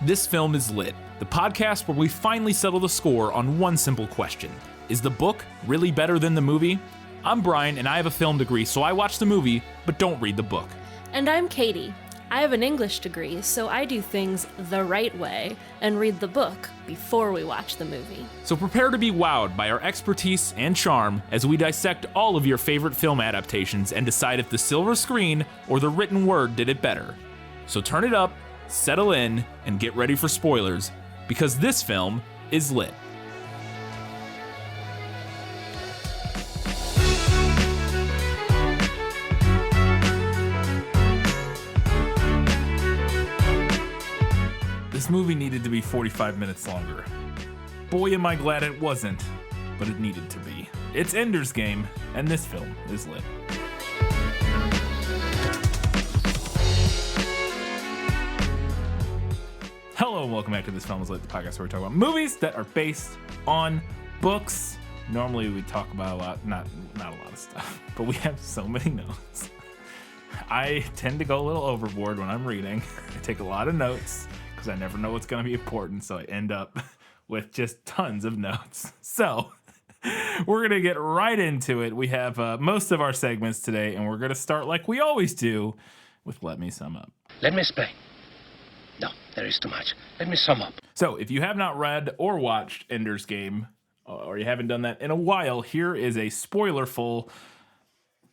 This Film is Lit, the podcast where we finally settle the score on one simple question. Is the book really better than the movie? I'm Brian, and I have a film degree, so I watch the movie, but don't read the book. And I'm Katie. I have an English degree, so I do things the right way and read the book before we watch the movie. So prepare to be wowed by our expertise and charm as we dissect all of your favorite film adaptations and decide if the silver screen or the written word did it better. So turn it up, settle in, and get ready for spoilers, because this film is lit. This movie needed to be 45 minutes longer. Boy, am I glad it wasn't, but it needed to be. It's Ender's Game, and this film is lit. Hello and welcome back to This Film is Lit, the podcast where we talk about movies that are based on books. Normally we talk about a lot, not a lot of stuff, but we have so many notes. I tend to go a little overboard when I'm reading. I take a lot of notes because I never know what's going to be important, so I end up with just tons of notes. So we're going to get right into it. We have most of our segments today, and we're going to start like we always do with Let Me Sum Up. Let me explain. No, there is too much. Let me sum up. So if you have not read or watched Ender's Game, or you haven't done that in a while, here is a spoiler-full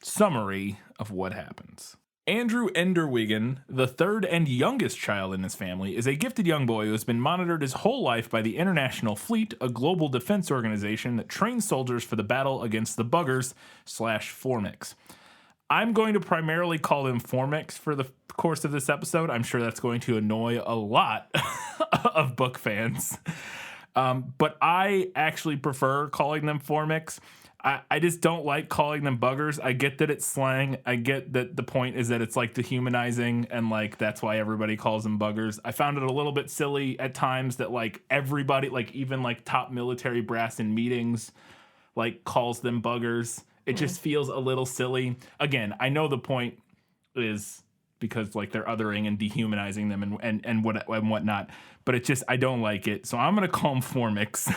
summary of what happens. Andrew Enderwigan, the third and youngest child in his family, is a gifted young boy who has been monitored his whole life by the International Fleet, a global defense organization that trains soldiers for the battle against the buggers/Formics. I'm going to primarily call them Formics for the course of this episode. I'm sure that's going to annoy a lot of book fans. But I actually prefer calling them Formics. I just don't like calling them buggers. I get that it's slang. I get that the point is that it's like dehumanizing and like that's why everybody calls them buggers. I found it a little bit silly at times that like everybody, like even like top military brass in meetings, like calls them buggers. It just feels a little silly. Again, I know the point is because like they're othering and dehumanizing them and whatnot, but it just, I don't like it. So I'm going to call them Formics.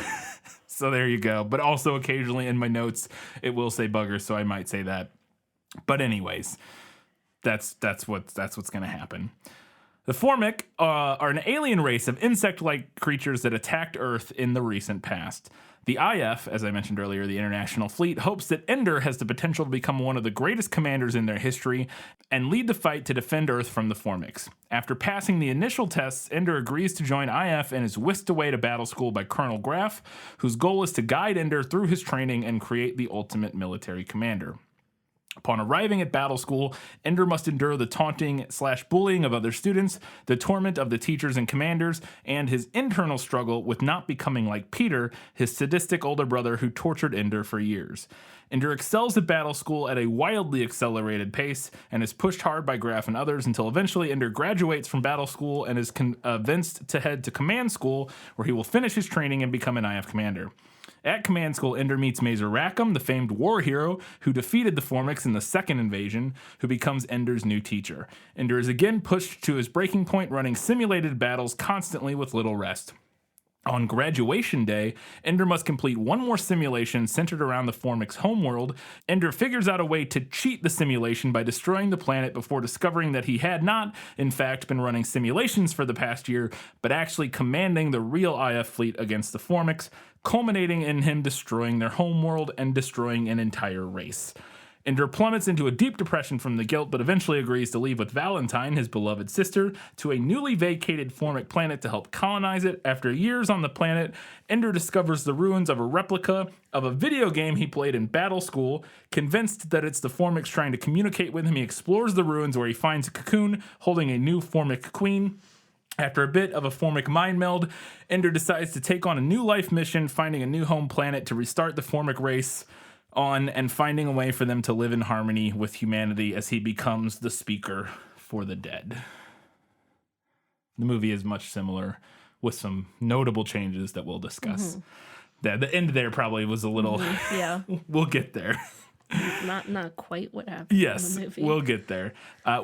So there you go. But also occasionally in my notes, it will say buggers, so I might say that. But anyways, that's what's going to happen. The Formic are an alien race of insect-like creatures that attacked Earth in the recent past. The IF, as I mentioned earlier, the International Fleet, hopes that Ender has the potential to become one of the greatest commanders in their history and lead the fight to defend Earth from the Formics. After passing the initial tests, Ender agrees to join IF and is whisked away to battle school by Colonel Graff, whose goal is to guide Ender through his training and create the ultimate military commander. Upon arriving at battle school, Ender must endure the taunting/bullying of other students, the torment of the teachers and commanders, and his internal struggle with not becoming like Peter, his sadistic older brother who tortured Ender for years. Ender excels at battle school at a wildly accelerated pace and is pushed hard by Graff and others until eventually Ender graduates from battle school and is convinced to head to command school, where he will finish his training and become an IF commander. At command school, Ender meets Mazer Rackham, the famed war hero who defeated the Formics in the second invasion, who becomes Ender's new teacher. Ender is again pushed to his breaking point, running simulated battles constantly with little rest. On graduation day, Ender must complete one more simulation centered around the Formics' homeworld. Ender figures out a way to cheat the simulation by destroying the planet before discovering that he had not, in fact, been running simulations for the past year, but actually commanding the real IF fleet against the Formics, culminating in him destroying their homeworld and destroying an entire race. Ender plummets into a deep depression from the guilt, but eventually agrees to leave with Valentine, his beloved sister, to a newly vacated Formic planet to help colonize it. After years on the planet, Ender discovers the ruins of a replica of a video game he played in battle school. Convinced that it's the Formics trying to communicate with him, he explores the ruins where he finds a cocoon holding a new Formic queen. After a bit of a Formic mind meld, Ender decides to take on a new life mission, finding a new home planet to restart the Formic race on and finding a way for them to live in harmony with humanity as he becomes the speaker for the dead. The movie is much similar with some notable changes that we'll discuss. The end there probably was a little... Yeah. We'll get there. Not quite what happened Yes, in the movie. we'll get there.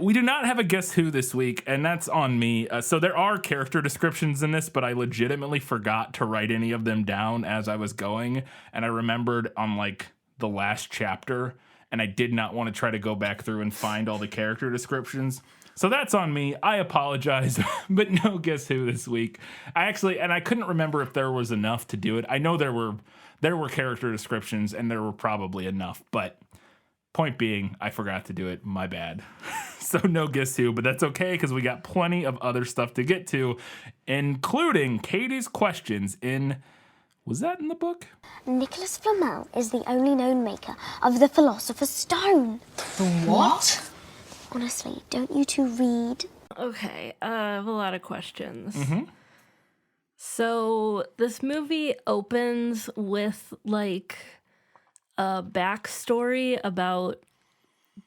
We do not have a Guess Who this week, and that's on me. So there are character descriptions in this, but I legitimately forgot to write any of them down as I was going, and I remembered on like the last chapter, and I did not want to try to go back through and find all the character descriptions. So that's on me. I apologize, but no Guess Who this week. I couldn't remember if there was enough to do it. I know there were character descriptions, and there were probably enough, but point being, I forgot to do it. My bad. So no Guess Who, but that's okay because we got plenty of other stuff to get to, including Katie's questions in... Was that in the book? Nicholas Flamel is the only known maker of the Philosopher's Stone. What? Honestly, don't you two read? Okay, I have a lot of questions. So this movie opens with like a backstory about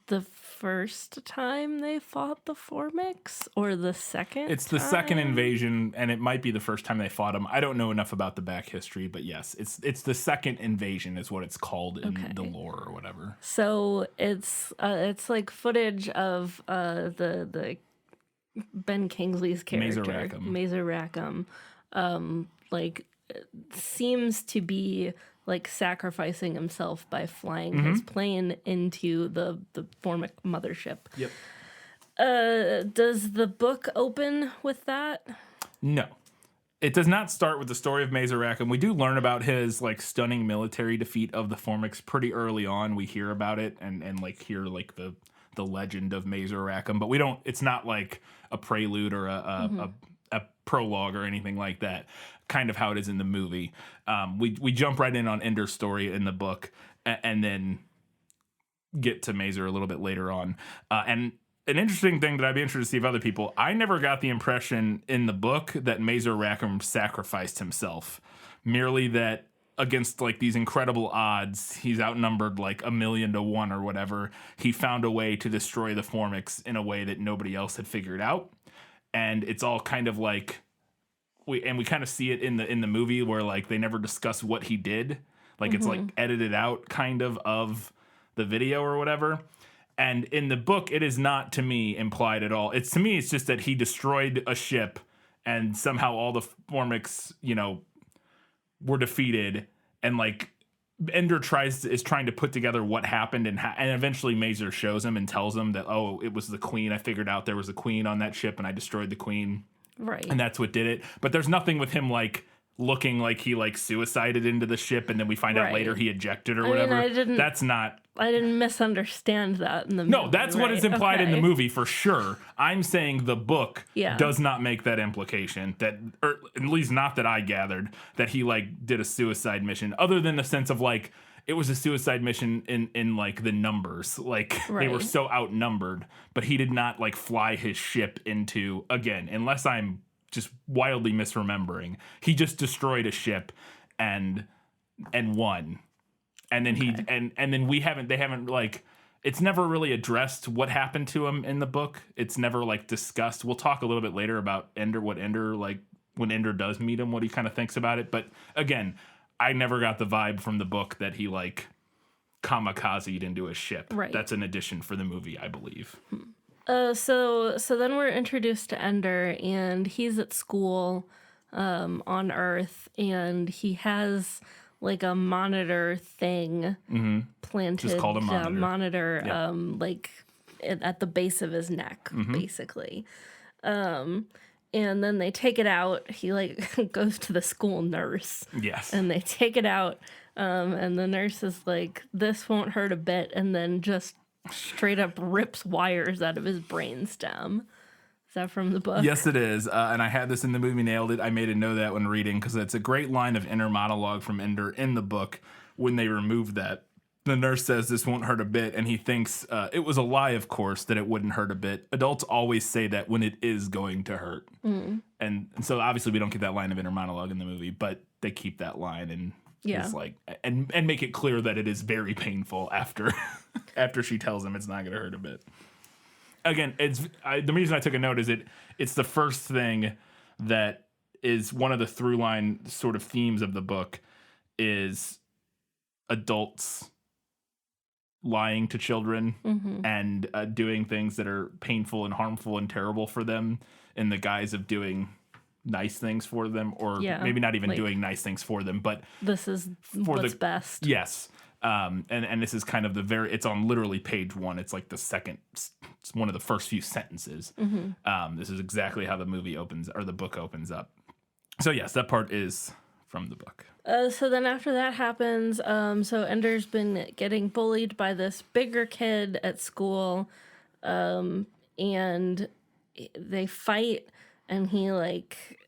the first time they fought the Formics, or the second. It's the second invasion, and it might be the first time they fought them. I don't know enough about the back history, but yes, it's the second invasion is what it's called in the lore or whatever. So it's like footage of the Ben Kingsley's character, Mazer Rackham, like seems to be like sacrificing himself by flying his plane into the Formic mothership. Yep. Does the book open with that? No. It does not start with the story of Mazer Rackham. We do learn about his like stunning military defeat of the Formics pretty early on. We hear about it and like hear like the legend of Mazer Rackham, but we don't. It's not like a prelude or a prologue or anything like that. Kind of how it is in the movie. We jump right in on Ender's story in the book and then get to Mazer a little bit later on. And an interesting thing that I'd be interested to see if other people, I never got the impression in the book that Mazer Rackham sacrificed himself. Merely that against like these incredible odds, he's outnumbered like 1,000,000 to 1 or whatever. He found a way to destroy the Formics in a way that nobody else had figured out. And it's all kind of like we kind of see it in the movie where like they never discuss what he did. Like it's like edited out kind of the video or whatever. And in the book, it is not to me implied at all. It's just that he destroyed a ship and somehow all the Formics, were defeated. And like Ender is trying to put together what happened and eventually Mazer shows him and tells him that, oh, it was the queen. I figured out there was a queen on that ship and I destroyed the queen. Right. And that's what did it. But there's nothing with him like looking like he like suicided into the ship and then we find out later he ejected or whatever. I didn't misunderstand that in the movie. No, that's what is implied in the movie for sure. I'm saying the book does not make that implication, that, or at least not that I gathered, that he like did a suicide mission, other than the sense of like it was a suicide mission in like the numbers. Like they were so outnumbered, but he did not like fly his ship into, again, unless I'm just wildly misremembering, he just destroyed a ship and won. And then they haven't like, it's never really addressed what happened to him in the book. It's never like discussed. We'll talk a little bit later about Ender, what Ender, like when Ender does meet him, what he kind of thinks about it. But again, I never got the vibe from the book that he like kamikazed into a ship. Right. That's an addition for the movie, I believe. So then we're introduced to Ender, and he's at school on Earth, and he has like a monitor thing planted. Just called a monitor. Like at the base of his neck, basically. And then they take it out. He like goes to the school nurse. Yes. And they take it out. And the nurse is like, this won't hurt a bit. And then just straight up rips wires out of his brainstem. Is that from the book? Yes, it is. And I had this in the movie, nailed it. I made a note of that when reading because it's a great line of inner monologue from Ender in the book when they removed that. The nurse says this won't hurt a bit, and he thinks it was a lie, of course, that it wouldn't hurt a bit. Adults always say that when it is going to hurt. And so obviously we don't get that line of inner monologue in the movie, but they keep that line and it's like and make it clear that it is very painful after after she tells him it's not going to hurt a bit. Again, the reason I took a note is it's the first thing that is one of the through line sort of themes of the book is adults lying to children and doing things that are painful and harmful and terrible for them in the guise of doing nice things for them, or maybe not even doing nice things for them, but this is for what's best. Yes. And this is kind of it's on literally page 1. It's like it's one of the first few sentences. This is exactly how the movie opens, or the book opens up. So yes, that part is from the book. So then after that happens, so Ender's been getting bullied by this bigger kid at school, and they fight, and he like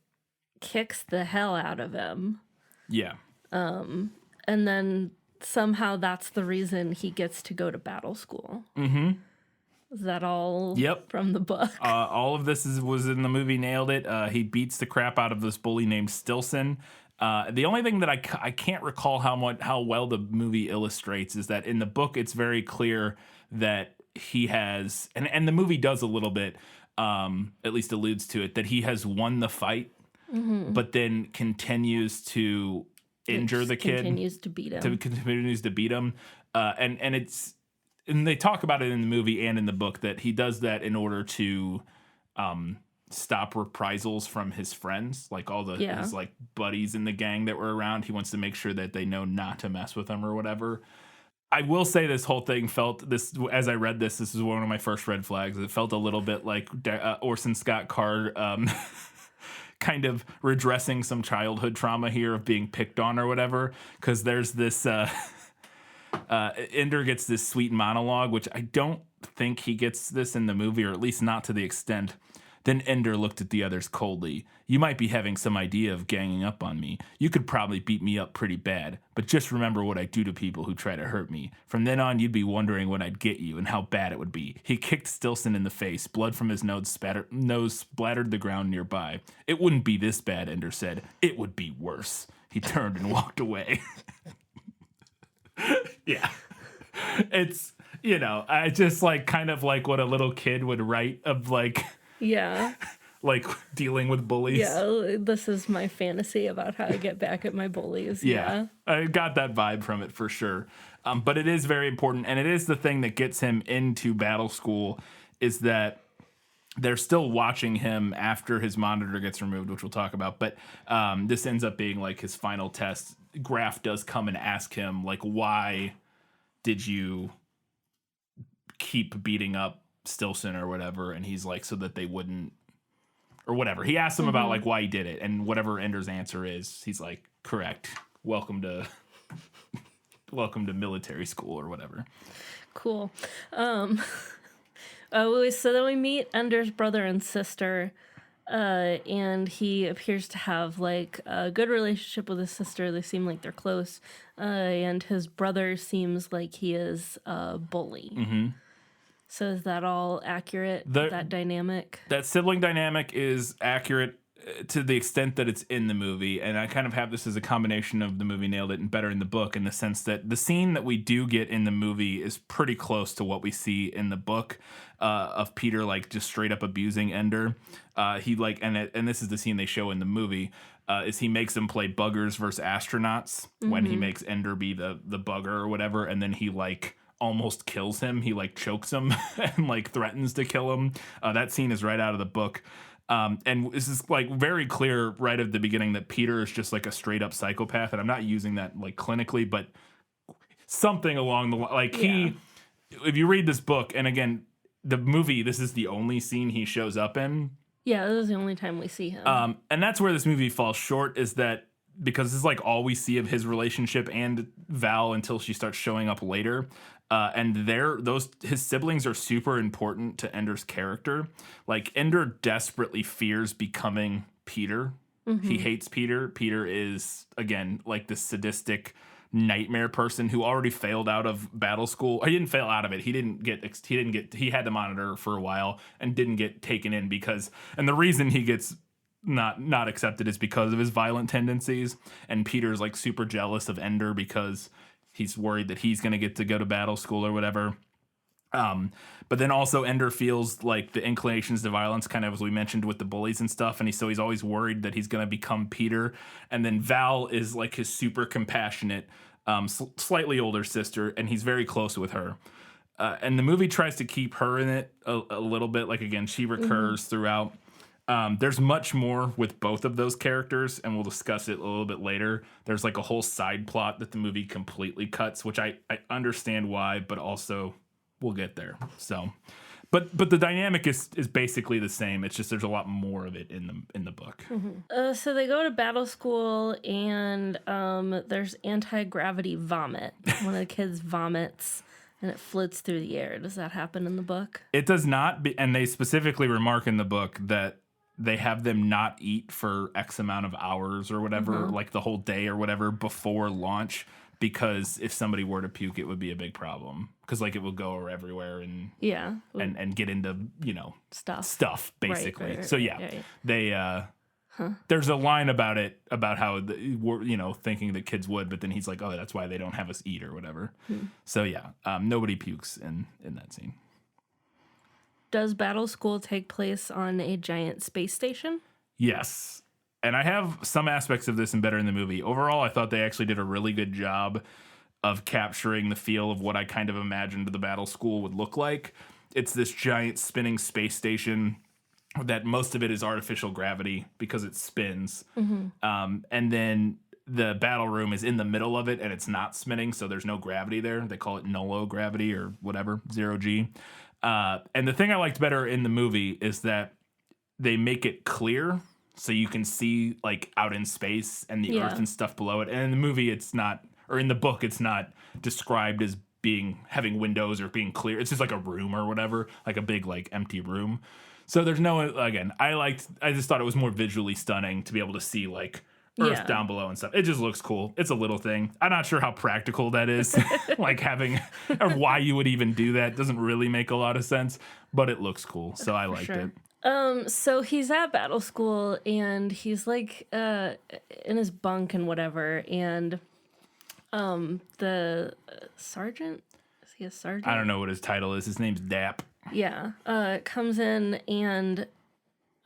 kicks the hell out of him. Yeah. And then somehow that's the reason he gets to go to battle school. Is that all from the book? All of this was in the movie. Nailed it. He beats the crap out of this bully named Stilson. The only thing that I can't recall how well the movie illustrates is that in the book it's very clear that he has, and the movie does a little bit, at least alludes to it, that he has won the fight, but then continues to injure the kid. Continues to beat him. And they talk about it in the movie and in the book that he does that in order to stop reprisals from his friends, like all his like buddies in the gang that were around. He wants to make sure that they know not to mess with him or whatever. I will say this whole thing as I read this is one of my first red flags. It felt a little bit like Orson Scott Card kind of redressing some childhood trauma here of being picked on or whatever, because there's this Ender gets this sweet monologue, which I don't think he gets this in the movie, or at least not to the extent. Then Ender looked at the others coldly. You might be having some idea of ganging up on me. You could probably beat me up pretty bad, but just remember what I do to people who try to hurt me. From then on, you'd be wondering when I'd get you and how bad it would be. He kicked Stilson in the face. Blood from his nose splattered the ground nearby. It wouldn't be this bad, Ender said. It would be worse. He turned and walked away. Yeah. It's, I just like kind of like what a little kid would write of like... Yeah. Like dealing with bullies. Yeah, this is my fantasy about how to get back at my bullies. Yeah. I got that vibe from it for sure. But it is very important, and it is the thing that gets him into battle school, is that they're still watching him after his monitor gets removed, which we'll talk about. But this ends up being like his final test. Graf does come and ask him, like, why did you keep beating up Stilson or whatever? And he's like, so that they wouldn't, or whatever. He asks him about like why he did it, and whatever Ender's answer is, he's like, correct. Welcome to military school or whatever. Cool. So then we meet Ender's brother and sister, and he appears to have like a good relationship with his sister. They seem like they're close, and his brother seems like he is a bully. So is that all accurate, that dynamic? That sibling dynamic is accurate to the extent that it's in the movie. And I kind of have this as a combination of the movie nailed it and better in the book, in the sense that the scene that we do get in the movie is pretty close to what we see in the book, of Peter like just straight up abusing Ender. He like, and this is the scene they show in the movie, is he makes them play buggers versus astronauts when he makes Ender be the bugger or whatever. And then he like almost kills him. He like chokes him and like threatens to kill him. That scene is right out of the book. And this is like very clear right at the beginning that Peter is just like a straight up psychopath. And I'm not using that like clinically, but something along the like if you read this book, and again, the movie, this is the only scene he shows up in. Yeah, this is the only time we see him. And that's where this movie falls short, is that because this is like all we see of his relationship and Val until she starts showing up later. And his siblings are super important to Ender's character. Like, Ender desperately fears becoming Peter. He hates Peter. Peter is, again, like this sadistic nightmare person who already failed out of battle school. He didn't fail out of it. He had the monitor for a while and didn't get taken in and the reason he gets not accepted is because of his violent tendencies. And Peter's like super jealous of Ender because he's worried that he's going to get to go to battle school or whatever. But then also Ender feels like the inclinations to violence, kind of as we mentioned with the bullies and stuff. And so he's always worried that he's going to become Peter. And then Val is like his super compassionate, slightly older sister, and he's very close with her. And the movie tries to keep her in it a little bit. Like, again, she recurs throughout. There's much more with both of those characters, and we'll discuss it a little bit later. There's like a whole side plot that the movie completely cuts, which I understand why, but also we'll get there. So, but the dynamic is basically the same. It's just there's a lot more of it in the book. So they go to battle school, and there's anti-gravity vomit. One of the kids vomits. And it floats through the air. Does that happen in the book? It does not, and they specifically remark in the book that they have them not eat for X amount of hours or whatever, like the whole day or whatever before launch, because if somebody were to puke, it would be a big problem. Because like it will go everywhere and and get into stuff basically. Right. So they. There's a line about it, about how, thinking that kids would, but then he's like, oh, that's why they don't have us eat or whatever. So, nobody pukes in that scene. Does Battle School take place on a giant space station? Yes. And I have some aspects of this embedded in the movie. Overall, I thought they actually did a really good job of capturing the feel of what I kind of imagined the Battle School would look like. It's this giant spinning space station that most of it is artificial gravity because it spins. And then the battle room is in the middle of it and it's not spinning, so there's no gravity there. They call it nullo gravity or whatever, 0G. And the thing I liked better in the movie is that they make it clear so you can see like out in space and the earth and stuff below it. And in the movie, it's not, or in the book, it's not described as having windows or being clear. It's just like a room or whatever, like a big like empty room. So there's no, again, I just thought it was more visually stunning to be able to see like Earth down below and stuff. It just looks cool. It's a little thing. I'm not sure how practical that is, like having, or why you would even do that. Doesn't really make a lot of sense, but it looks cool. So I liked it. So he's at battle school and he's like in his bunk and whatever. And the sergeant, is he a sergeant? I don't know what his title is. His name's Dap. Yeah, comes in and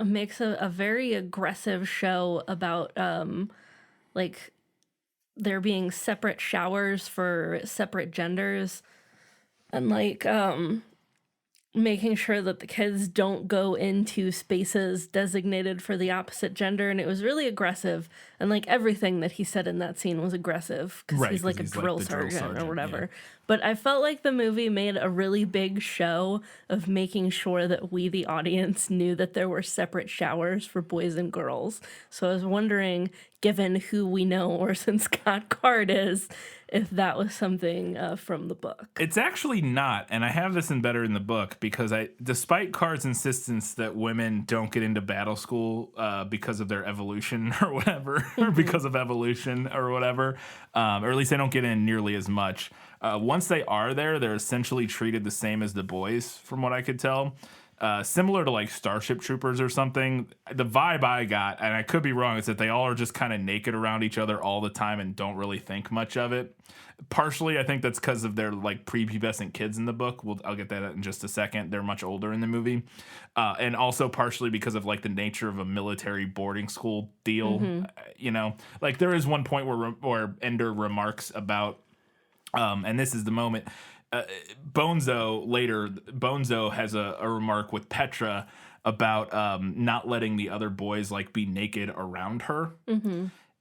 makes a very aggressive show about like there being separate showers for separate genders and like making sure that the kids don't go into spaces designated for the opposite gender. And it was really aggressive, and like everything that he said in that scene was aggressive because he's like a drill sergeant or whatever. But I felt like the movie made a really big show of making sure that we, the audience, knew that there were separate showers for boys and girls. So I was wondering, given who we know Orson Scott Card is, if that was something from the book. It's actually not, and I have this embedded in the book because despite Card's insistence that women don't get into battle school because of their evolution or whatever, or because of evolution or whatever, or at least they don't get in nearly as much. Once they are there, they're essentially treated the same as the boys, from what I could tell. Similar to like Starship Troopers or something. The vibe I got, and I could be wrong, is that they all are just kind of naked around each other all the time and don't really think much of it. Partially, I think that's because of their like prepubescent kids in the book. I'll get that in just a second. They're much older in the movie. And also partially because of like the nature of a military boarding school deal. Like there is one point where Ender remarks about, and this is the moment, Bonzo has a remark with Petra about not letting the other boys like be naked around her.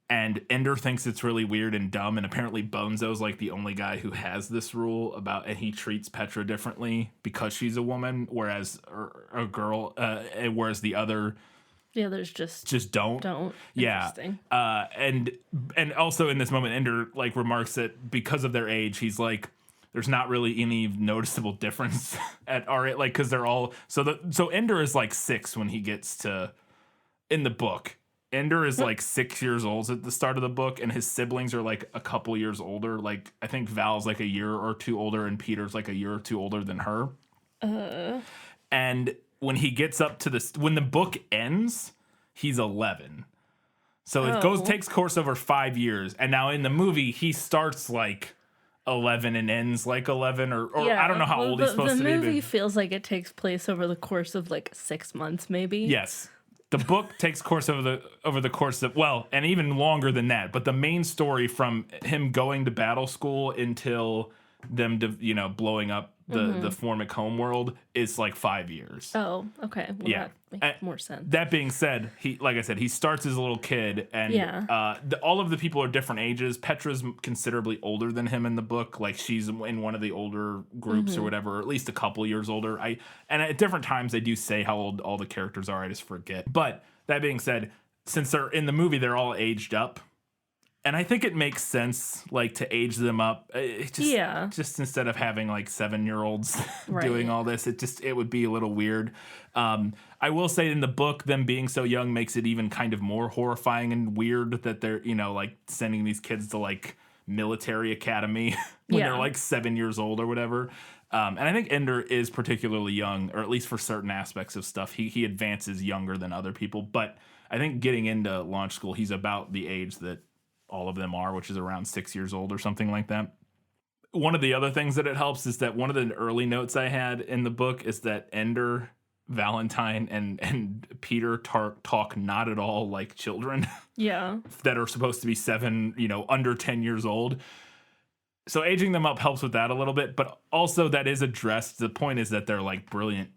And Ender thinks it's really weird and dumb, and apparently Bonzo's like the only guy who has this rule and he treats Petra differently because she's a woman, whereas a girl, whereas the others just don't. Yeah. And also in this moment, Ender like remarks that because of their age, he's like, there's not really any noticeable difference at our, like, because they're all so Ender is like 6 when he gets to in the book. Ender is like 6 years old at the start of the book, and his siblings are like a couple years older. Like I think Val's like a year or two older, and Peter's like a year or two older than her. And when he gets up to when the book ends, he's 11. So it takes course over 5 years, and now in the movie he starts like 11 and ends like 11, or I don't know how old he's supposed to be. The movie feels like it takes place over the course of like 6 months, maybe. Yes. The book takes course over the course of, well, and even longer than that. But the main story from him going to battle school until them, blowing up the Formic homeworld is like 5 years. Oh, okay. Well, Yeah. that makes more sense. That being said, like I said, he starts as a little kid, and all of the people are different ages. Petra's considerably older than him in the book. Like, she's in one of the older groups or whatever, or at least a couple years older. And at different times they do say how old all the characters are. I just forget. But that being said, since they're in the movie, they're all aged up. And I think it makes sense, like, to age them up. Just instead of having like 7-year-olds doing all this, it would be a little weird. I will say in the book, them being so young makes it even kind of more horrifying and weird that they're, like sending these kids to like military academy when they're like 7 years old or whatever. And I think Ender is particularly young, or at least for certain aspects of stuff, he advances younger than other people. But I think getting into launch school, he's about the age that all of them are, which is around 6 years old or something like that. One of the other things that it helps is that one of the early notes I had in the book is that Ender, Valentine, and Peter talk not at all like children. Yeah. That are supposed to be 7, under 10 years old. So aging them up helps with that a little bit, but also that is addressed. The point is that they're like brilliant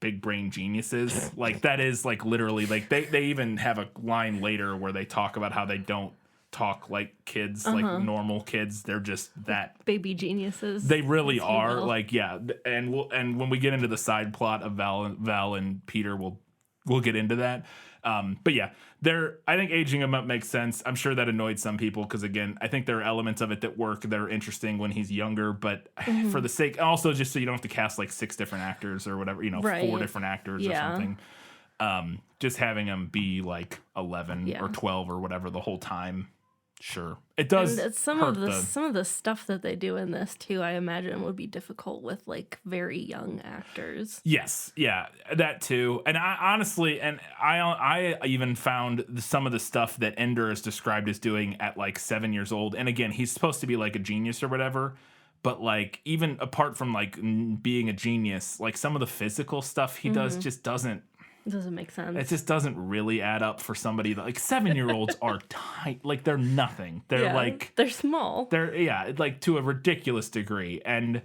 big brain geniuses. Like, that is like literally, like they even have a line later where they talk about how they don't talk like kids, like normal kids. They're just that baby geniuses. They really are. Like, yeah. And when we get into the side plot of Val and Peter, we'll get into that. But yeah, I think aging them up makes sense. I'm sure that annoyed some people because, again, I think there are elements of it that work that are interesting when he's younger. But for the sake, also just so you don't have to cast like 6 different actors or whatever, 4 different actors or something. Just having him be like 11 or 12 or whatever the whole time. Sure, it does. And some of the stuff that they do in this too, I imagine, would be difficult with like very young actors. Yes, yeah, that too. And I even found some of the stuff that Ender is described as doing at like 7 years old. And again, he's supposed to be like a genius or whatever. But like, even apart from like being a genius, like some of the physical stuff he does just doesn't. It doesn't make sense. It just doesn't really add up for somebody that, like, 7-year-olds are tight. Like, they're nothing. They're they're small. They're like to a ridiculous degree. And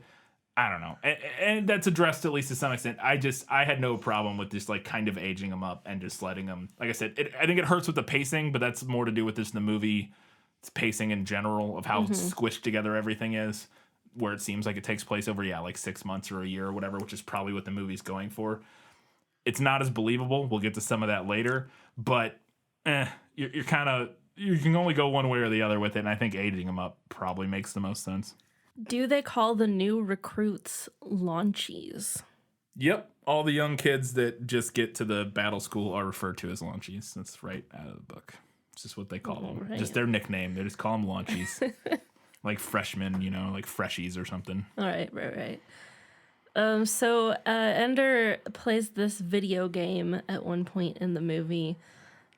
I don't know. And that's addressed at least to some extent. I had no problem with just like kind of aging them up and just letting them, like I said, I think it hurts with the pacing, but that's more to do with this in the movie. It's pacing in general of how squished together everything is, where it seems like it takes place over, like 6 months or a year or whatever, which is probably what the movie's going for. It's not as believable. We'll get to some of that later, but you can only go one way or the other with it, and I think aging them up probably makes the most sense. Do they call the new recruits launchies? Yep. All the young kids that just get to the battle school are referred to as launchies. That's right out of the book. It's just what they call them. Right. Just their nickname. They just call them launchies. Like freshmen, like freshies or something. All right. So Ender plays this video game at one point in the movie.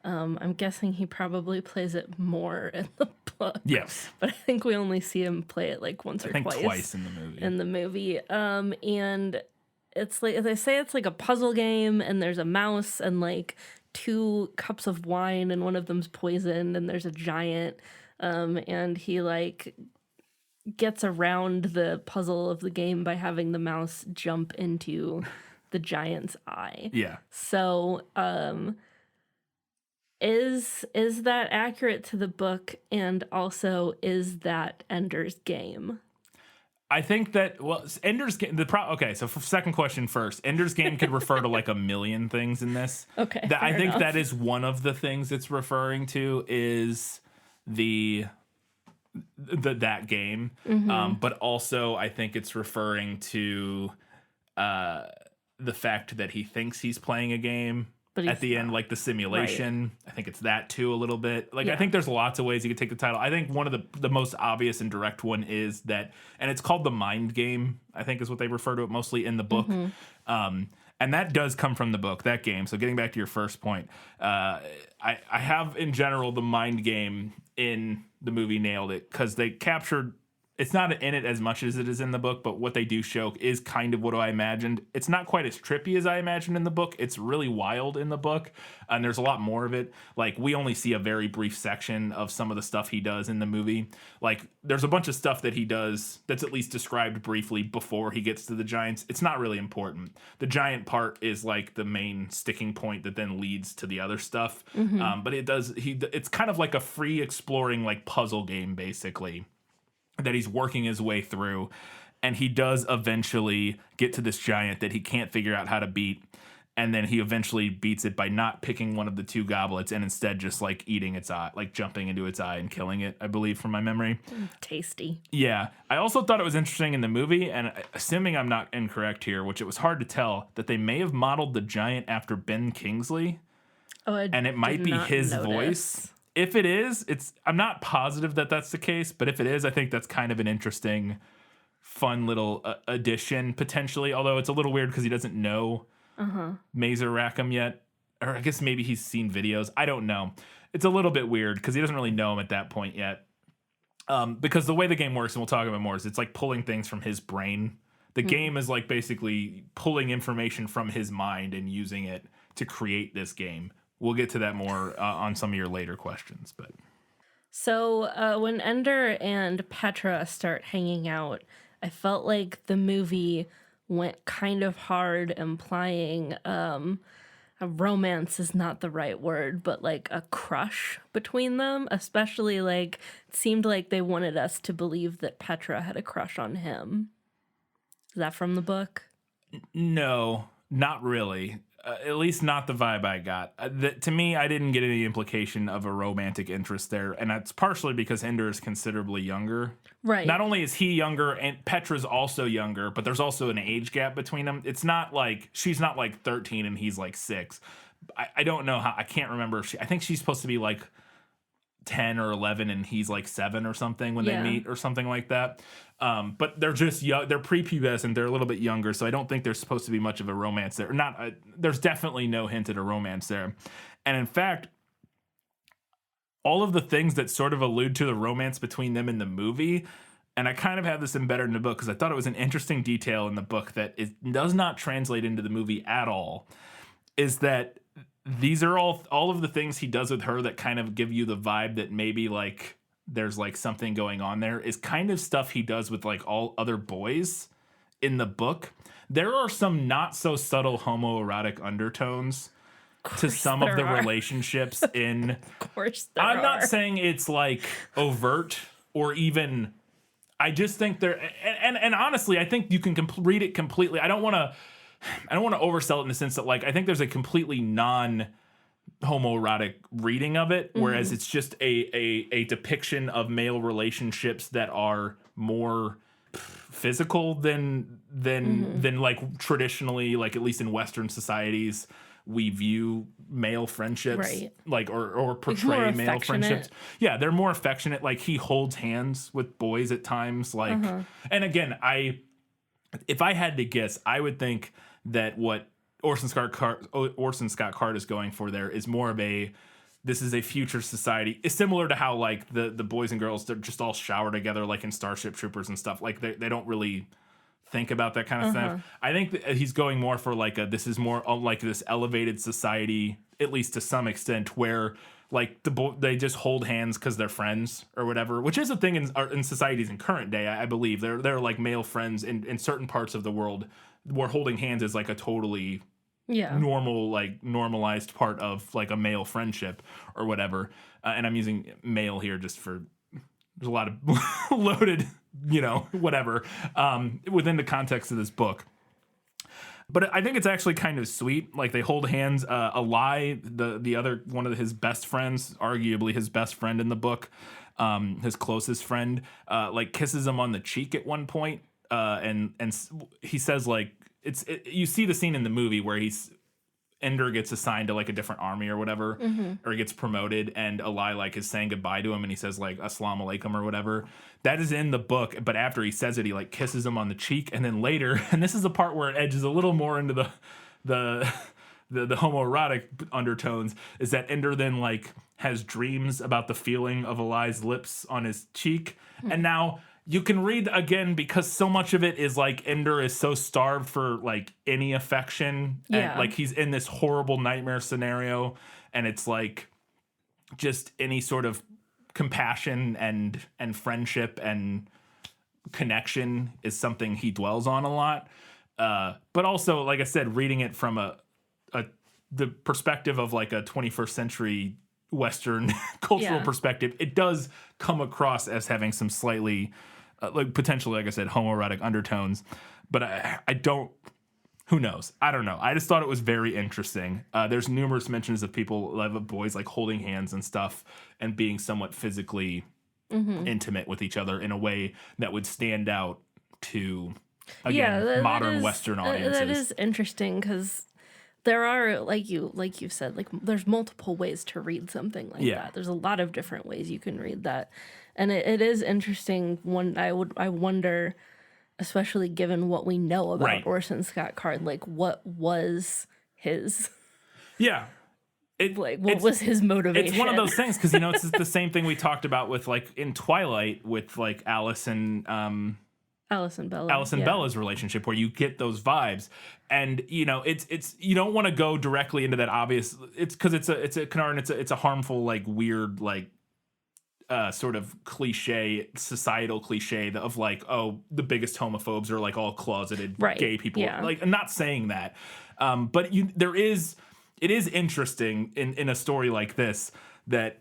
I'm guessing he probably plays it more in the book. Yes. But I think we only see him play it like once or twice. Twice in the movie. And it's like, they say it's like a puzzle game, and there's a mouse and like 2 cups of wine, and one of them's poisoned, and there's a giant. And he like gets around the puzzle of the game by having the mouse jump into the giant's eye. Yeah. So, is that accurate to the book, and also is that Ender's Game? I think that, Ender's Game, okay, so for second question first, Ender's Game could refer to like a million things in this. Okay. I think that is one of the things it's referring to is that game, but also I think it's referring to the fact that he thinks he's playing a game, but at the end, like the simulation. Right. I think it's that too a little bit. Like, I think there's lots of ways you could take the title. I think one of the most obvious and direct one is that, and it's called the Mind Game, I think is what they refer to it mostly in the book. And that does come from the book, that game. So getting back to your first point, I have in general the Mind Game in the movie nailed it, because they captured it's not in it as much as it is in the book, but what they do show is kind of what I imagined. It's not quite as trippy as I imagined in the book. It's really wild in the book, and there's a lot more of it. Like, we only see a very brief section of some of the stuff he does in the movie. Like, there's a bunch of stuff that he does that's at least described briefly before he gets to the giants. It's not really important. The giant part is like the main sticking point that then leads to the other stuff. But it's kind of like a free exploring like puzzle game, basically, that he's working his way through, and he does eventually get to this giant that he can't figure out how to beat, and then he eventually beats it by not picking one of the two goblets and instead just like eating its eye, like jumping into its eye and killing it, I believe, from my memory. Tasty. Yeah. I also thought it was interesting in the movie, and assuming I'm not incorrect here, which it was hard to tell, that they may have modeled the giant after Ben Kingsley. And it might be his voice. If it is, I'm not positive that that's the case, but if it is, I think that's kind of an interesting, fun little addition, potentially. Although it's a little weird because he doesn't know Mazer Rackham yet. Or I guess maybe he's seen videos. I don't know. It's a little bit weird because he doesn't really know him at that point yet. Because the way the game works, and we'll talk about more, is it's like pulling things from his brain. The game is like basically pulling information from his mind and using it to create this game. We'll get to that more on some of your later questions. But so when Ender and Petra start hanging out, I felt like the movie went kind of hard, implying a romance is not the right word, but like a crush between them. Especially like it seemed like they wanted us to believe that Petra had a crush on him. Is that from the book? No, not really. At least not the vibe I got. To me, I didn't get any implication of a romantic interest there, and that's partially because Ender is considerably younger. Right. Not only is he younger, and Petra's also younger, but there's also an age gap between them. It's not like she's not like 13 and he's like 6. I don't know how. I can't remember. I think she's supposed to be like 10 or 11 and he's like 7 or something when they meet or something like that. But they're just young, they're prepubescent, they're a little bit younger, so I don't think there's supposed to be much of a romance there. There's definitely no hint at a romance there. And in fact, all of the things that sort of allude to the romance between them in the movie, and I kind of have this embedded in the book because I thought it was an interesting detail in the book that it does not translate into the movie at all, is that these are all of the things he does with her that kind of give you the vibe that maybe like there's like something going on there is kind of stuff he does with like all other boys in the book. There are some not so subtle homoerotic undertones to some of the relationships in. Of course there I'm are. not saying it's like overt or even. I just think there, and honestly, I think you can read it completely. I don't want to oversell it in the sense that like I think there's a completely non-homoerotic reading of it, whereas it's just a depiction of male relationships that are more physical than like traditionally, like at least in Western societies, we view male friendships, right? Like or portray male friendships. Yeah, they're more affectionate. Like he holds hands with boys at times. Like, and again, if I had to guess, I would think that what Orson Scott Card is going for there is more of this is a future society. It's similar to how like the boys and girls, they're just all shower together like in Starship Troopers and stuff. Like they don't really think about that kind of stuff. I think that he's going more for like this is more like this elevated society, at least to some extent, where like they just hold hands because they're friends or whatever, which is a thing in societies in current day. I believe there are like male friends in certain parts of the world where holding hands is like a totally normal, like normalized part of like a male friendship or whatever. And I'm using male here just for there's a lot of loaded, whatever, within the context of this book. But I think it's actually kind of sweet. Like they hold hands. Eli, the other one of his best friends, arguably his best friend in the book, his closest friend, like kisses him on the cheek at one point, and he says like you see the scene in the movie where Ender gets assigned to like a different army or whatever, or gets promoted, and Eli like is saying goodbye to him, and he says like "Assalamu alaikum" or whatever. That is in the book, but after he says it, he like kisses him on the cheek, and then later, and this is the part where it edges a little more into the homoerotic undertones, is that Ender then like has dreams about the feeling of Eli's lips on his cheek, and now you can read again because so much of it is like Ender is so starved for like any affection. Yeah. And like he's in this horrible nightmare scenario, and it's like just any sort of compassion and friendship and connection is something he dwells on a lot. But also, like I said, reading it from the perspective of like a 21st century Western cultural perspective, it does come across as having some slightly like potentially, like I said, homoerotic undertones. But I don't, who knows? I don't know. I just thought it was very interesting. There's numerous mentions of people, of boys like holding hands and stuff and being somewhat physically intimate with each other in a way that would stand out to, again, modern Western audiences. That is interesting because there are, like you've said, like there's multiple ways to read something like that. There's a lot of different ways you can read that, and it is interesting. I wonder, especially given what we know about Orson Scott Card, like what was his what was his motivation? It's one of those things because it's the same thing we talked about with like in Twilight with like Alice and Bella's relationship, where you get those vibes, and it's you don't want to go directly into that obvious. It's because it's a harmful, like weird, like sort of cliche, societal cliche of like, oh, the biggest homophobes are like all closeted gay people. Like, I'm not saying that, but it is interesting in a story like this that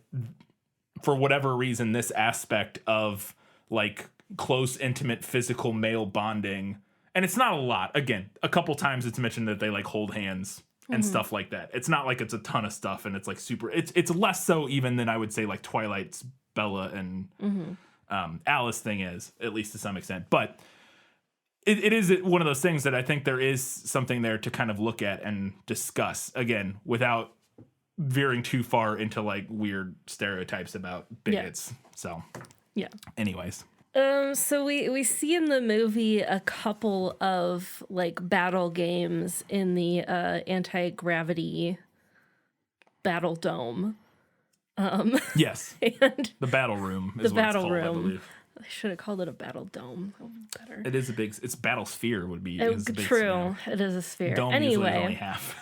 for whatever reason this aspect of like close, intimate, physical male bonding, and it's not a lot. Again, a couple times it's mentioned that they like hold hands and stuff like that. It's not like it's a ton of stuff, and it's like super. It's less so even than I would say like Twilight's Bella and Alice thing is, at least to some extent. But it is one of those things that I think there is something there to kind of look at and discuss again without veering too far into like weird stereotypes about bigots. So anyways. So we see in the movie a couple of like battle games in the anti-gravity battle dome. Yes. And the battle room is what it's called, I believe. I should have called it a battle dome. That would be better. It is it's battle sphere would be. True. It is a sphere. Dome anyway, is only half.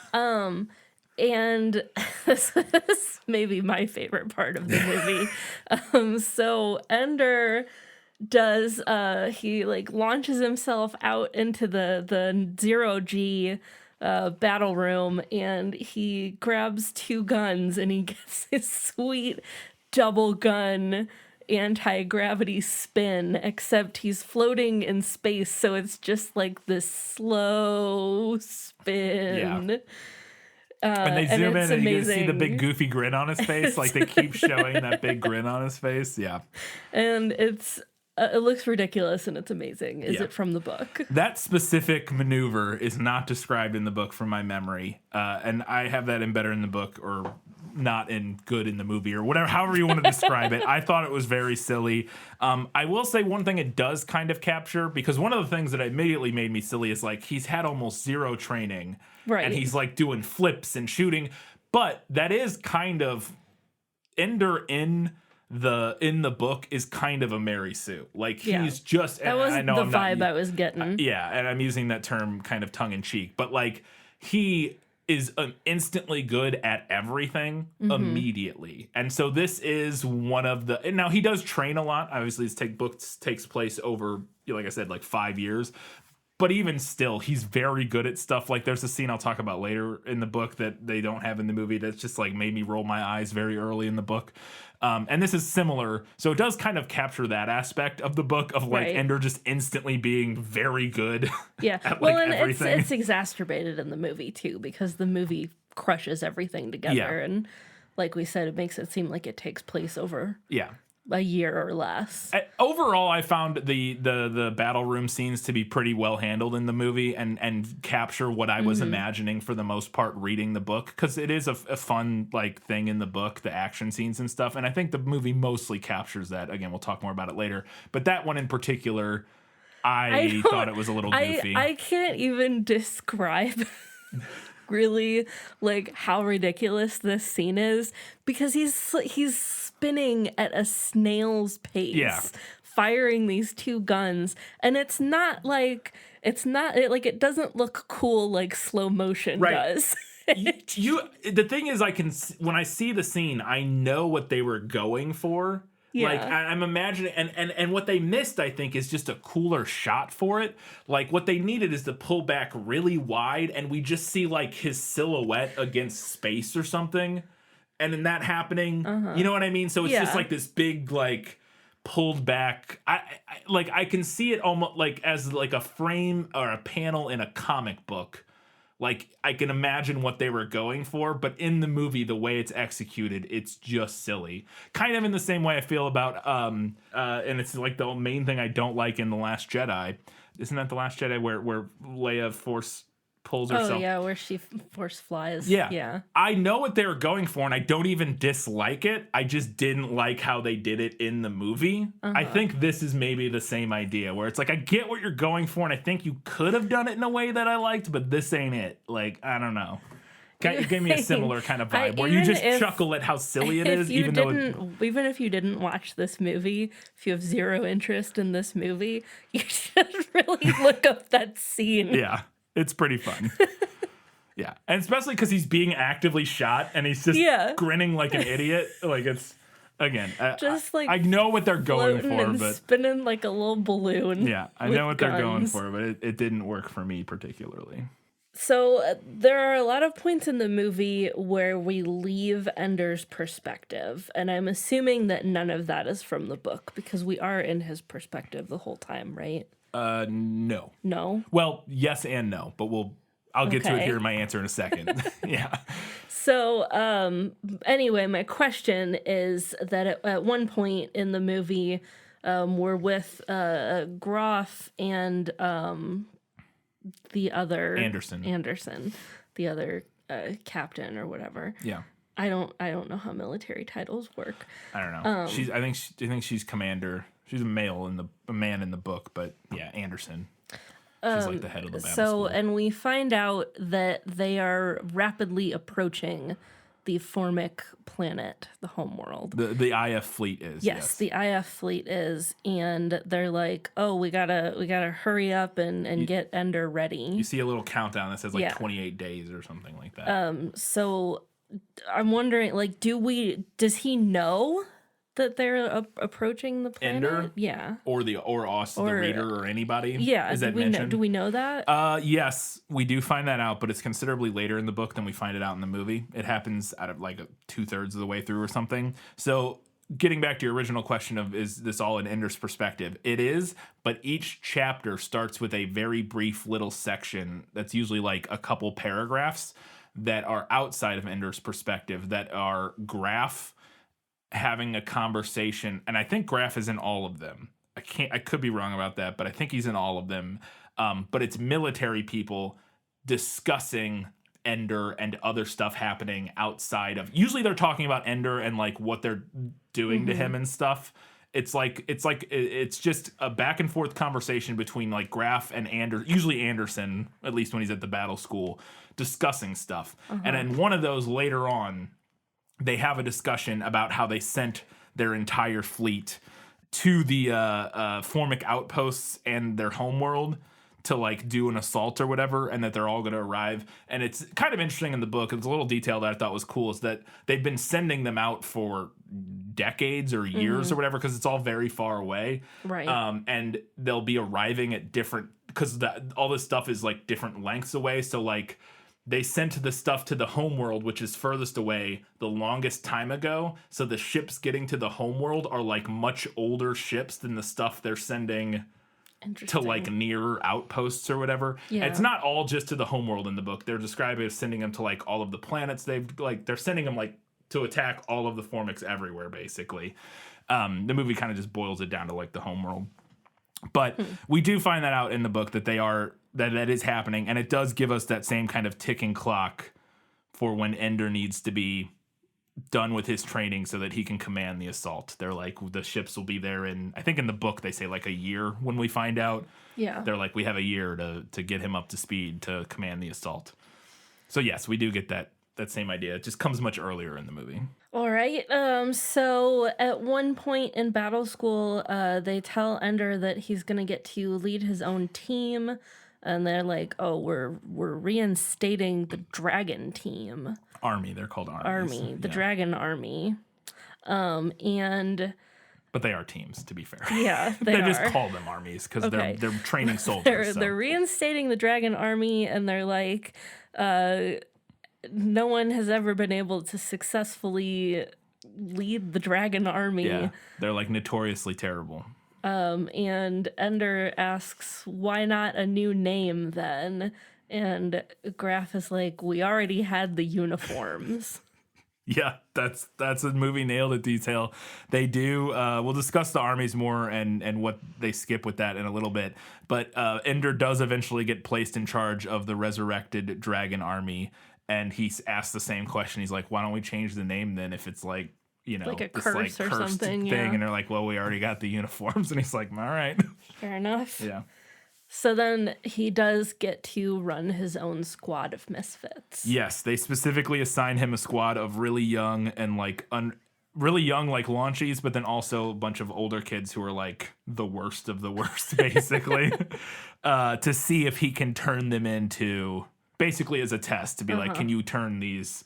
And this is maybe my favorite part of the movie. So Ender does he like launches himself out into the 0G battle room, and he grabs two guns and he gets his sweet double gun anti-gravity spin, except he's floating in space, so it's just like this slow spin. And they zoom in and you see the big goofy grin on his face. Like they keep showing that big grin on his face. Yeah. And it looks ridiculous and it's amazing. Is it from the book? That specific maneuver is not described in the book from my memory. And I have that in better in the book or not in good in the movie or whatever, however you want to describe it. I thought it was very silly. I will say one thing it does kind of capture, because one of the things that immediately made me silly is like he's had almost zero training. Right. And he's like doing flips and shooting. But that is kind of Ender in the book is kind of a Mary Sue. Like he's just that was the vibe I was getting. And I'm using that term kind of tongue in cheek, but like he is instantly good at everything immediately. And so this is one of the, and now he does train a lot. Obviously this takes place over, like I said, like 5 years. But even still, he's very good at stuff. Like there's a scene I'll talk about later in the book that they don't have in the movie that's just like made me roll my eyes very early in the book. And this is similar. So it does kind of capture that aspect of the book of like Ender just instantly being very good. Yeah. at, well, like, and everything. it's exacerbated in the movie too, because the movie crushes everything together. Yeah. And like we said, it makes it seem like it takes place over Yeah. a year or less. Overall, I found the battle room scenes to be pretty well handled in the movie and capture what I was imagining for the most part reading the book, because it is a fun like thing in the book, the action scenes and stuff, and I think the movie mostly captures that. Again, we'll talk more about it later, but that one in particular, I thought it was a little goofy. I can't even describe really like how ridiculous this scene is, because he's spinning at a snail's pace, firing these two guns, and it doesn't look cool like slow motion does. The thing is, when I see the scene, I know what they were going for. Yeah. Like I'm imagining, and what they missed, I think, is just a cooler shot for it. Like what they needed is to pull back really wide, and we just see like his silhouette against space or something, and then that happening. You know what I mean? So it's just like this big like pulled back. I can see it almost like as like a frame or a panel in a comic book. Like, I can imagine what they were going for, but in the movie, the way it's executed, it's just silly. Kind of in the same way I feel about, and it's like the main thing I don't like in The Last Jedi. Isn't that The Last Jedi where Leia force pulls herself? Oh, yeah, where she force flies. Yeah. I know what they were going for, and I don't even dislike it. I just didn't like how they did it in the movie. I think this is maybe the same idea, where it's like, I get what you're going for, and I think you could have done it in a way that I liked, but this ain't it. Like, I don't know. It gave me a similar kind of vibe, where you just chuckle at how silly it is, even if you didn't watch this movie, if you have zero interest in this movie, you should really look up that scene. Yeah. It's pretty fun. Yeah. And especially because he's being actively shot and he's just grinning like an idiot. Like it's, again, just like I know what they're going for, and but spinning like a little balloon. Yeah, I know what they're going for, but it didn't work for me particularly. So there are a lot of points in the movie where we leave Ender's perspective, and I'm assuming that none of that is from the book because we are in his perspective the whole time, right? No. No? Well, yes and no, but I'll get to it here in my answer in a second. Yeah. So, anyway, my question is that at one point in the movie, we're with Groff and the other Anderson, the other captain or whatever. Yeah. I don't know how military titles work. I don't know. I think she's commander. She's a man in the book, but yeah, Anderson. She's like the head of the battle school. And we find out that they are rapidly approaching the Formic planet, the homeworld. The IF fleet is. Yes, the IF fleet is, and they're like, "Oh, we gotta hurry up and get Ender ready." You see a little countdown that says 28 days or something like that. So I'm wondering, like, does he know that they're approaching the planet? Ender? Yeah. Or us, the reader, or anybody? Yeah. Is that mentioned? Do we know that? Yes, we do find that out, but it's considerably later in the book than we find it out in the movie. It happens out of like 2/3 of the way through or something. So getting back to your original question of, is this all in Ender's perspective? It is, but each chapter starts with a very brief little section that's usually like a couple paragraphs that are outside of Ender's perspective, that are Graf having a conversation, and I think Graf is in all of them. I could be wrong about that, but I think he's in all of them. But it's military people discussing Ender and other stuff happening outside of. Usually they're talking about Ender and like what they're doing to him and stuff. It's just a back and forth conversation between like Graf and usually Anderson, at least when he's at the battle school, discussing stuff. And then one of those later on, they have a discussion about how they sent their entire fleet to the Formic outposts and their homeworld to like do an assault or whatever, and that they're all going to arrive. And it's kind of interesting in the book. It's a little detail that I thought was cool, is that they've been sending them out for decades or years or whatever, because it's all very far away. Right. And they'll be arriving at different, because all this stuff is like different lengths away. So like, they sent the stuff to the homeworld, which is furthest away, the longest time ago. So the ships getting to the homeworld are like much older ships than the stuff they're sending to like nearer outposts or whatever. Yeah. It's not all just to the homeworld in the book. They're describing as sending them to like all of the planets. They're sending them like to attack all of the Formics everywhere, basically. The movie kind of just boils it down to like the homeworld. But we do find that out in the book that that is happening, and it does give us that same kind of ticking clock for when Ender needs to be done with his training so that he can command the assault. They're like, the ships will be there I think in the book they say like a year when we find out. Yeah. They're like, we have a year to get him up to speed to command the assault. So yes, we do get that that same idea. It just comes much earlier in the movie. All right. So at one point in Battle School, they tell Ender that he's gonna get to lead his own team, and they're like, "Oh, we're reinstating the Dragon Team." Army. They're called armies. The Dragon Army. And but they are teams, to be fair. yeah, they just call them armies because they're training soldiers. They're reinstating the Dragon Army, and they're like, no one has ever been able to successfully lead the Dragon Army. Yeah, they're like notoriously terrible. And Ender asks, why not a new name then? And Graf is like, we already had the uniforms. Yeah, that's a movie nailed in detail. They do. We'll discuss the armies more and what they skip with that in a little bit. But Ender does eventually get placed in charge of the resurrected Dragon Army. And he's asked the same question. He's like, why don't we change the name then if it's like, like a this curse or cursed something, thing? yeah. And they're like, well, we already got the uniforms. And he's like, all right. Fair enough. Yeah. So then he does get to run his own squad of misfits. Yes, they specifically assign him a squad of really young and like really young like launchies, but then also a bunch of older kids who are like the worst of the worst, basically, to see if he can turn them into, basically as a test to be like, can you turn these?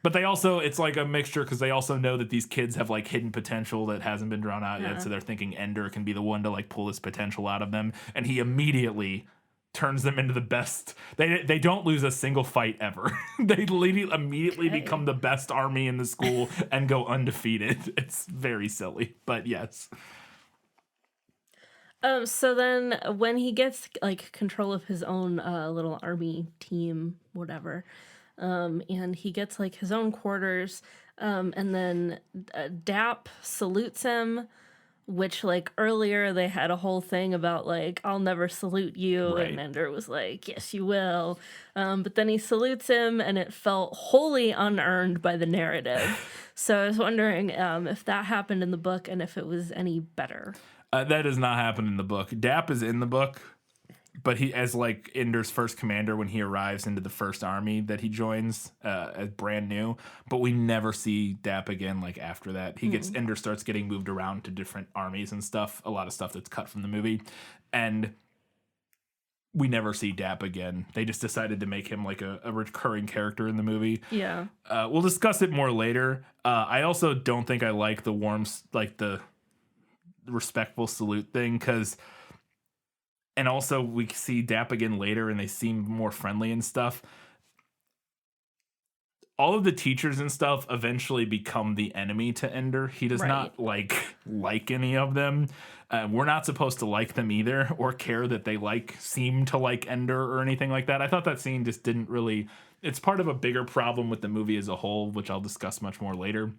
But they also, it's like a mixture because they also know that these kids have like hidden potential that hasn't been drawn out yet. So they're thinking Ender can be the one to like pull this potential out of them. And he immediately turns them into the best. They don't lose a single fight ever. They immediately become the best army in the school and go undefeated. It's very silly, but yes. So then when he gets like control of his own little army team, whatever, and he gets like his own quarters, and then Dap salutes him, which like earlier they had a whole thing about like, I'll never salute you. Right. And Ender was like, yes, you will. But then he salutes him and it felt wholly unearned by the narrative. So I was wondering if that happened in the book and if it was any better. That does not happen in the book. Dap is in the book, but he, as like Ender's first commander when he arrives into the first army that he joins as brand new, but we never see Dap again like after that. He gets, Ender starts getting moved around to different armies and stuff, a lot of stuff that's cut from the movie, and we never see Dap again. They just decided to make him like a recurring character in the movie. Yeah. We'll discuss it more later. I also don't think I like the like the respectful salute thing, because, and also we see Dap again later and they seem more friendly and stuff. All of the teachers and stuff eventually become the enemy to Ender. He does not like any of them. We're not supposed to like them either or care that they seem to like Ender or anything like that. I thought that scene just didn't really, it's part of a bigger problem with the movie as a whole, which I'll discuss much more later.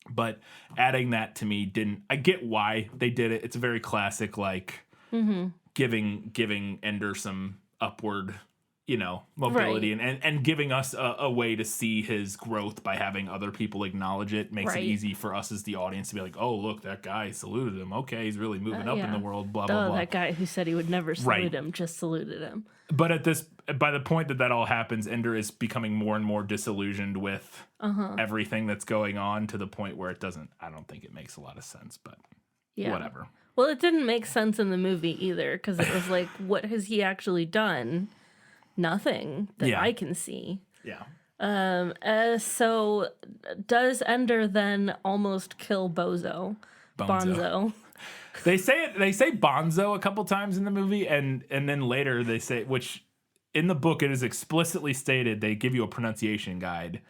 But adding that to me I get why they did it. It's a very classic, like giving Ender some upward, mobility and giving us a way to see his growth by having other people acknowledge it. Makes it easy for us as the audience to be like, oh, look, that guy saluted him. Okay, he's really moving up in the world, blah, blah, blah. That guy who said he would never salute him just saluted him. But by the point that all happens, Ender is becoming more and more disillusioned with everything that's going on, to the point where I don't think it makes a lot of sense, but whatever. Well, it didn't make sense in the movie either, because it was like, what has he actually done? Nothing that I can see. Yeah. So does Ender then almost kill Bonzo? They say Bonzo a couple times in the movie, and then later they say, which in the book it is explicitly stated, they give you a pronunciation guide.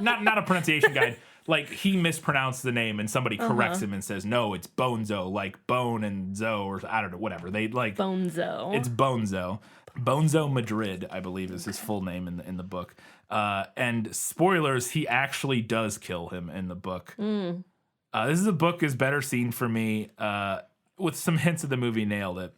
Not a pronunciation guide. Like, he mispronounced the name and somebody corrects him and says, no, it's Bonzo, like bone and zo, or I don't know, whatever. They like Bonzo. It's Bonzo. Bonzo Madrid, I believe, is his full name in the book. And spoilers, he actually does kill him in the book. This is a book is better seen for me, with some hints of the movie nailed it.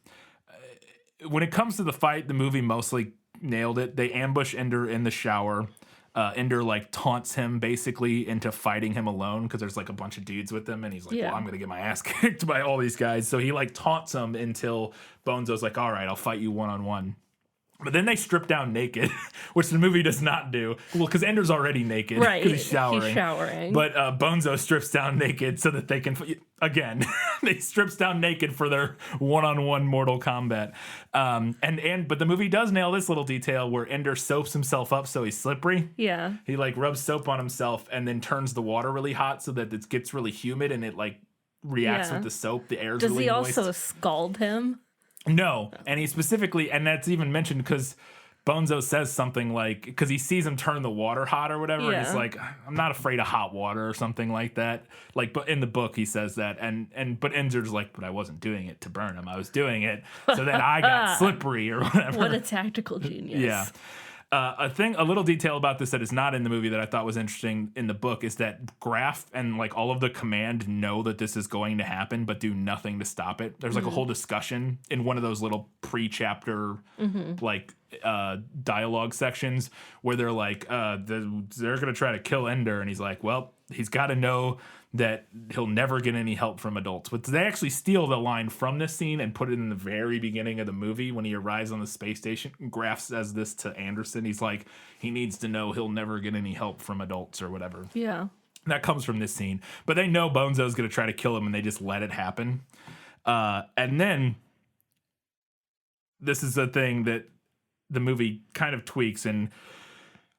When it comes to the fight, the movie mostly nailed it. They ambush Ender in the shower. Ender like taunts him basically into fighting him alone, because there's like a bunch of dudes with him, and he's like, well, I'm gonna get my ass kicked by all these guys. So he like taunts him until Bonzo's like, all right, I'll fight you one-on-one. But then they strip down naked, which the movie does not do. Well, because Ender's already naked. Right. Because he's showering. But Bonzo strips down naked so that they can... Again, they strips down naked for their one-on-one Mortal Kombat. But the movie does nail this little detail where Ender soaps himself up so he's slippery. Yeah. He, like, rubs soap on himself and then turns the water really hot so that it gets really humid and it, like, reacts with the soap. The air's really moist. Does he also scald him? No, and he specifically, and that's even mentioned because Bonzo says something like, because he sees him turn the water hot or whatever, and he's like, I'm not afraid of hot water or something like that. Like, but in the book he says that, but Ender's like, but I wasn't doing it to burn him. I was doing it so that I got slippery or whatever. What a tactical genius. Yeah. A little detail about this that is not in the movie that I thought was interesting in the book is that Graf and like all of the command know that this is going to happen, but do nothing to stop it. There's like a whole discussion in one of those little pre-chapter dialogue sections where they're like, they're going to try to kill Ender, and he's like, well, he's got to know that he'll never get any help from adults. But they actually steal the line from this scene and put it in the very beginning of the movie when he arrives on the space station. Graf says this to Anderson. He's like, he needs to know he'll never get any help from adults or whatever. Yeah. That comes from this scene. But they know Bonzo's going to try to kill him, and they just let it happen. And then this is the thing that the movie kind of tweaks, and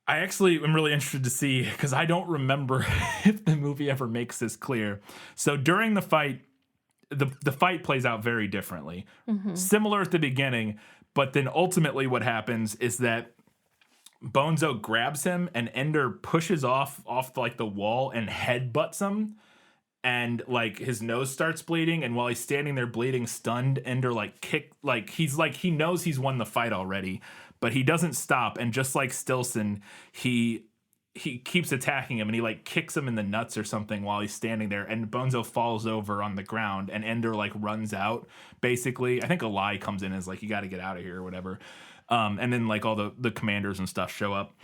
I actually am really interested to see, because I don't remember if the movie ever makes this clear. So during the fight, the fight plays out very differently. Similar at the beginning, but then ultimately what happens is that Bonzo grabs him and Ender pushes off like the wall and headbutts him. And like his nose starts bleeding, and while he's standing there bleeding, stunned, Ender he knows he's won the fight already, but he doesn't stop. And just like Stilson, he keeps attacking him, and he like kicks him in the nuts or something while he's standing there. And Bonzo falls over on the ground, and Ender like runs out. Basically, I think a lie comes in and is like, "You got to get out of here" or whatever. And then like all the commanders and stuff show up.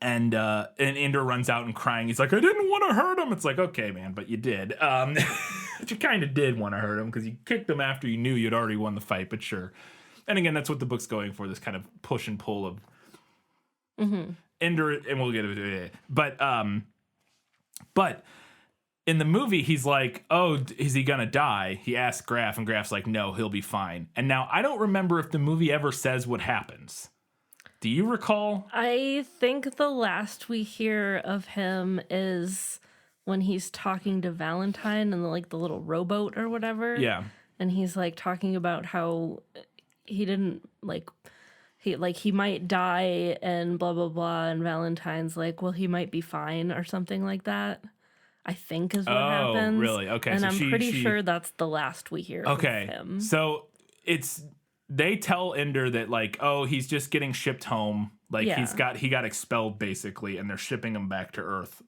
And Ender runs out and crying. He's like, I didn't want to hurt him. It's like, okay, man, but you did. But you kind of did want to hurt him because you kicked him after you knew you'd already won the fight, but sure. And again, that's what the book's going for, this kind of push and pull of Ender, and we'll get into it. But in the movie, he's like, oh, is he going to die? He asks Graf, and Graf's like, no, he'll be fine. And now I don't remember if the movie ever says what happens. Do you recall? I think the last we hear of him is when he's talking to Valentine and the little rowboat or whatever. Yeah. And he's like talking about how he didn't he might die and blah blah blah, and Valentine's like, well, he might be fine or something like that. I think is what happens. Oh, really? Okay. And so I'm pretty sure that's the last we hear of him. So they tell Ender that like, oh, he's just getting shipped home. Like he got expelled basically, and they're shipping him back to Earth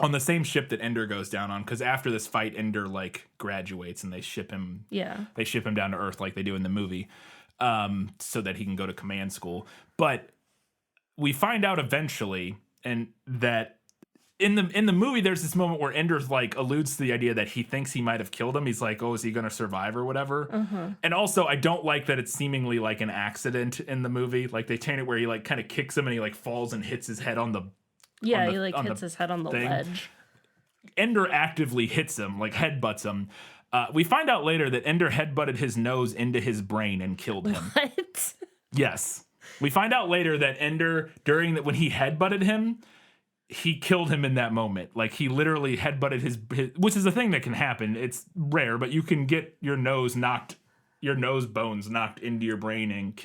on the same ship that Ender goes down on. Because after this fight, Ender like graduates and they ship him. Yeah. They ship him down to Earth like they do in the movie, so that he can go to command school. But we find out eventually, and that. In the movie, there's this moment where Ender like alludes to the idea that he thinks he might have killed him. He's like, "Oh, is he going to survive or whatever?" And also, I don't like that it's seemingly like an accident in the movie. Like they turn it where he like kind of kicks him and he like falls and hits his head on the he hits his head on the ledge. Ender actively hits him, like headbutts him. We find out later that Ender headbutted his nose into his brain and killed him. What? Yes, we find out later that Ender when he headbutted him, he killed him in that moment. Like he literally headbutted his, which is a thing that can happen. It's rare, but you can get your nose bones knocked into your brain and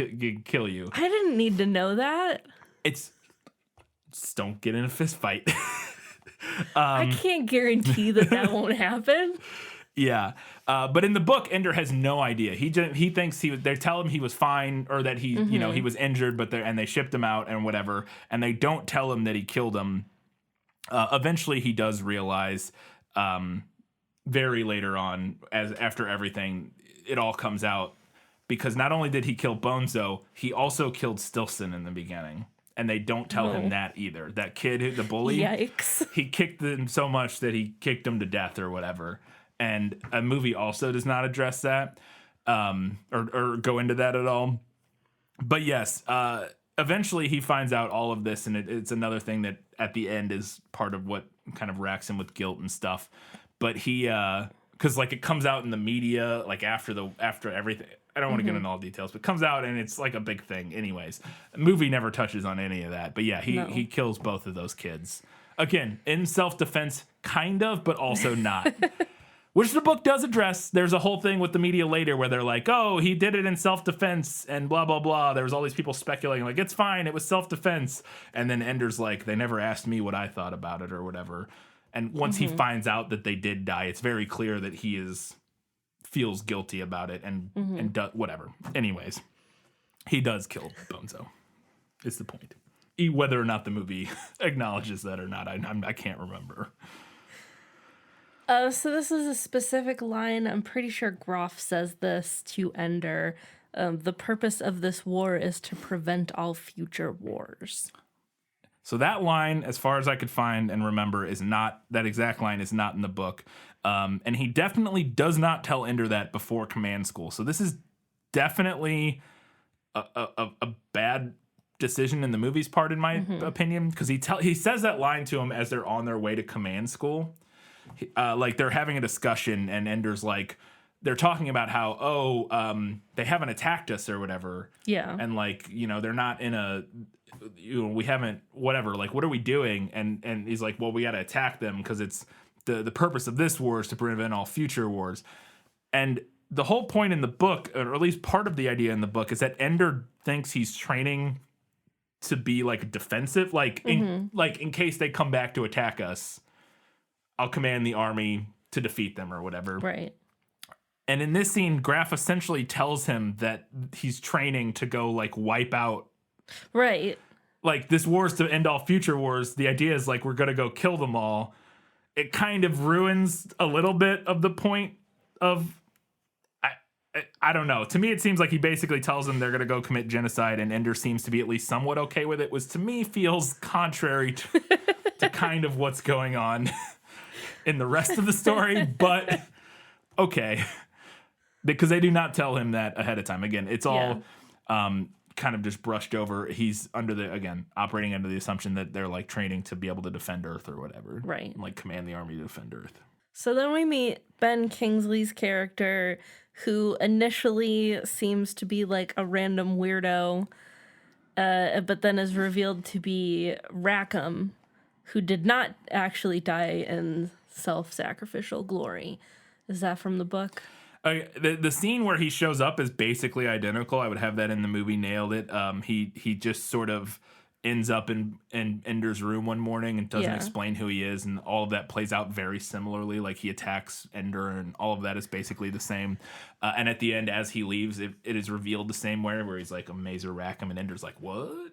kill you. I didn't need to know that. Just don't get in a fist fight. I can't guarantee that won't happen. Yeah. But in the book, Ender has no idea. He thinks they tell him he was fine, or that he, he was injured, and they shipped him out and whatever. And they don't tell him that he killed him. Eventually he does realize, very later on, after everything, it all comes out, because not only did he kill Bonzo, he also killed Stilson in the beginning. And they don't tell him that either. That kid, the bully, yikes, he kicked him so much that he kicked him to death or whatever. And a movie also does not address that, or go into that at all. But yes, eventually he finds out all of this, and it's another thing that at the end is part of what kind of racks him with guilt and stuff. But he, because like it comes out in the media, like after everything. I don't want to get into all details, but it comes out and it's like a big thing. Anyways, the movie never touches on any of that. But yeah, he kills both of those kids. Again, in self-defense, kind of, but also not. Which the book does address. There's a whole thing with the media later where they're like, oh, he did it in self-defense and blah, blah, blah. There was all these people speculating like, it's fine, it was self-defense. And then Ender's like, they never asked me what I thought about it or whatever. And once he finds out that they did die, it's very clear that he feels guilty about it and whatever. Anyways, he does kill Bonzo. It's the point. Whether or not the movie acknowledges that or not, I can't remember. So this is a specific line. I'm pretty sure Groff says this to Ender. The purpose of this war is to prevent all future wars. So that line, as far as I could find and remember, that exact line is not in the book. And he definitely does not tell Ender that before command school. So this is definitely a bad decision in the movie's part, in my opinion, because he says that line to him as they're on their way to command school. Like they're having a discussion, and Ender's like, they're talking about how, they haven't attacked us or whatever. Yeah. And like, they're not in a, we haven't, whatever, like, what are we doing? And he's like, well, we got to attack them because it's the purpose of this war is to prevent all future wars. And the whole point in the book, or at least part of the idea in the book, is that Ender thinks he's training to be like defensive, like in case they come back to attack us, I'll command the army to defeat them or whatever. Right. And in this scene, Graff essentially tells him that he's training to go like wipe out. Right. Like this war is to end all future wars. The idea is like we're gonna go kill them all. It kind of ruins a little bit of the point of. I don't know. To me, it seems like he basically tells them they're going to go commit genocide, and Ender seems to be at least somewhat okay with it, which to me feels contrary to kind of what's going on in the rest of the story, but okay. Because they do not tell him that ahead of time. Again, it's all kind of just brushed over. He's operating under the assumption that they're like training to be able to defend Earth or whatever. Right. And, like command the army to defend Earth. So then we meet Ben Kingsley's character, who initially seems to be like a random weirdo, but then is revealed to be Rackham, who did not actually die in self-sacrificial glory. Is that from the book? The scene where he shows up is basically identical. I would have that in the movie. Nailed it. He just sort of ends up in Ender's room one morning and doesn't explain who he is, and all of that plays out very similarly. Like he attacks Ender, and all of that is basically the same. And at the end, as he leaves, it is revealed the same way, where he's like a Mazer Rackham, and Ender's like, what?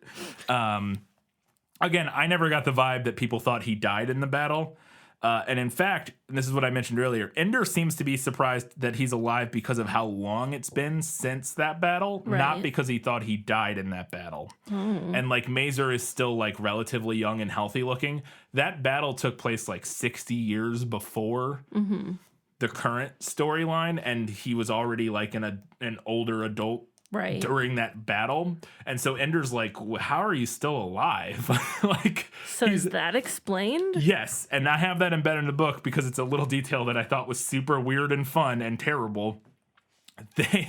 Again, I never got the vibe that people thought he died in the battle. And in fact, and this is what I mentioned earlier, Ender seems to be surprised that he's alive because of how long it's been since that battle, not because he thought he died in that battle. And like Mazer is still like relatively young and healthy looking. That battle took place like 60 years before the current storyline, and he was already like an older adult during that battle. And so Ender's like, how are you still alive? Like, so is that explained? Yes, and I have that embedded in the book because it's a little detail that I thought was super weird and fun and terrible. The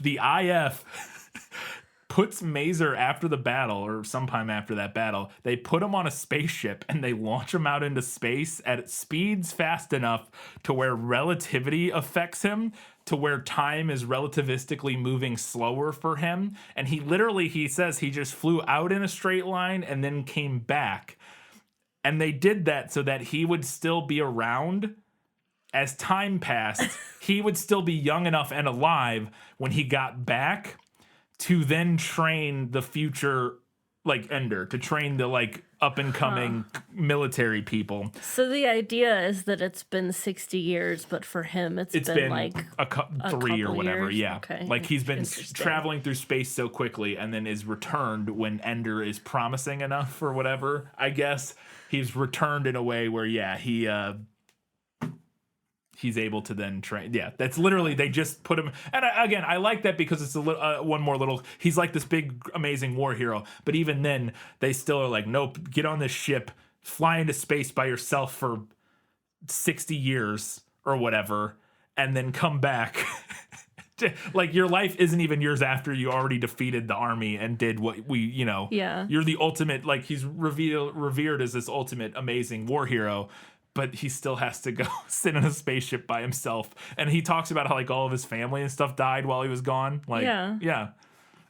IF puts Mazer after the battle, or sometime after that battle, they put him on a spaceship and they launch him out into space at speeds fast enough to where relativity affects him, to where time is relativistically moving slower for him. And he says he just flew out in a straight line and then came back. And they did that so that he would still be around as time passed. He would still be young enough and alive when he got back to then train the future, like Ender, to train the like up and coming military people. So the idea is that it's been 60 years, but for him it's been like three or whatever. Years? Yeah. Okay. Like he's been traveling through space so quickly and then is returned when Ender is promising enough or whatever. I guess he's returned in a way where, he he's able to then train. Yeah, that's literally, they just put him. And again, I like that because it's a little, one more little, he's like this big, amazing war hero. But even then, they still are like, nope, get on this ship, fly into space by yourself for 60 years or whatever, and then come back. Like, your life isn't even yours after you already defeated the army and did what we, Yeah. You're the ultimate, like, he's revered as this ultimate amazing war hero, but he still has to go sit in a spaceship by himself. And he talks about how, like, all of his family and stuff died while he was gone. Like, yeah.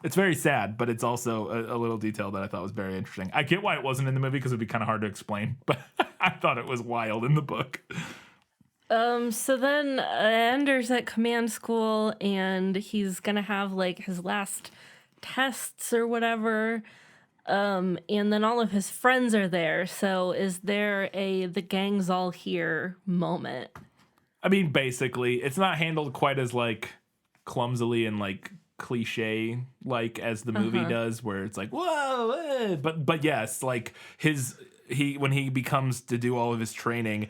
It's very sad, but it's also a little detail that I thought was very interesting. I get why it wasn't in the movie because it'd be kind of hard to explain, but I thought it was wild in the book. So then Ender's at command school and he's gonna have like his last tests or whatever. And then all of his friends are there. So is there the gang's all here moment? I mean, basically, it's not handled quite as like clumsily and like cliche like as the movie does, where it's like, whoa, but yes, like when he becomes to do all of his training,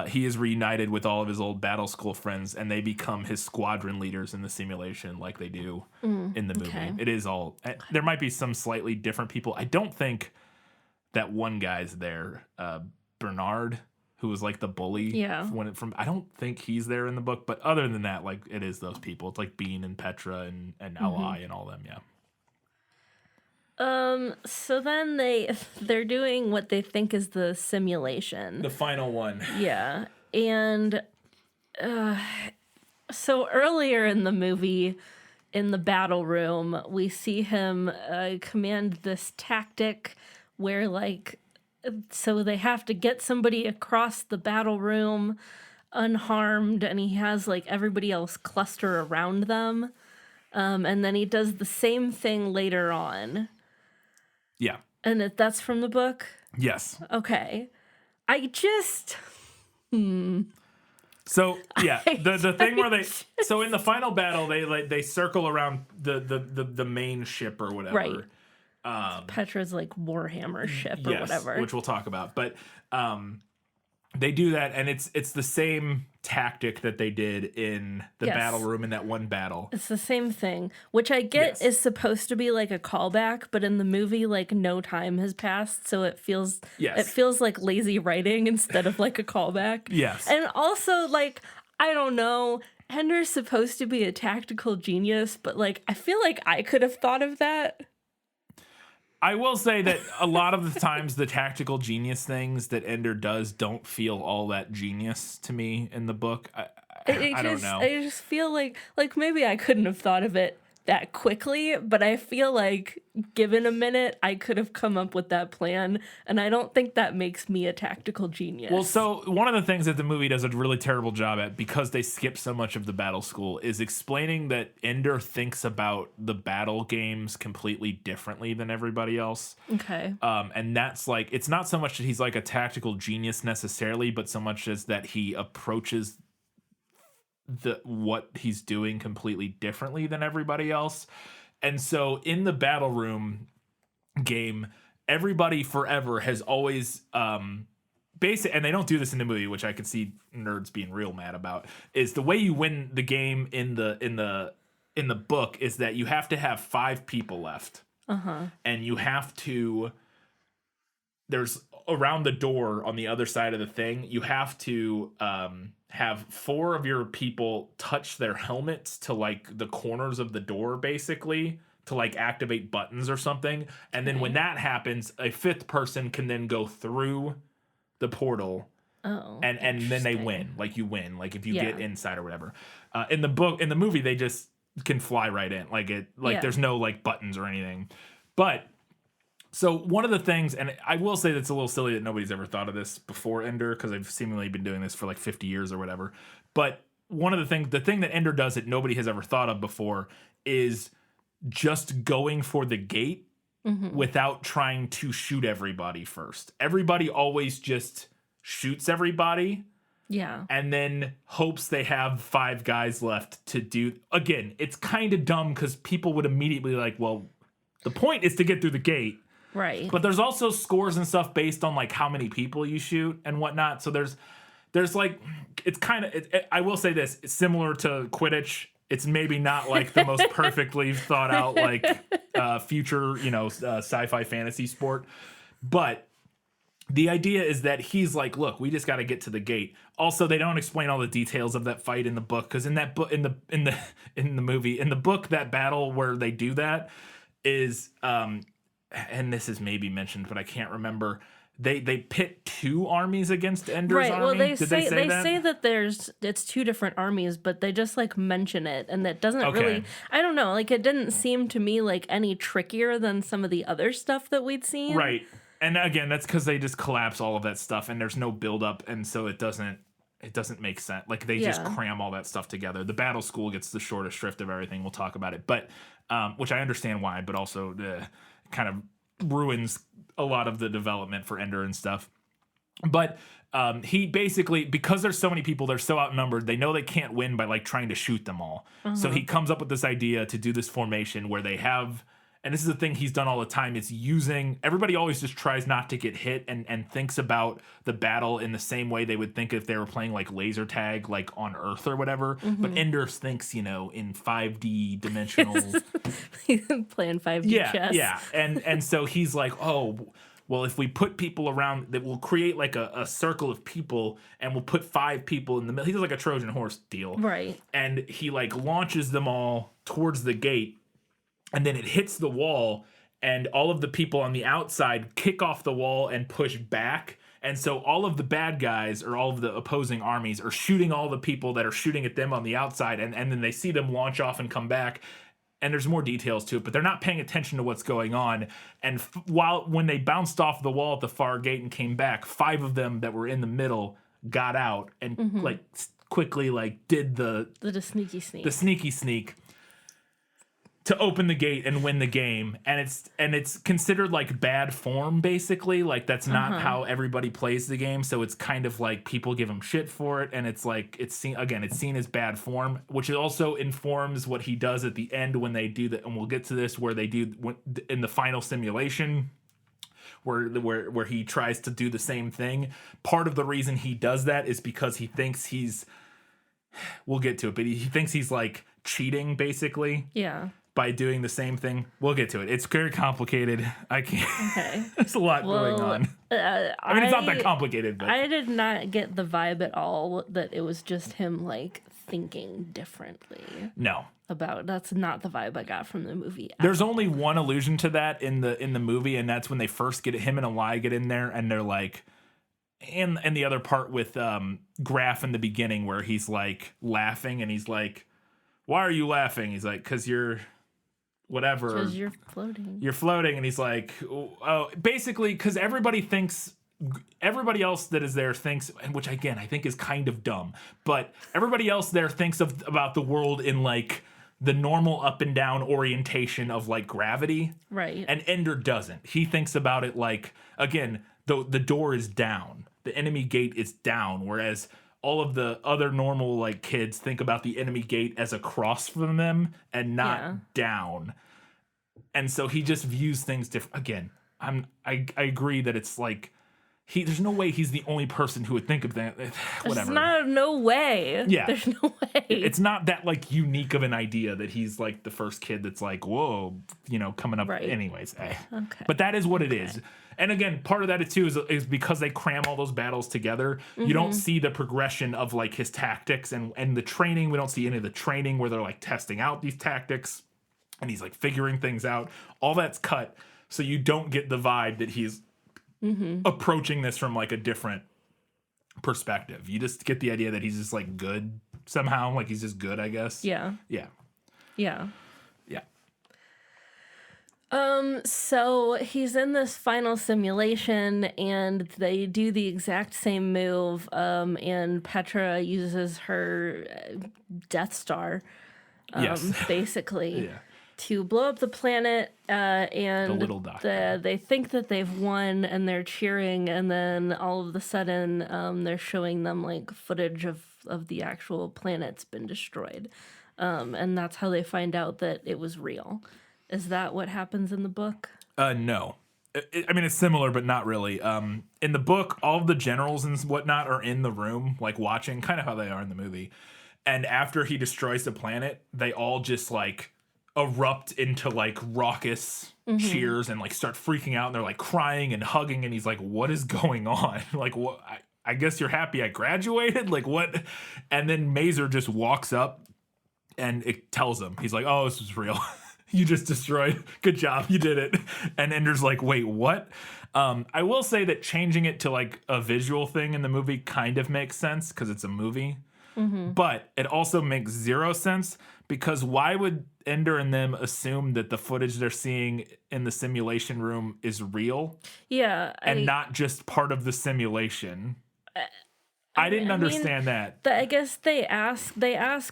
he is reunited with all of his old battle school friends, and they become his squadron leaders in the simulation, like they do in the movie. Okay. It is all. There might be some slightly different people. I don't think that one guy's there, Bernard, who was like the bully. Yeah. I don't think he's there in the book, but other than that, like it is those people. It's like Bean and Petra and Li and all them. Yeah. So then they're doing what they think is the simulation. The final one. Yeah. And so earlier in the movie, in the battle room, we see him command this tactic where, like, so they have to get somebody across the battle room unharmed, and he has, like, everybody else cluster around them. And then he does the same thing later on. Yeah. And that's from the book? Yes. Okay. I just... So yeah, the thing where so in the final battle they circle around the main ship or whatever. Right. Petra's like Warhammer ship or whatever. Which we'll talk about. But they do that, and it's the same tactic that they did in the battle room in that one battle. It's the same thing, which I get is supposed to be like a callback, but in the movie, like, no time has passed, so it feels like lazy writing instead of like a callback. Yes. And also, like, I don't know, Hender's supposed to be a tactical genius, but like I feel like I could have thought of that. I will say that a lot of the times the tactical genius things that Ender does don't feel all that genius to me in the book. I don't know. I just feel like maybe I couldn't have thought of it that quickly, but I feel like given a minute, I could have come up with that plan, and I don't think that makes me a tactical genius. Well, so one of the things that the movie does a really terrible job at, because they skip so much of the battle school, is explaining that Ender thinks about the battle games completely differently than everybody else. Okay. And that's like, it's not so much that he's like a tactical genius necessarily, but so much as that he approaches what he's doing completely differently than everybody else. And so in the battle room game, everybody forever has always and they don't do this in the movie, which I could see nerds being real mad about, is the way you win the game in the book is that you have to have 5 people left. And you have to, there's around the door on the other side of the thing, you have to have 4 of your people touch their helmets to like the corners of the door, basically, to like activate buttons or something. And then when that happens, a 5th person can then go through the portal. And then they win. Like, you win. Like, if you get inside or whatever. In the movie, they just can fly right in. There's no like buttons or anything. But so one of the things, and I will say that's a little silly that nobody's ever thought of this before Ender, because I've seemingly been doing this for like 50 years or whatever. But the thing that Ender does that nobody has ever thought of before is just going for the gate without trying to shoot everybody first. Everybody always just shoots everybody. Yeah. And then hopes they have 5 guys left to do. Again, it's kind of dumb because people would immediately like, well, the point is to get through the gate. Right. But there's also scores and stuff based on like how many people you shoot and whatnot. So there's there's like, it's kind of, I will say this, it's similar to Quidditch. It's maybe not like the most perfectly thought out, like future, sci-fi fantasy sport. But the idea is that he's like, look, we just got to get to the gate. Also, they don't explain all the details of that fight in the book, because in that book, in the movie, in the book, that battle where they do that is, and this is maybe mentioned, but I can't remember. They pit two armies against Ender's army. Well, they Did say that? say that it's two different armies, but they just like mention it, and that doesn't really. I don't know. Like, it didn't seem to me like any trickier than some of the other stuff that we'd seen. Right. And again, that's because they just collapse all of that stuff, and there's no buildup, and so it doesn't make sense. Like, they just cram all that stuff together. The battle school gets the shortest shrift of everything. We'll talk about it, but which I understand why, but also kind of ruins a lot of the development for Ender and stuff. But he basically, because there's so many people, they're so outnumbered, they know they can't win by like trying to shoot them all. So he comes up with this idea to do this formation where they have. And this is the thing he's done all the time. It's using, everybody always just tries not to get hit and thinks about the battle in the same way they would think if they were playing like laser tag, like on Earth or whatever. But Ender thinks, in 5D dimensional. Playing 5D chess. Yeah. And so he's like, oh, well, if we put people around, that we'll create like a circle of people, and we'll put 5 people in the middle. He does like a Trojan horse deal. Right. And he like launches them all towards the gate. And then it hits the wall, and all of the people on the outside kick off the wall and push back. And so all of the bad guys, or all of the opposing armies, are shooting all the people that are shooting at them on the outside. And then they see them launch off and come back. And there's more details to it, but they're not paying attention to what's going on. And when they bounced off the wall at the far gate and came back, 5 of them that were in the middle got out and like quickly like did the sneaky sneak to open the gate and win the game. And it's considered like bad form, basically. Like, that's not how everybody plays the game. So it's kind of like people give him shit for it, and it's like it's seen as bad form, which also informs what he does at the end when they do that. And we'll get to this, where they do in the final simulation, where he tries to do the same thing. Part of the reason he does that is because he thinks we'll get to it, but he thinks he's like cheating, basically. Yeah. By doing the same thing. We'll get to it. It's very complicated. I can't. Okay. There's a lot going on. I mean, it's not that complicated, but I did not get the vibe at all that it was just him like thinking differently. No. That's not the vibe I got from the movie. There's only one allusion to that in the movie, and that's when they first get him and Eli get in there, and they're like, and the other part with Graf in the beginning, where he's like laughing, and he's like, "Why are you laughing?" He's like, "'Cause you're." Whatever. Because you're floating. You're floating, and he's like, oh, basically, because everybody else that is there thinks, and which again I think is kind of dumb, but everybody else there thinks about the world in like the normal up and down orientation of like gravity, right? And Ender doesn't. He thinks about it like, again, the door is down, the enemy gate is down, whereas all of the other normal like kids think about the enemy gate as across from them and not down. And so he just views things different. Again, I agree that it's like there's no way he's the only person who would think of that. Whatever. There's no way. Yeah. There's no way. It's not that like unique of an idea that he's like the first kid that's like, whoa, coming up. Right. Anyways. Okay. But that is what it is. And again, part of that too is because they cram all those battles together. You don't see the progression of like his tactics and the training. We don't see any of the training where they're like testing out these tactics and he's like figuring things out. All that's cut. So you don't get the vibe that he's approaching this from like a different perspective. You just get the idea that he's just like good somehow. Like he's just good, I guess. Yeah. Yeah. Yeah. Yeah. So he's in this final simulation and they do the exact same move. And Petra uses her Death Star, basically to blow up the planet. And the little doctor. They think that they've won and they're cheering. And then all of a sudden, they're showing them like footage of the actual planet's been destroyed. And that's how they find out that it was real. Is that what happens in the book? No. I mean, it's similar, but not really. In the book, all of the generals and whatnot are in the room, like watching, kind of how they are in the movie. And after he destroys the planet, they all just like erupt into like raucous cheers and like start freaking out. And they're like crying and hugging. And he's like, "What is going on? Like, what? I guess you're happy I graduated? Like, what?" And then Mazer just walks up and it tells him, he's like, "Oh, this is real." You just destroyed. Good job. You did it. And Ender's like, "Wait, what?" I will say that changing it to like a visual thing in the movie kind of makes sense because it's a movie. But it also makes zero sense because why would Ender and them assume that the footage they're seeing in the simulation room is real? Yeah. And not just part of the simulation? I didn't understand that. I guess they ask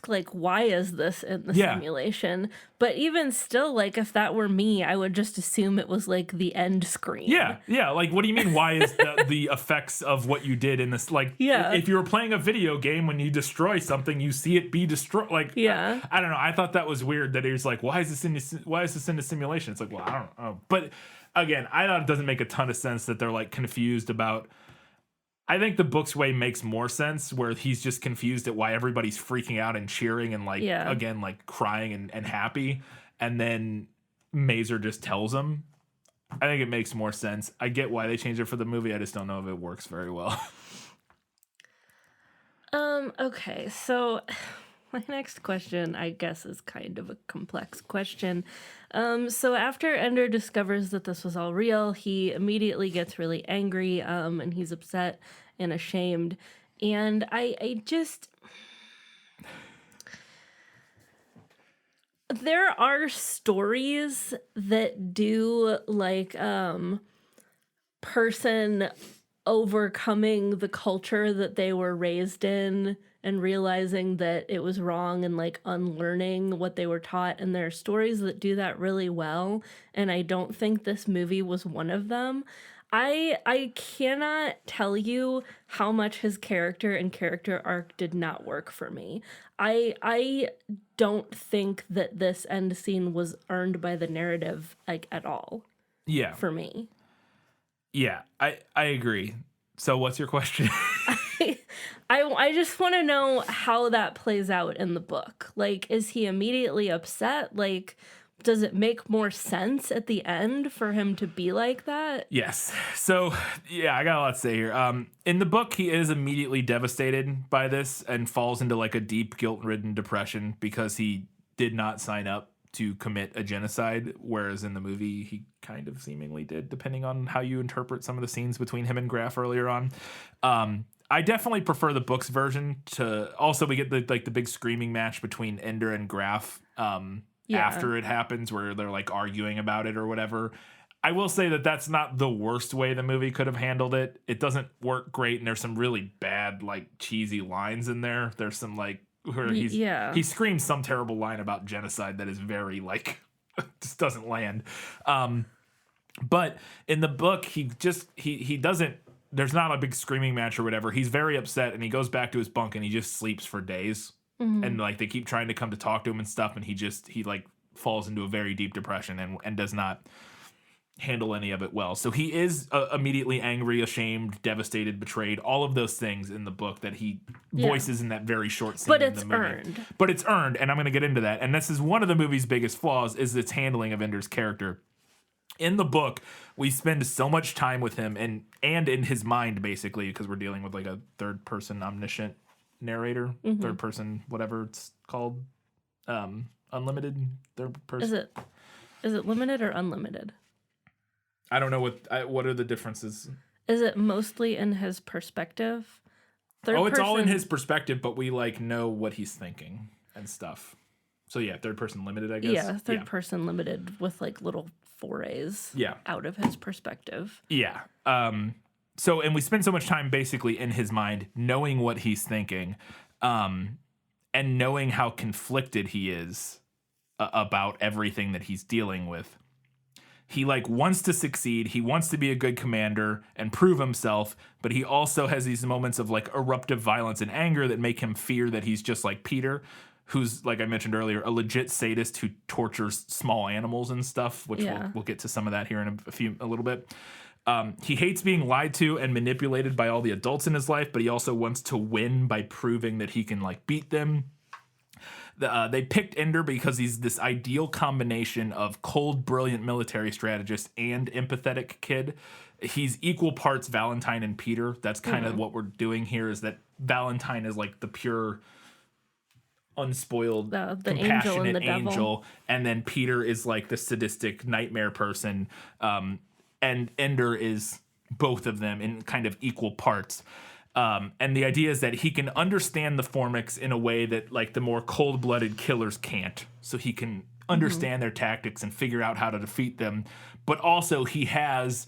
like, why is this in the simulation? But even still, like if that were me, I would just assume it was like the end screen. Yeah. Like, what do you mean? Why is the effects of what you did in this? Like, if you were playing a video game, when you destroy something, you see it be destroyed. Like, I don't know. I thought that was weird that he was like, why is this in the simulation? It's like, well, I don't know. But again, I thought it doesn't make a ton of sense that they're like confused about. I think the book's way makes more sense where he's just confused at why everybody's freaking out and cheering and like, again, like crying and happy. And then Mazer just tells him. I think it makes more sense. I get why they changed it for the movie. I just don't know if it works very well. Okay. So my next question, I guess, is kind of a complex question. So after Ender discovers that this was all real, he immediately gets really angry, and he's upset and ashamed. And I just... There are stories that do, like, person overcoming the culture that they were raised in and realizing that it was wrong and like unlearning what they were taught. And there are stories that do that really well. And I don't think this movie was one of them. I cannot tell you how much his character and character arc did not work for me. I don't think that this end scene was earned by the narrative like at all. Yeah. For me. Yeah, I agree. So what's your question? I just want to know how that plays out in the book. Like, is he immediately upset? Like, does it make more sense at the end for him to be like that? Yes. So, yeah, I got a lot to say here. In the book, he is immediately devastated by this and falls into like a deep guilt-ridden depression because he did not sign up to commit a genocide, whereas in the movie he kind of seemingly did, depending on how you interpret some of the scenes between him and Graf earlier on. I definitely prefer the book's version to. Also, we get the big screaming match between Ender and Graf after it happens, where they're like arguing about it or whatever. I will say that that's not the worst way the movie could have handled it. It doesn't work great, and there's some really bad, like cheesy lines in there. There's some like where he screams some terrible line about genocide that is very like just doesn't land. But in the book, he doesn't. There's not a big screaming match or whatever. He's very upset and he goes back to his bunk and he just sleeps for days. Mm-hmm. And like they keep trying to come to talk to him and stuff, and he like falls into a very deep depression and does not handle any of it well. So he is immediately angry, ashamed, devastated, betrayed, all of those things in the book that he voices in that very short scene. But it's in the movie. Earned. But it's earned, and I'm going to get into that. And this is one of the movie's biggest flaws, is its handling of Ender's character. In the book, we spend so much time with him and in his mind, basically, because we're dealing with like a third-person omniscient narrator, third-person, whatever it's called, unlimited third person. Is it limited or unlimited? I don't know what are the differences. Is it mostly in his perspective? It's all in his perspective, but we like know what he's thinking and stuff. So yeah, third person limited, I guess. Yeah, third person limited with like little forays out of his perspective. Yeah. So, and we spend so much time basically in his mind, knowing what he's thinking, and knowing how conflicted he is about everything that he's dealing with. He like wants to succeed. He wants to be a good commander and prove himself, but he also has these moments of like eruptive violence and anger that make him fear that he's just like Peter, who's, like I mentioned earlier, a legit sadist who tortures small animals and stuff, which Yeah. we'll get to some of that here in a little bit. He hates being lied to and manipulated by all the adults in his life, but he also wants to win by proving that he can like beat them. They picked Ender because he's this ideal combination of cold, brilliant military strategist and empathetic kid. He's equal parts Valentine and Peter. That's kind of what we're doing here, is that Valentine is like the pure, unspoiled, the compassionate angel and the devil. and then Peter is like the sadistic nightmare person. And Ender is both of them in kind of equal parts. And the idea is that he can understand the Formics in a way that like the more cold-blooded killers can't. So he can understand their tactics and figure out how to defeat them. But also he has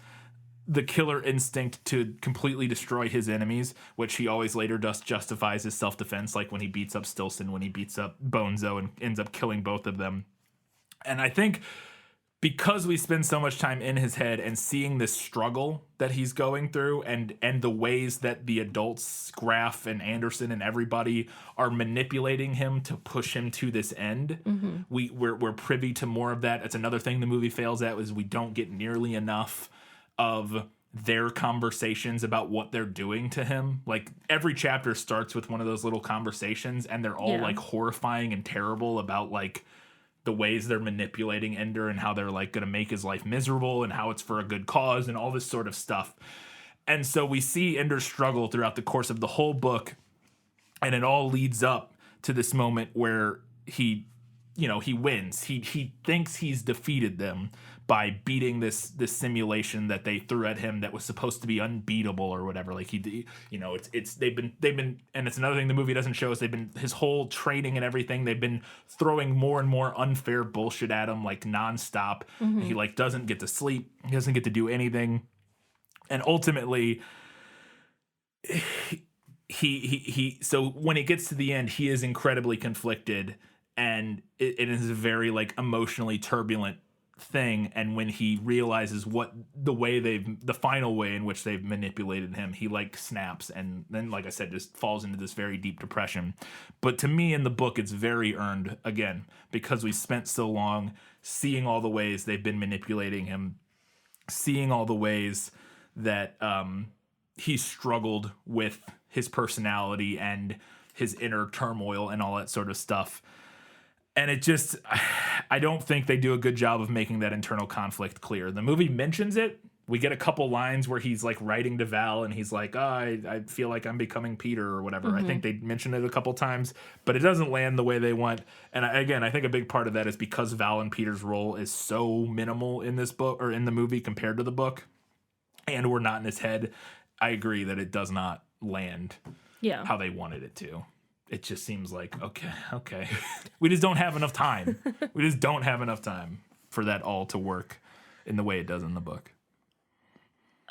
the killer instinct to completely destroy his enemies, which he always later justifies as self-defense, like when he beats up Stilson, when he beats up Bonezo and ends up killing both of them. And I think because we spend so much time in his head and seeing this struggle that he's going through and the ways that the adults, Graff and Anderson and everybody, are manipulating him to push him to this end, we're privy to more of that. It's another thing the movie fails at, is we don't get nearly enough of their conversations about what they're doing to him. Like every chapter starts with one of those little conversations, and they're all like horrifying and terrible about like the ways they're manipulating Ender and how they're like going to make his life miserable and how it's for a good cause and all this sort of stuff. And so we see Ender struggle throughout the course of the whole book, and it all leads up to this moment where he wins. He thinks he's defeated them by beating this simulation that they threw at him that was supposed to be unbeatable or whatever. Like they've been, and it's another thing the movie doesn't show, is his whole training and everything, they've been throwing more and more unfair bullshit at him like nonstop. And he like doesn't get to sleep. He doesn't get to do anything. And ultimately so when it gets to the end, he is incredibly conflicted, and it is a very like emotionally turbulent thing. And when he realizes what the final way in which they've manipulated him, he like snaps, and then, like I said, just falls into this very deep depression. But to me, in the book, it's very earned, again, because we spent so long seeing all the ways they've been manipulating him, seeing all the ways that he struggled with his personality and his inner turmoil and all that sort of stuff. And it just, I don't think they do a good job of making that internal conflict clear. The movie mentions it. We get a couple lines where he's like writing to Val and he's like, I feel like I'm becoming Peter or whatever. I think they mention it a couple times, but it doesn't land the way they want. And I think a big part of that is because Val and Peter's role is so minimal in this book or in the movie compared to the book, and we're not in his head. I agree that it does not land how they wanted it to. It just seems like, okay. We just don't have enough time. We just don't have enough time for that all to work in the way it does in the book.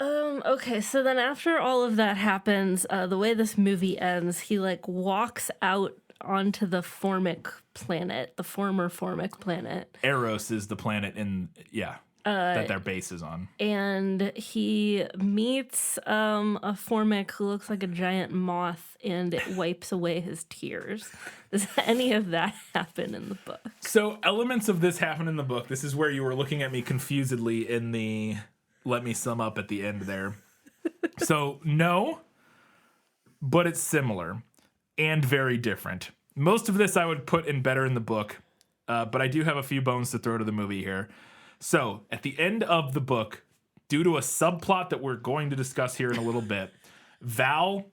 Okay, so then after all of that happens, the way this movie ends, he like walks out onto the Formic planet, the former Formic planet. Eros is the planet that their base is on. And he meets a Formic who looks like a giant moth, and it wipes away his tears. Does any of that happen in the book? So elements of this happen in the book. This is where you were looking at me confusedly in the let me sum up at the end there. So no, but it's similar and very different. Most of this I would put in better in the book, but I do have a few bones to throw to the movie here. So, at the end of the book, due to a subplot that we're going to discuss here in a little bit, Val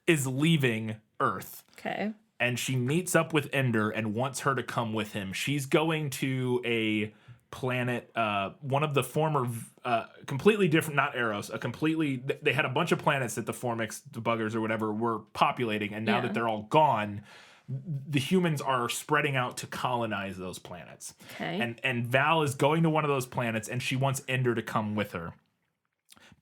is leaving Earth. Okay. And she meets up with Ender and wants her to come with him. She's going to a planet, one of the former, completely different, not Eros, they had a bunch of planets that the Formics, the buggers or whatever, were populating. And now that they're all gone, the humans are spreading out to colonize those planets. Okay. And Val is going to one of those planets, and she wants Ender to come with her.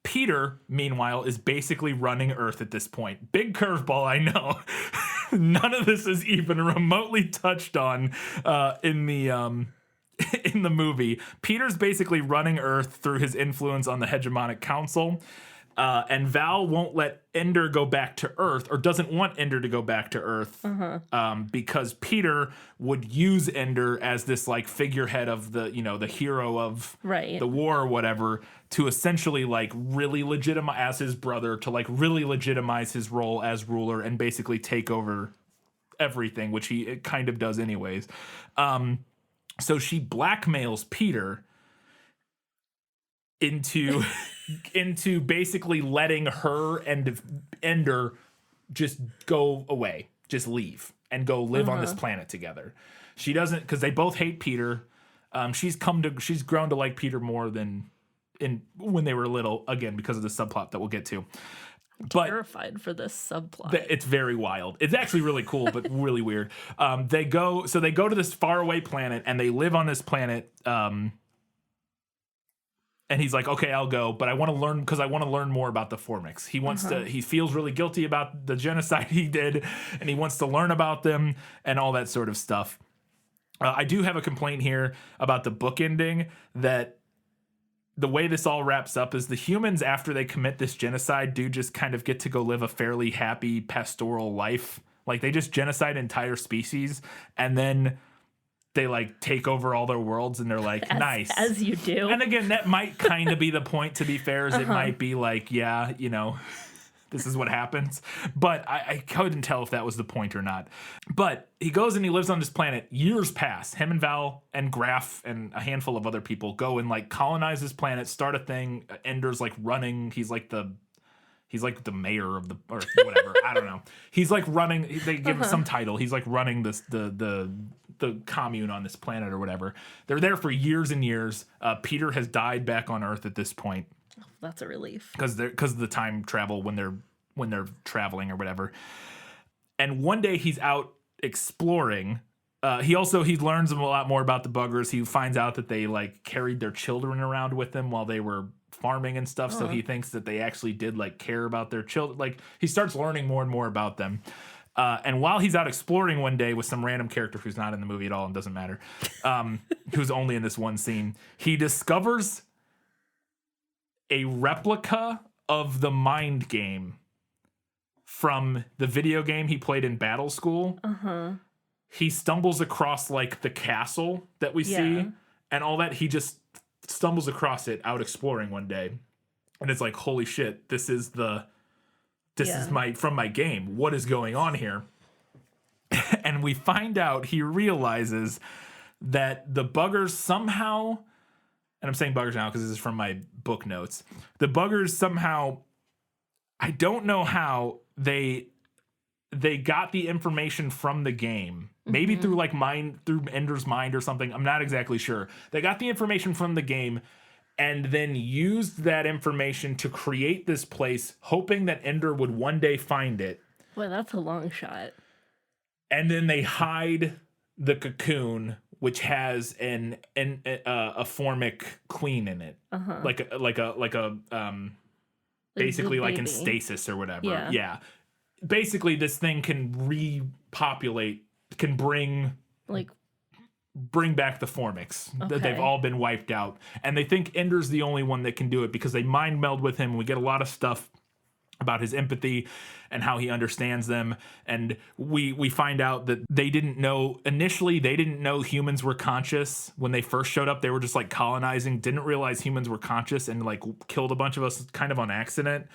Peter, meanwhile, is basically running Earth at this point. Big curveball, I know. None of this is even remotely touched on in the movie. Peter's basically running Earth through his influence on the hegemonic council. And Val won't let Ender go back to Earth, or doesn't want Ender to go back to Earth, because Peter would use Ender as this like figurehead of the, the hero of the war or whatever, to essentially like really legitimize, as his brother, to like really legitimize his role as ruler and basically take over everything, which he kind of does anyways. So she blackmails Peter into basically letting her and Ender just go away, just leave and go live on this planet together. She doesn't, because they both hate Peter. She's grown to like Peter more than when they were little, again because of the subplot that we'll get to. But terrified for this subplot. It's very wild. It's actually really cool, but really weird. They go to this faraway planet and they live on this planet. And he's like, okay, I'll go, but I want to learn, because I want to learn more about the Formics. He wants to, he feels really guilty about the genocide he did, and he wants to learn about them and all that sort of stuff. I do have a complaint here about the book ending, that the way this all wraps up is the humans, after they commit this genocide, do just kind of get to go live a fairly happy pastoral life. Like, they just genocide entire species, and then they like take over all their worlds, and they're like, nice. As you do. And again, that might kind of be the point, to be fair, is it might be like, yeah, this is what happens. But I couldn't tell if that was the point or not. But he goes and he lives on this planet. Years pass. Him and Val and Graf and a handful of other people go and like colonize this planet, start a thing. Ender's like running. He's like the mayor of the, or whatever. I don't know. He's like running. They give him some title. He's like running this the commune on this planet or whatever. They're there for years and years. Peter has died back on Earth at this point. Oh, that's a relief. Because of the time travel when they're traveling or whatever. And one day he's out exploring. He learns a lot more about the buggers. He finds out that they like carried their children around with them while they were farming and stuff. So he thinks that they actually did like care about their children. Like, he starts learning more and more about them. And while he's out exploring one day with some random character who's not in the movie at all and doesn't matter, who's only in this one scene, he discovers a replica of the Mind game from the video game he played in Battle School. He stumbles across like the castle that we see and all that. He just stumbles across it out exploring one day, and it's like, holy shit, this is from my game. What is going on here? And we find out, he realizes that the buggers somehow, and I'm saying buggers now because this is from my book notes, the buggers somehow, I don't know how, they got the information from the game, maybe through like through Ender's mind or something. I'm not exactly sure. They got the information from the game and then used that information to create this place, hoping that Ender would one day find it. Boy, that's a long shot. And then they hide the cocoon, which has a Formic queen in it, basically like in stasis or whatever. Yeah. Basically, this thing can repopulate, can bring back the Formics. That they've all been wiped out. And they think Ender's the only one that can do it because they mind meld with him. We get a lot of stuff about his empathy and how he understands them. And we find out that they didn't know humans were conscious. When they first showed up, they were just like colonizing, didn't realize humans were conscious, and like killed a bunch of us kind of on accident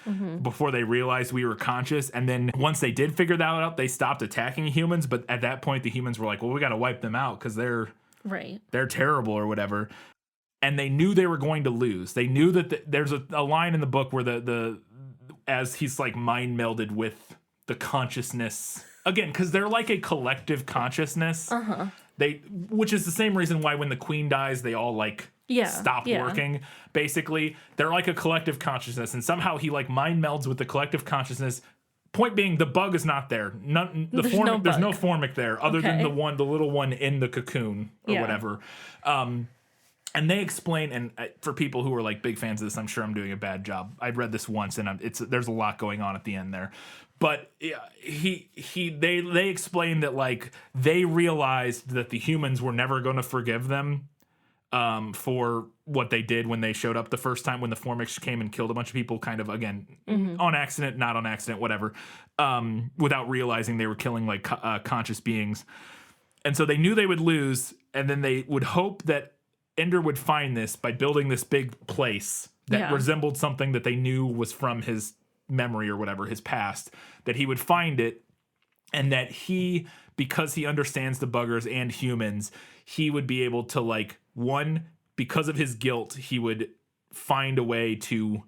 before they realized we were conscious. And then once they did figure that out, they stopped attacking humans. But at that point, the humans were like, well, we got to wipe them out because they're terrible or whatever. And they knew they were going to lose. They knew that there's a line in the book where the as he's like mind melded with the consciousness again, because they're like a collective consciousness. Which is the same reason why when the queen dies, they all like stop working. Basically, they're like a collective consciousness, and somehow he like mind melds with the collective consciousness. Point being, the bug is not there. There's no Formic there other than the little one in the cocoon or whatever. And they explain, and for people who are like big fans of this, I'm sure I'm doing a bad job. I've read this once, and there's a lot going on at the end there. But they explain that like they realized that the humans were never going to forgive them for what they did when they showed up the first time, when the Formix came and killed a bunch of people, kind of, again, on accident, not on accident, whatever, without realizing they were killing like conscious beings. And so they knew they would lose, and then they would hope that Ender would find this by building this big place that resembled something that they knew was from his memory or whatever, his past, that he would find it, and that he, because he understands the buggers and humans, he would be able to, like, one, because of his guilt, he would find a way to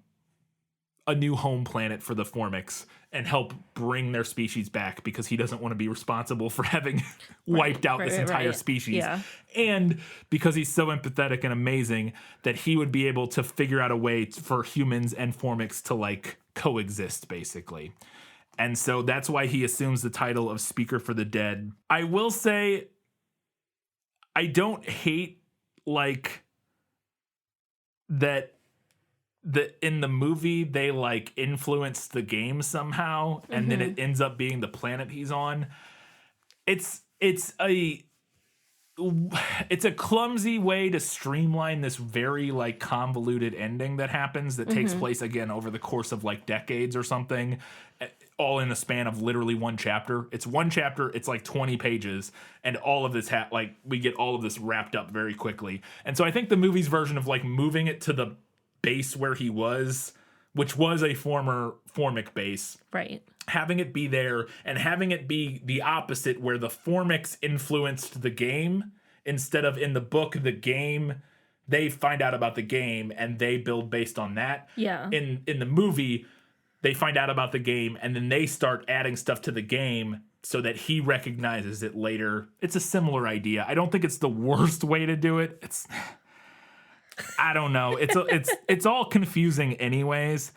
a new home planet for the Formix and help bring their species back, because he doesn't want to be responsible for having wiped out this entire species. Yeah. And because he's so empathetic and amazing that he would be able to figure out a way for humans and Formix to, like, coexist, basically. And so that's why he assumes the title of Speaker for the Dead. I will say, I don't hate, like, that in the movie they, like, influence the game somehow, and then it ends up being the planet he's on. It's a clumsy way to streamline this very, like, convoluted ending that happens, that takes place, again, over the course of, like, decades or something, all in the span of literally one chapter. It's one chapter, it's like 20 pages, and all of this we get all of this wrapped up very quickly. And so I think the movie's version of, like, moving it to the base where he was, which was a former Formic base, right, having it be there and having it be the opposite, where the Formix influenced the game, instead of in the book, the game, they find out about the game and they build based on that. Yeah. In the movie, they find out about the game and then they start adding stuff to the game so that he recognizes it later. It's a similar idea. I don't think it's the worst way to do it. I don't know. It's all confusing anyways.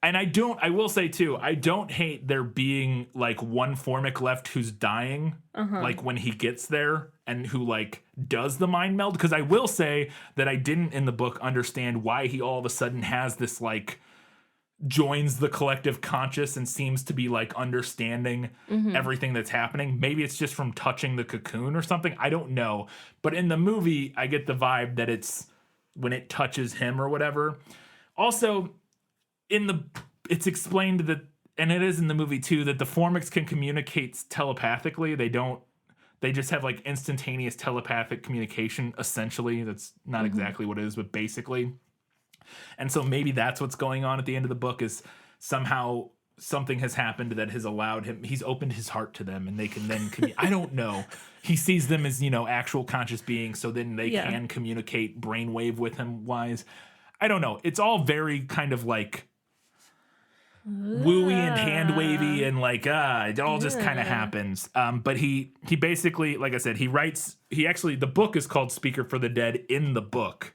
And I will say too, I don't hate there being, like, one Formic left who's dying, like, when he gets there, and who, like, does the mind meld. Because I will say that I didn't in the book understand why he all of a sudden has this, like, joins the collective conscious and seems to be, like, understanding everything that's happening. Maybe it's just from touching the cocoon or something. I don't know. But in the movie, I get the vibe that it's when it touches him or whatever. Also, it's explained that, and it is in the movie too, that the Formix can communicate telepathically. They just have, like, instantaneous telepathic communication, essentially. That's not exactly what it is, but basically. And so maybe that's what's going on at the end of the book, is somehow something has happened that has allowed him, he's opened his heart to them, and they can then I don't know. He sees them as, actual conscious beings, so then they can communicate brainwave with him wise. I don't know. It's all very kind of, like, wooey and hand wavy, and, like, it all just kind of happens. But he basically, like I said, the book is called Speaker for the Dead in the book.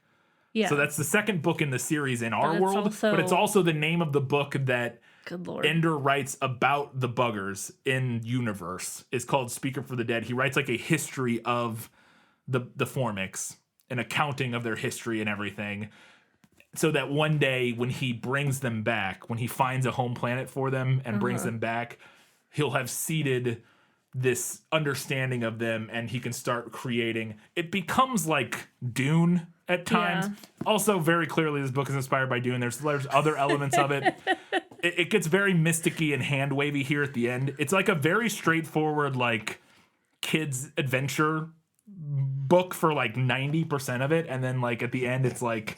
Yeah. So that's the second book in the series in our world, but it's also the name of the book that Ender writes about the buggers in universe, is called Speaker for the Dead. He writes, like, a history of the Formix, an accounting of their history and everything, so that one day when he brings them back, when he finds a home planet for them and brings them back, he'll have seeded this understanding of them, and he can start creating. It becomes like Dune at times. Yeah. Also, very clearly, this book is inspired by Dune. There's other elements of it. It gets very mysticky and hand wavy here at the end. It's like a very straightforward, like, kids adventure book for, like, 90% of it, and then, like, at the end, it's, like,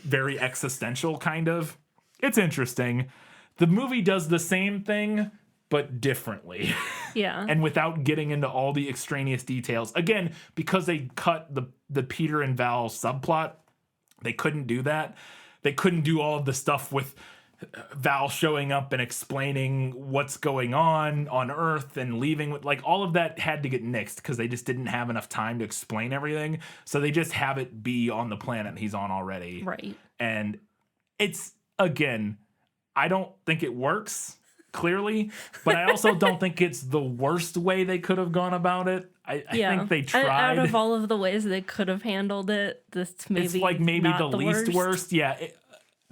very existential kind of. It's interesting. The movie does the same thing, but differently. Yeah. And without getting into all the extraneous details. Again, because they cut the Peter and Val subplot, they couldn't do that. They couldn't do all of the stuff with Val showing up and explaining what's going on Earth and leaving with, like, all of that had to get nixed because they just didn't have enough time to explain everything. So they just have it be on the planet he's on already. Right. And it's, again, I don't think it works, clearly, but I also don't think it's the worst way they could have gone about it. I think they tried. Out of all of the ways they could have handled it, this maybe it's like maybe the least worst. Yeah.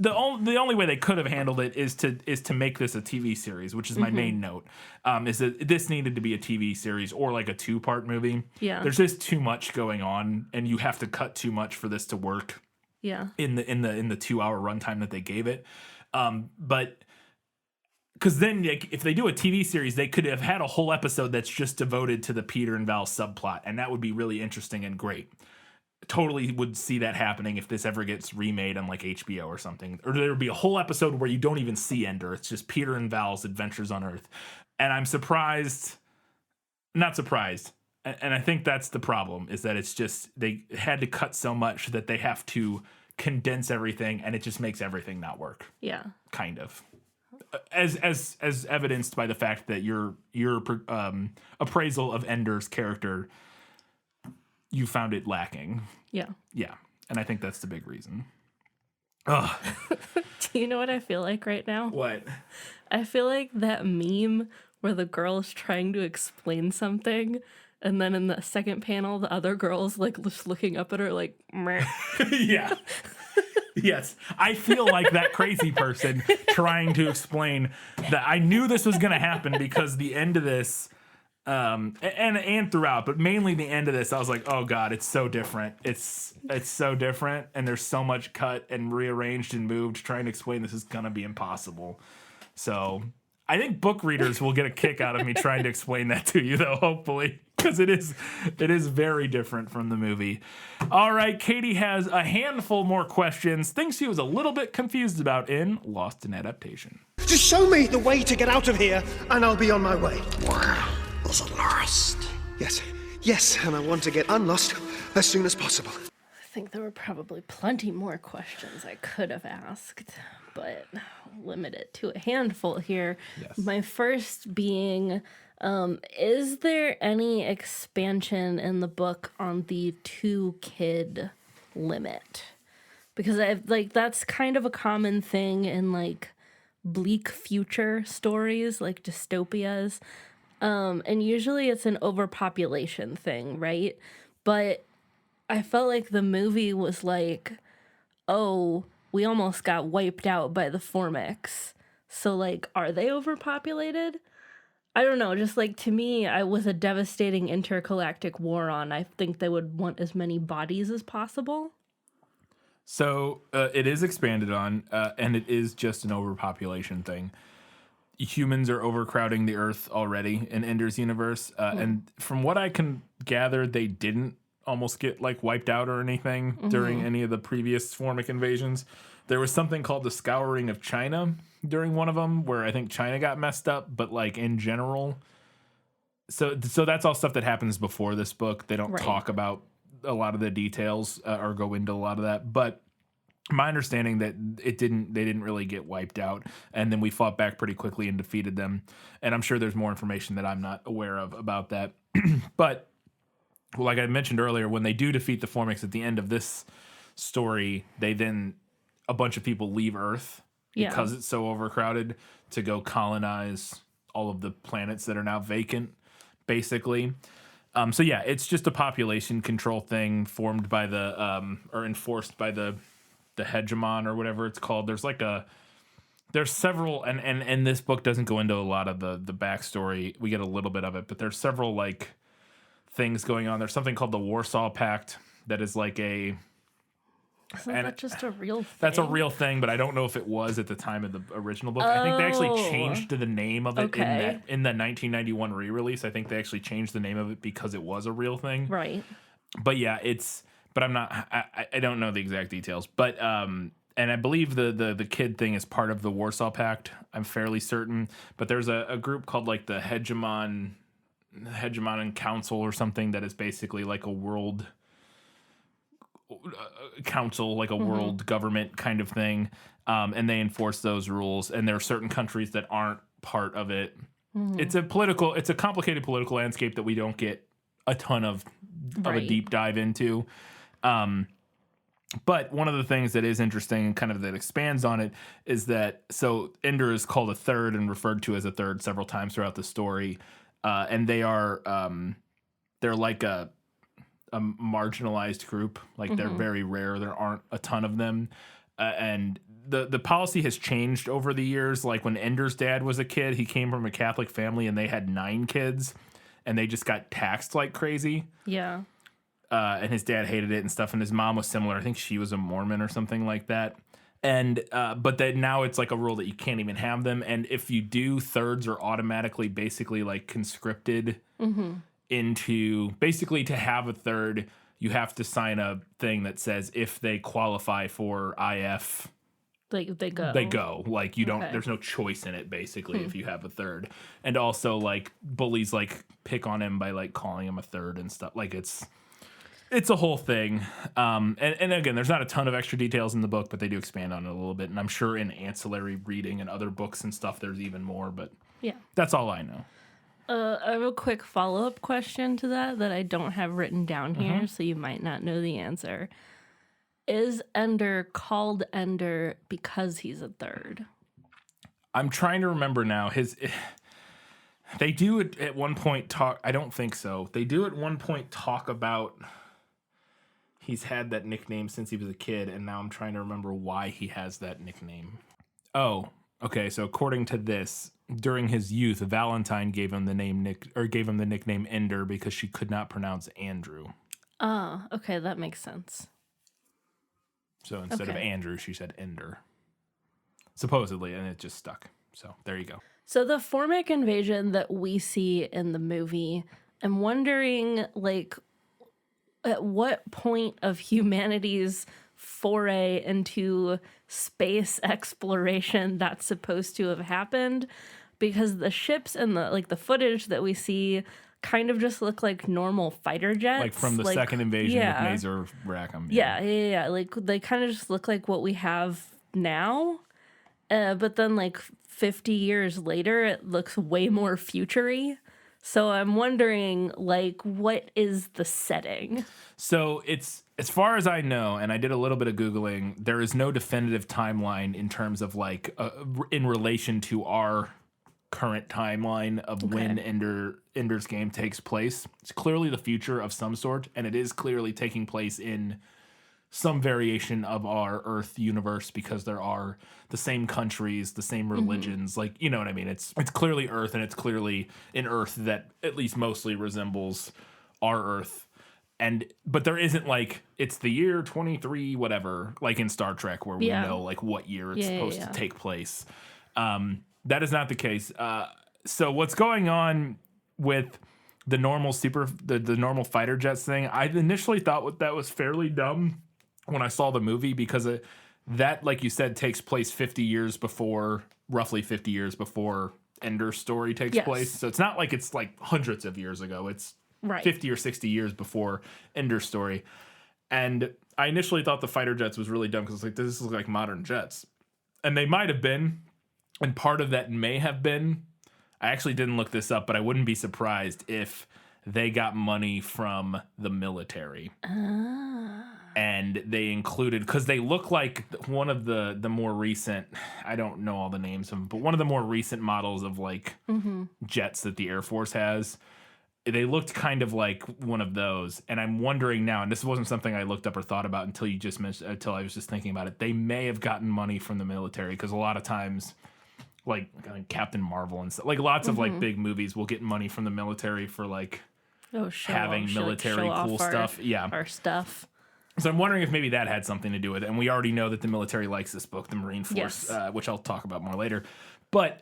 the only way they could have handled it is to make this a TV series, which is my main note. Is that this needed to be a TV series or like a 2-part movie. Yeah. There's just too much going on, and you have to cut too much for this to work. Yeah. In the 2-hour runtime that they gave it, but because then like, if they do a TV series, they could have had a whole episode that's just devoted to the Peter and Val subplot, and that would be really interesting and great. Totally would see that happening if this ever gets remade on like HBO or something. Or there would be a whole episode where you don't even see Ender. It's just Peter and Val's adventures on Earth. And I'm not surprised. And I think that's the problem, is that it's just they had to cut so much that they have to condense everything, and it just makes everything not work. Yeah. Kind of. As evidenced by the fact that your appraisal of Ender's character, you found it lacking. Yeah. Yeah. And I think that's the big reason. Ugh. Do you know what I feel like right now? What? I feel like that meme where the girl is trying to explain something, and then in the second panel, the other girl's like just looking up at her like, meh. Yeah. Yes. I feel like that crazy person trying to explain that I knew this was going to happen because the end of this, and throughout, but mainly the end of this, I was like, oh God, it's so different. It's so different. And there's so much cut and rearranged and moved. Trying to explain this is going to be impossible. So I think book readers will get a kick out of me trying to explain that to you, though, hopefully, because it is very different from the movie. All right, Katie has a handful more questions, things she was a little bit confused about in Lost in Adaptation. Just show me the way to get out of here, and I'll be on my way. Wow, is it lost? Yes, and I want to get unlost as soon as possible. I think there were probably plenty more questions I could have asked, but I'll limit it to a handful here. Yes. My first being, is there any expansion in the book on the 2-kid limit? Because that's kind of a common thing in like bleak future stories, like dystopias. And usually it's an overpopulation thing, right? But I felt like the movie was like, oh, we almost got wiped out by the Formics. So, like, are they overpopulated? I don't know. Just like, to me, I was a devastating intergalactic war on. I think they would want as many bodies as possible. So it is expanded on, and it is just an overpopulation thing. Humans are overcrowding the Earth already in Ender's universe. And from what I can gather, they didn't almost get like wiped out or anything during any of the previous Formic invasions. There was something called the Scouring of China during one of them where I think China got messed up, but like in general. So that's all stuff that happens before this book. They don't talk about a lot of the details or go into a lot of that, but my understanding that they didn't really get wiped out, and then we fought back pretty quickly and defeated them. And I'm sure there's more information that I'm not aware of about that. But like I mentioned earlier, when they do defeat the Formics at the end of this story, a bunch of people leave Earth because it's so overcrowded to go colonize all of the planets that are now vacant, basically. So yeah, it's just a population control thing formed by or enforced by the hegemon or whatever it's called. There's several, and this book doesn't go into a lot of the backstory. We get a little bit of it, but there's several like things going on. There's something called the Warsaw Pact that is like Isn't that just a real thing? That's a real thing, but I don't know if it was at the time of the original book. I think they actually changed the name of it in the 1991 re-release. I think they actually changed the name of it because it was a real thing. Right. But yeah, but I'm not, I don't know the exact details. But, and I believe the kid thing is part of the Warsaw Pact. I'm fairly certain. But there's a group called like the Hegemon Council or something that is basically like a world council, like a world government kind of thing. And they enforce those rules. And there are certain countries that aren't part of it. It's a complicated political landscape that we don't get a ton of a deep dive into. But one of the things that is interesting and kind of that expands on it is that, so Ender is called a third and referred to as a third several times throughout the story. And they are, they're like a marginalized group. Like they're very rare. There aren't a ton of them. And the policy has changed over the years. Like when Ender's dad was a kid, he came from a Catholic family and they had 9 kids and they just got taxed like crazy. Yeah. And his dad hated it and stuff. And his mom was similar. I think she was a Mormon or something like that. And but that now it's like a rule that you can't even have them. And if you do, thirds are automatically basically like conscripted into basically to have a third. You have to sign a thing that says if they qualify for IF, they go. They go. Like you don't. There's no choice in it. Basically, if you have a third, and also like bullies like pick on him by like calling him a third and stuff. Like it's a whole thing. And again, there's not a ton of extra details in the book, but they do expand on it a little bit. And I'm sure in ancillary reading and other books and stuff, there's even more. But yeah, that's all I know. I have a quick follow-up question to that I don't have written down here, so you might not know the answer. Is Ender called Ender because he's a third? I'm trying to remember now. They do at one point talk. I don't think so. They do at one point talk about he's had that nickname since he was a kid, and now I'm trying to remember why he has that nickname. Oh, okay. So according to this, during his youth, Valentine gave him the nickname Ender because she could not pronounce Andrew. Oh, okay, that makes sense. So instead of Andrew, she said Ender. Supposedly, and it just stuck. So there you go. So the Formic invasion that we see in the movie, I'm wondering, like, at what point of humanity's foray into space exploration that's supposed to have happened, because the ships and the footage that we see kind of just look like normal fighter jets, like from the second invasion with Mazer Rackham. Yeah. Like they kind of just look like what we have now, but then like 50 years later, it looks way more future-y. So I'm wondering, like, what is the setting? So it's, as far as I know, and I did a little bit of Googling, there is no definitive timeline in terms of like in relation to our current timeline of when Ender's Game takes place. It's clearly the future of some sort, and it is clearly taking place in some variation of our Earth universe because there are the same countries, the same religions, like, you know what I mean? It's clearly Earth, and it's clearly an Earth that at least mostly resembles our Earth. But there isn't like, it's the year 23 whatever, like in Star Trek where we know like what year it's supposed to take place. That is not the case. So what's going on with the normal the normal fighter jets thing, I initially thought that was fairly dumb when I saw the movie, because that, like you said, takes place roughly 50 years before Ender's story takes place. So it's not like it's like hundreds of years ago. It's 50 or 60 years before Ender's story. And I initially thought the fighter jets was really dumb because it's like, this is like modern jets. And they might have been. And part of that may have been, I actually didn't look this up, but I wouldn't be surprised if they got money from the military. And they included, because they look like one of the more recent, I don't know all the names of them, but one of the more recent models of like jets that the Air Force has. They looked kind of like one of those. And I'm wondering now, and this wasn't something I looked up or thought about until you just mentioned, until I was just thinking about it. They may have gotten money from the military, because a lot of times, like Captain Marvel and stuff, like lots of like big movies will get money from the military for like having military cool stuff. Our stuff. So I'm wondering if maybe that had something to do with it. And we already know that the military likes this book, the Marine Force, which I'll talk about more later. But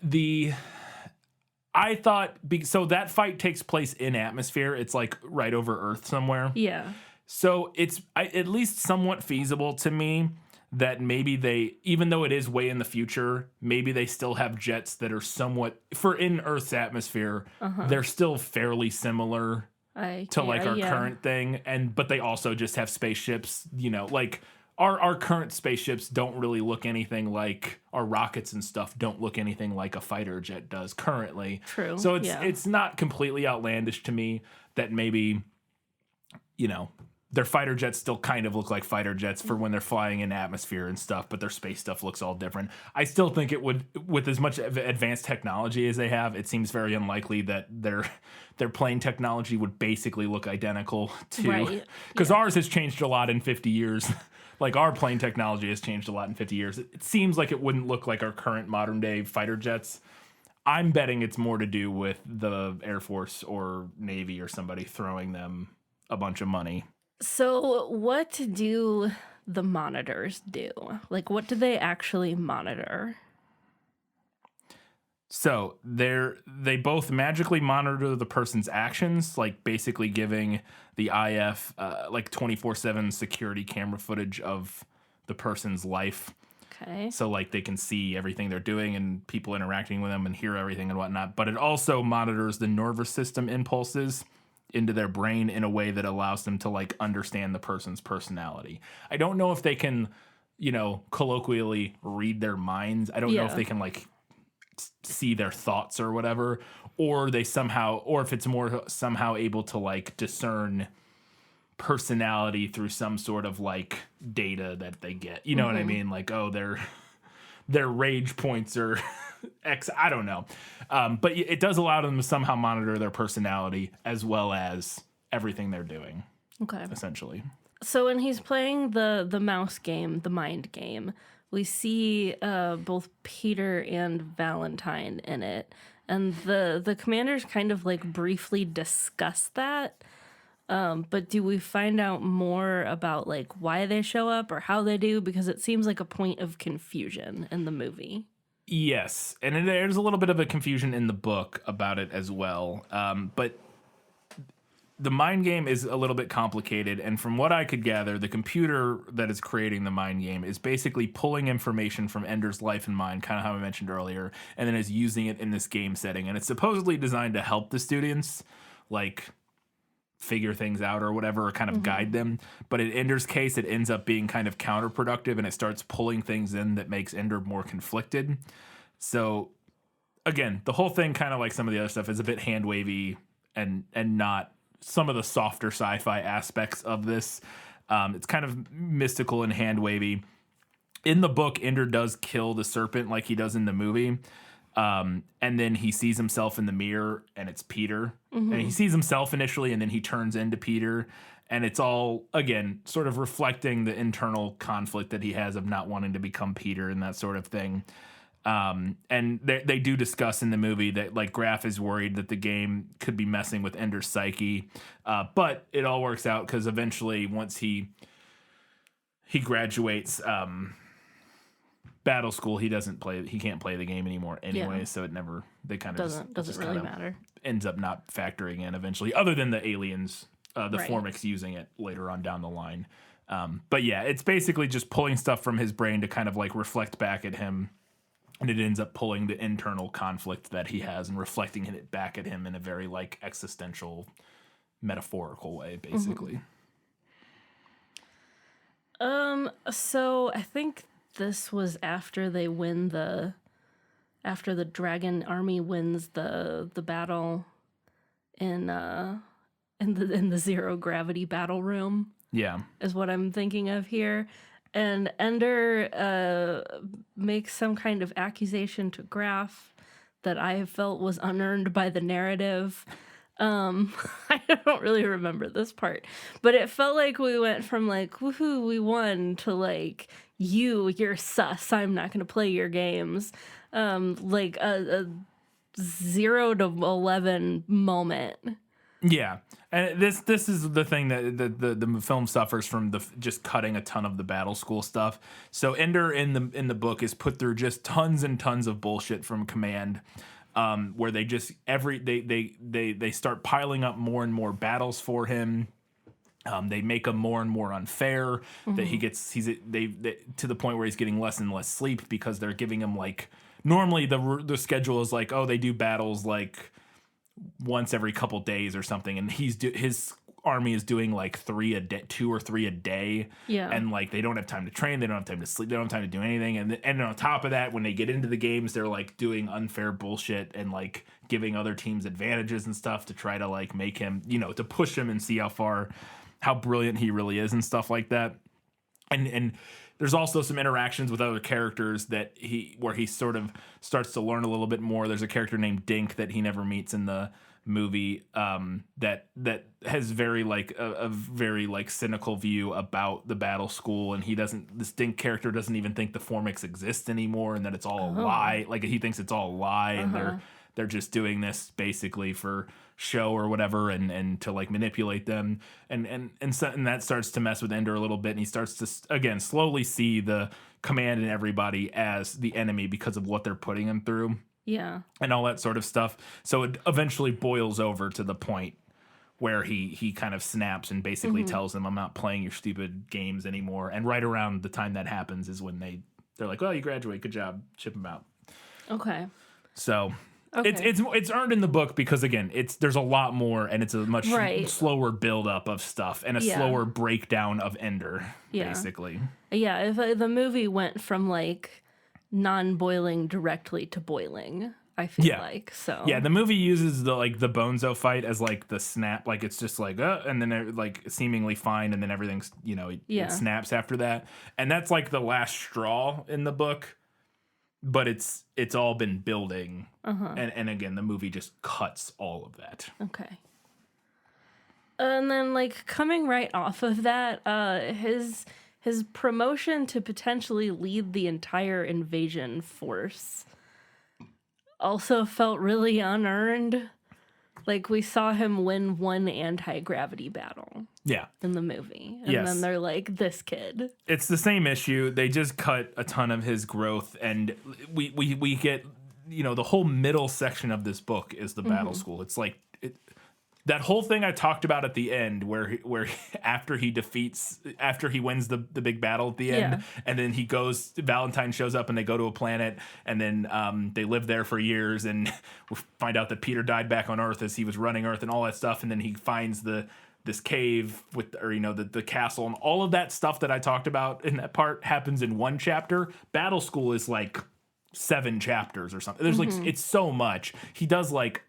I thought, so that fight takes place in atmosphere. It's like right over Earth somewhere. Yeah. So it's at least somewhat feasible to me that maybe they, even though it is way in the future, maybe they still have jets that are somewhat, for in Earth's atmosphere, they're still fairly similar to like our current thing. But they also just have spaceships, you know, like our current spaceships don't really look anything like, our rockets and stuff don't look anything like a fighter jet does currently. True. So it's not completely outlandish to me that maybe, you know, their fighter jets still kind of look like fighter jets for when they're flying in atmosphere and stuff, but their space stuff looks all different. I still think it would, with as much advanced technology as they have, it seems very unlikely that their plane technology would basically look identical to, because ours has changed a lot in 50 years. like our plane technology has changed a lot in 50 years. It seems like it wouldn't look like our current modern day fighter jets. I'm betting it's more to do with the Air Force or Navy or somebody throwing them a bunch of money. So what do the monitors do? Like, what do they actually monitor? So they both magically monitor the person's actions, like basically giving the IF like 24/7 security camera footage of the person's life. Okay. So like they can see everything they're doing and people interacting with them and hear everything and whatnot. But it also monitors the nervous system impulses into their brain in a way that allows them to like understand the person's personality. I don't know if they can, colloquially read their minds. I don't know if they can like see their thoughts or whatever, or if it's more somehow able to like discern personality through some sort of like data that they get. You know what I mean? Like, oh, their rage points are X. I don't know. But it does allow them to somehow monitor their personality as well as everything they're doing. Okay. Essentially. So when he's playing the mouse game, the mind game, we see both Peter and Valentine in it. And the commanders kind of like briefly discuss that. But do we find out more about like why they show up or how they do? Because it seems like a point of confusion in the movie. Yes. And there's a little bit of a confusion in the book about it as well. But the mind game is a little bit complicated, and from what I could gather, the computer that is creating the mind game is basically pulling information from Ender's life and mind, kind of how I mentioned earlier, and then is using it in this game setting. And it's supposedly designed to help the students, like, figure things out or whatever, or kind of guide them. But in Ender's case, it ends up being kind of counterproductive, and it starts pulling things in that makes Ender more conflicted. So, again, the whole thing, kind of like some of the other stuff, is a bit hand-wavy and not some of the softer sci-fi aspects of this. It's kind of mystical and hand-wavy. In the book, Ender does kill the serpent like he does in the movie. And then he sees himself in the mirror, and it's Peter. And he sees himself initially, and then he turns into Peter. And it's all, again, sort of reflecting the internal conflict that he has of not wanting to become Peter and that sort of thing. And they do discuss in the movie that like Graf is worried that the game could be messing with Ender's psyche, but it all works out because eventually once he graduates battle school, he can't play the game anymore anyway. So it never doesn't really matter. Ends up not factoring in eventually, other than the aliens, the Formics using it later on down the line. But yeah, it's basically just pulling stuff from his brain to kind of like reflect back at him. And it ends up pulling the internal conflict that he has and reflecting it back at him in a very like existential, metaphorical way, basically. So I think this was after they win after the dragon army wins the battle in the zero gravity battle room. Yeah, is what I'm thinking of here. And Ender makes some kind of accusation to Graf that I felt was unearned by the narrative. I don't really remember this part, but it felt like we went from like, woohoo, we won, to like, you're sus, I'm not going to play your games. Like a 0 to 11 moment. Yeah, and this is the thing that the film suffers from, just cutting a ton of the battle school stuff. So Ender in the book is put through just tons and tons of bullshit from command, where they just they start piling up more and more battles for him. They make him more and more unfair. That they to the point where he's getting less and less sleep because they're giving him like, normally the schedule is like, oh, they do battles like once every couple days or something, and his army is doing like 2 or 3 a day. Yeah, and like they don't have time to train, they don't have time to sleep, they don't have time to do anything, and on top of that, when they get into the games, they're like doing unfair bullshit and like giving other teams advantages and stuff to try to like make him, to push him and see how brilliant he really is and stuff like that. And there's also some interactions with other characters where he sort of starts to learn a little bit more. There's a character named Dink that he never meets in the movie that has very like a very like cynical view about the battle school, and this character doesn't even think the Formics exist anymore, and that it's all a lie. Like he thinks it's all a lie, and they're just doing this basically for show or whatever, and to like manipulate them, and that starts to mess with Ender a little bit, and he starts to again slowly see the command and everybody as the enemy because of what they're putting him through. Yeah. And all that sort of stuff. So it eventually boils over to the point where he kind of snaps and basically tells them, I'm not playing your stupid games anymore. And right around the time that happens is when they're like, well, you graduate. Good job. Ship him out. Okay. So it's earned in the book because, again, there's a lot more, and it's a much slower buildup of stuff and a slower breakdown of Ender, basically. Yeah, if the movie went from, like, non-boiling directly to boiling, I feel like. So yeah, the movie uses the Bonzo fight as like the snap, like it's just like and then it, like seemingly fine, and then everything's it snaps after that, and that's like the last straw in the book, but it's all been building, and again the movie just cuts all of that. Okay. And then like coming right off of that, his promotion to potentially lead the entire invasion force also felt really unearned. Like, we saw him win one anti-gravity battle in the movie. And then they're like, this kid. It's the same issue. They just cut a ton of his growth, and we get, the whole middle section of this book is the battle school. It's like, that whole thing I talked about at the end, where after he wins the big battle at the end, and then Valentine shows up and they go to a planet, and then they live there for years, and we find out that Peter died back on Earth as he was running Earth and all that stuff, and then he finds this cave the castle, and all of that stuff that I talked about in that part happens in one chapter. Battle School is like 7 chapters or something. There's like, it's so much. He does like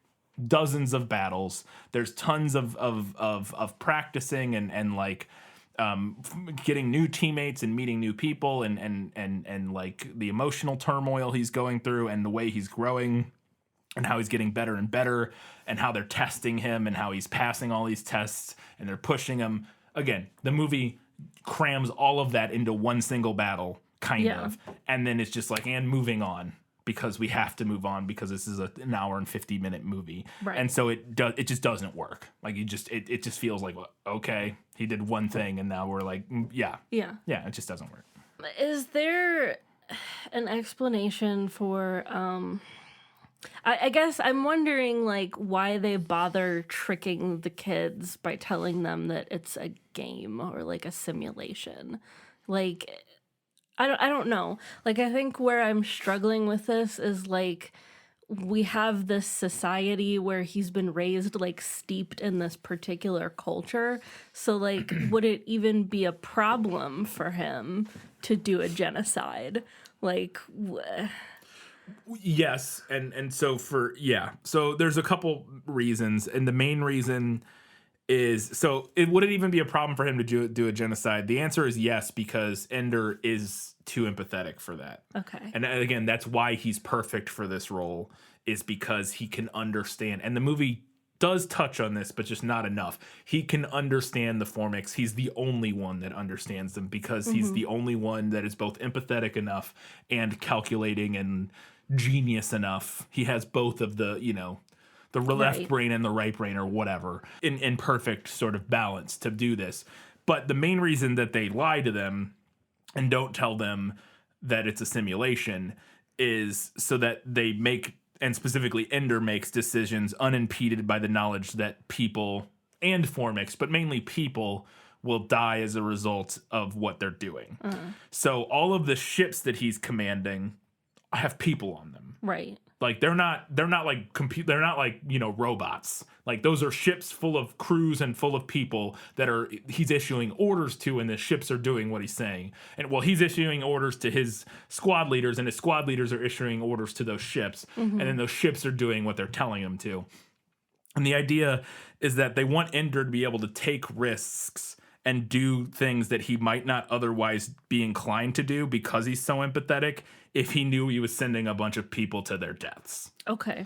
dozens of battles. There's tons of practicing and like getting new teammates and meeting new people and like the emotional turmoil he's going through and the way he's growing and how he's getting better and better and how they're testing him and how he's passing all these tests and they're pushing him. Again, the movie crams all of that into one single battle, kind of, and then it's just like, and moving on. Because we have to move on because this is an hour and 50-minute movie, and so it just doesn't work. Like it just feels like, okay, he did one thing, and now we're like, it just doesn't work. Is there an explanation for? I guess I'm wondering like why they bother tricking the kids by telling them that it's a game or like a simulation, like. I don't know. Like, I think where I'm struggling with this is, like, we have this society where he's been raised, like, steeped in this particular culture. So, like, would it even be a problem for him to do a genocide? Like, yes. And so so there's a couple reasons. And the main reason is, would it even be a problem for him to do a genocide? The answer is yes, because Ender is too empathetic for that. Okay. And again, that's why he's perfect for this role, is because he can understand. And the movie does touch on this, but just not enough. He can understand the Formics. He's the only one that understands them because he's the only one that is both empathetic enough and calculating and genius enough. He has both of the, the left brain and the right brain or whatever in perfect sort of balance to do this. But the main reason that they lie to them and don't tell them that it's a simulation is so that they make, and specifically Ender makes decisions unimpeded by the knowledge that people and Formics, but mainly people, will die as a result of what they're doing. So all of the ships that he's commanding have people on them. Right. Like they're not like they're not like, robots. Like those are ships full of crews and full of people that he's issuing orders to, and the ships are doing what he's saying. And he's issuing orders to his squad leaders, and his squad leaders are issuing orders to those ships, and then those ships are doing what they're telling them to. And the idea is that they want Ender to be able to take risks and do things that he might not otherwise be inclined to do because he's so empathetic if he knew he was sending a bunch of people to their deaths. Okay.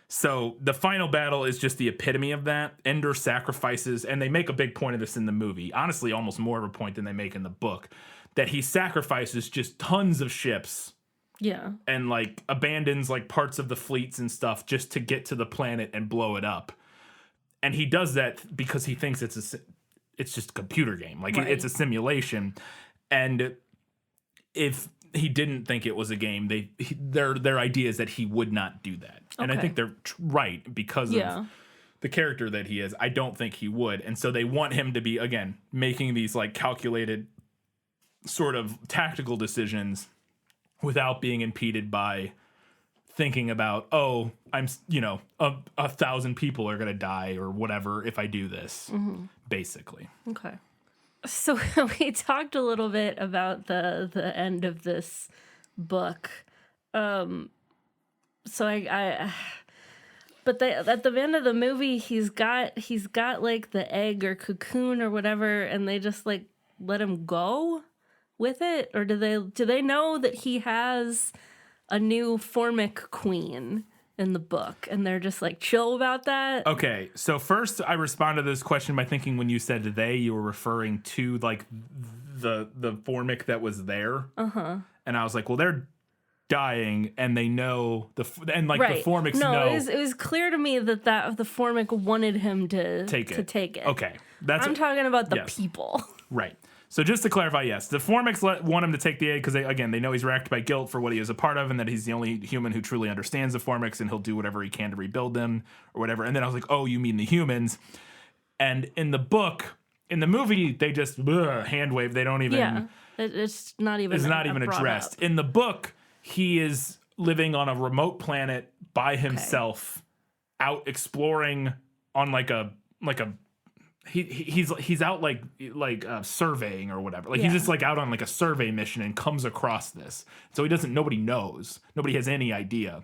So the final battle is just the epitome of that. Ender sacrifices, and they make a big point of this in the movie. Honestly, almost more of a point than they make in the book, that he sacrifices just tons of ships. Yeah. And like abandons like parts of the fleets and stuff just to get to the planet and blow it up. And he does that because he thinks it's just a computer game. Like it's a simulation. And if he didn't think it was a game, their idea is that he would not do that. And I think they're right because of the character that he is. I don't think he would. And so they want him to be, again, making these like calculated sort of tactical decisions without being impeded by thinking about, oh, I'm, 1,000 people are going to die or whatever if I do this, basically. Okay. So we talked a little bit about the end of this book. So but at the end of the movie, he's got like the egg or cocoon or whatever, and they just like let him go with it, or do they know that he has a new Formic queen in the book, and they're just like chill about that? Okay, so first I responded to this question by thinking when you said they, you were referring to like the Formic that was there, and I was like, well, they're dying, and they know the Formics know. No, it was clear to me that the Formic wanted him to take it. Okay, I'm talking about the people. Right. So just to clarify, yes, the Formics want him to take the egg because they know he's racked by guilt for what he is a part of, and that he's the only human who truly understands the Formics, and he'll do whatever he can to rebuild them or whatever. And then I was like, oh, you mean the humans? And in the movie, they just hand wave. They don't even. Yeah, it's not even. It's not even addressed. In the book, he is living on a remote planet by himself, out exploring on like a. He's out like surveying or whatever. Like he's just like out on like a survey mission and comes across this. So nobody knows. Nobody has any idea.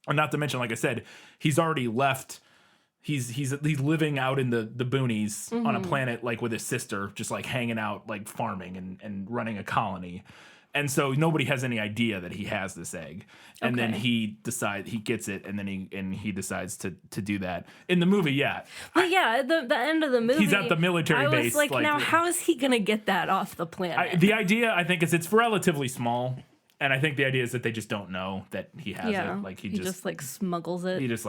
And not to mention, like I said, he's already left. He's living out in the boonies on a planet like with his sister, just like hanging out, like farming and running a colony. And so nobody has any idea that he has this egg. And then he gets it, and then he decides to do that. In the movie, Well, the end of the movie, he's at the military base. I was like, now how is he going to get that off the planet? The idea, I think, is it's relatively small. And I think the idea is that they just don't know that he has it. Like he just like smuggles it. He just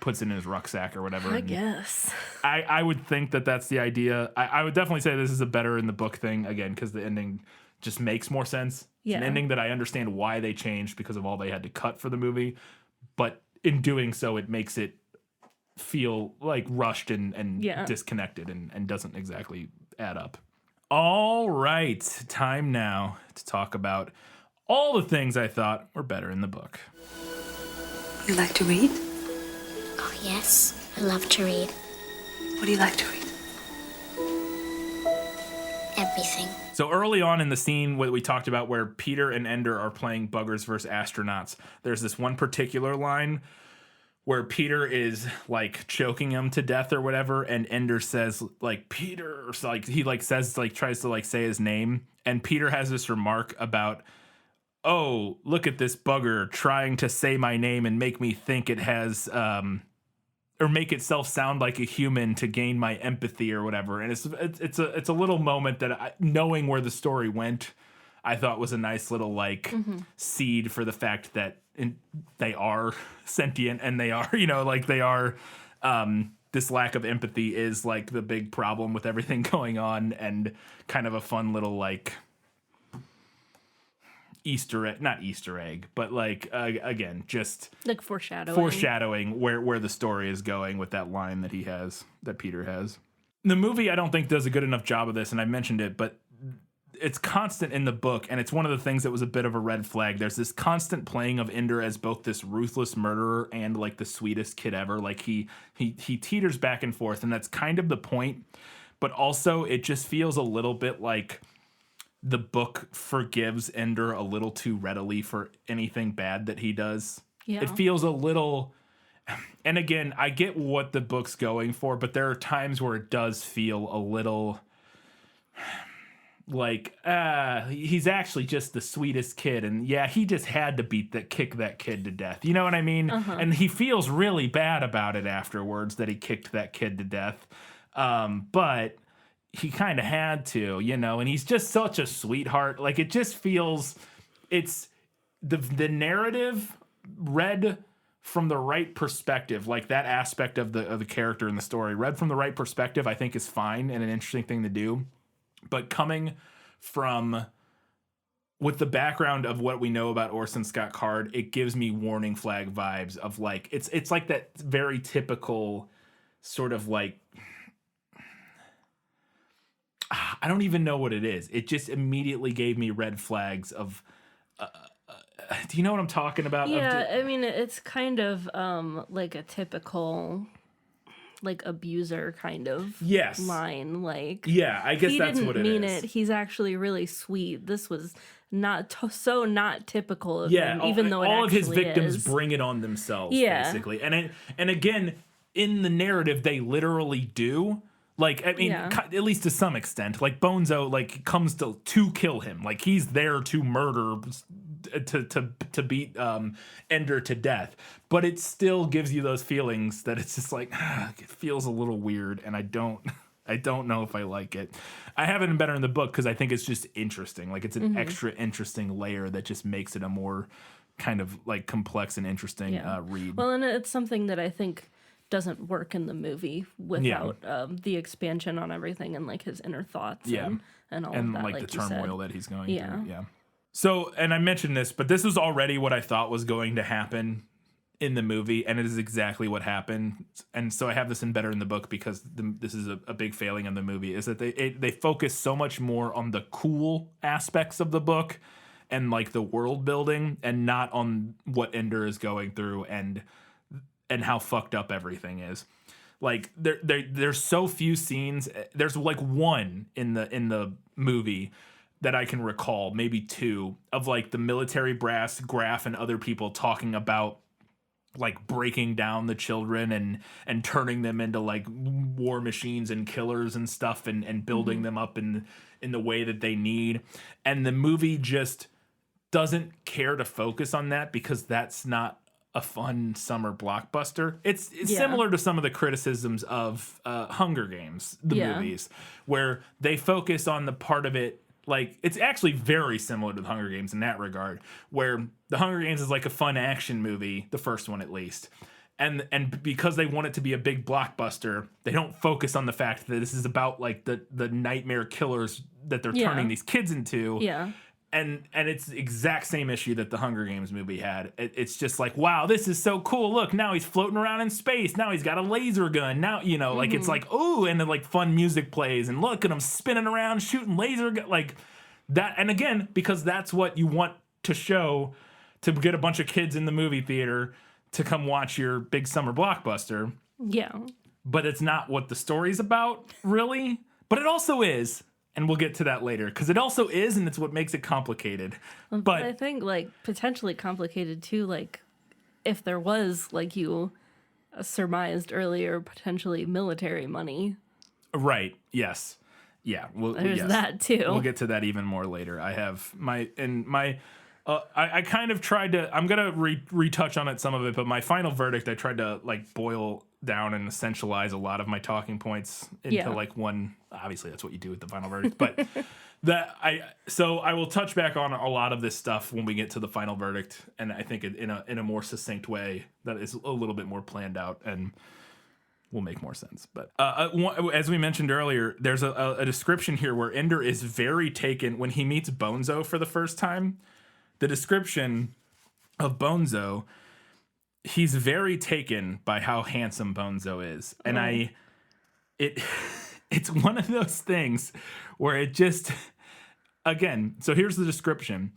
puts it in his rucksack or whatever. I guess. I would think that that's the idea. I would definitely say this is a better in the book thing, again, because the ending just makes more sense. It's an ending that I understand why they changed because of all they had to cut for the movie. But in doing so, it makes it feel like rushed and disconnected and doesn't exactly add up. All right, time now to talk about all the things I thought were better in the book. You like to read? Oh, yes. I love to read. What do you like to read? Everything. So early on in the scene what we talked about where Peter and Ender are playing buggers versus astronauts, there's this one particular line where Peter is like choking him to death or whatever, and Ender says like Peter, or so, like he like says like tries to like say his name, and Peter has this remark about, oh, look at this bugger trying to say my name and make me think it has or make itself sound like a human to gain my empathy or whatever. And it's a little moment that knowing where the story went, I thought was a nice little like seed for the fact that they are sentient and they are, they are, this lack of empathy is like the big problem with everything going on, and kind of a fun little like not Easter egg, but like again, just like foreshadowing where the story is going with that line that Peter has. The movie I don't think does a good enough job of this, and I mentioned it, but it's constant in the book, and it's one of the things that was a bit of a red flag. There's this constant playing of Ender as both this ruthless murderer and like the sweetest kid ever. Like he teeters back and forth, and that's kind of the point. But also it just feels a little bit like the book forgives Ender a little too readily for anything bad that he does. Yeah. It feels a little, and again, I get what the book's going for, but there are times where it does feel a little, he's actually just the sweetest kid, and yeah, he just had to kick that kid to death. You know what I mean? And he feels really bad about it afterwards that he kicked that kid to death. But he kind of had to, and he's just such a sweetheart. Like, it just feels, it's the narrative read from the right perspective, like that aspect of the character in the story read from the right perspective, I think is fine and an interesting thing to do. But coming from with the background of what we know about Orson Scott Card, it gives me warning flag vibes of like, it's like that very typical sort of like, I don't even know what it is. It just immediately gave me red flags of, do you know what I'm talking about? Yeah, I mean, it's kind of like a typical like abuser kind of line. Like, yeah, I guess that's what it is. He didn't mean it. He's actually really sweet. This was not so not typical of him, even though all of his victims bring it on themselves, basically. And again, in the narrative, they literally do. Like, I mean, at least to some extent, like Bonzo, like comes to kill him. Like, he's there to murder, to beat Ender to death. But it still gives you those feelings that it's just like, it feels a little weird, and I don't know if I like it. I have it better in the book because I think it's just interesting. Like, it's an extra interesting layer that just makes it a more kind of like complex and interesting read. Well, and it's something that I think doesn't work in the movie without the expansion on everything and like his inner thoughts and all of that, like the turmoil that he's going through. Yeah. So, and I mentioned this, but this was already what I thought was going to happen in the movie, and it is exactly what happened. And so I have this in better in the book because this is a big failing of the movie, is that they focus so much more on the cool aspects of the book and like the world building, and not on what Ender is going through and how fucked up everything is. Like, there's so few scenes. There's like one in the movie that I can recall, maybe two, of like the military brass, Graf, and other people talking about like breaking down the children and turning them into like war machines and killers and stuff, and building them up in the way that they need. And the movie just doesn't care to focus on that because that's not a fun summer blockbuster. It's similar to some of the criticisms of Hunger Games, the movies, where they focus on the part of it. Like, it's actually very similar to the Hunger Games in that regard, where the Hunger Games is like a fun action movie, the first one at least. And because they want it to be a big blockbuster, they don't focus on the fact that this is about like the nightmare killers that they're turning these kids into. Yeah. And it's the exact same issue that the Hunger Games movie had. It's just like, wow, this is so cool. Look, now he's floating around in space. Now he's got a laser gun. Now, like, it's like, ooh, and then like fun music plays, and look at him spinning around, shooting laser gun, like that. And again, because that's what you want to show, to get a bunch of kids in the movie theater to come watch your big summer blockbuster. Yeah. But it's not what the story's about, really. But it also is. And we'll get to that later, because it also is, and it's what makes it complicated. But I think, like, potentially complicated, too, like, if there was, like you surmised earlier, potentially military money. Right, yes. Yeah. There's that, too. We'll get to that even more later. I have I kind of tried to, I'm going to retouch on it, some of it, but my final verdict, I tried to, like, boil down and essentialize a lot of my talking points into like one. Obviously that's what you do with the final verdict, but so I will touch back on a lot of this stuff when we get to the final verdict, and I think in a more succinct way that is a little bit more planned out and will make more sense. But as we mentioned earlier, there's a description here where Ender is very taken when he meets Bonzo for the first time. The description of Bonzo, he's very taken by how handsome Bonzo is. And it's one of those things where it just, again, so here's the description.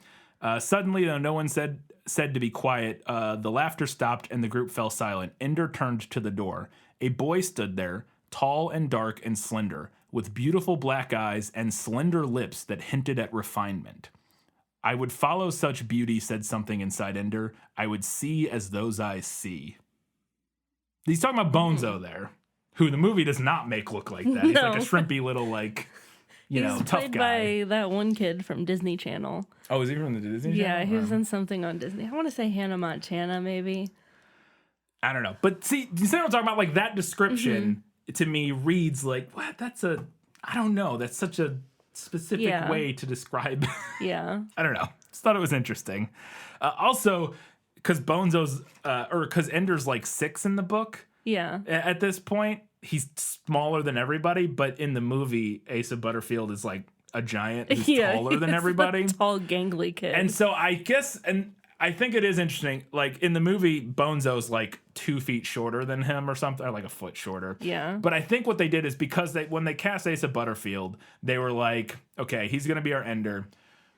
Suddenly, though no one said to be quiet, the laughter stopped and the group fell silent. Ender turned to the door. A boy stood there, tall and dark and slender, with beautiful black eyes and slender lips that hinted at refinement. I would follow such beauty, said something inside Ender. I would see as those eyes see. He's talking about Bonzo there, who the movie does not make look like that. He's like a shrimpy little, like, tough played guy. by that one kid from Disney Channel. Oh, is he from the Disney Yeah, Channel? he was in something on Disney. I want to say Hannah Montana, maybe. I don't know. But see, you see what I'm talking about? Like, that description to me reads like, what? I don't know. That's such a specific way to describe. Yeah. I don't know. Just thought it was interesting. Also, because because Ender's like 6 in the book. Yeah. At this point, he's smaller than everybody, but in the movie, Asa Butterfield is like a giant who's taller than everybody. Tall, gangly kid. And so I guess, and I think it is interesting, like in the movie, Bonzo's like 2 feet shorter than him or something, or like a foot shorter. Yeah. But I think what they did is because when they cast Asa Butterfield, they were like, okay, he's going to be our Ender.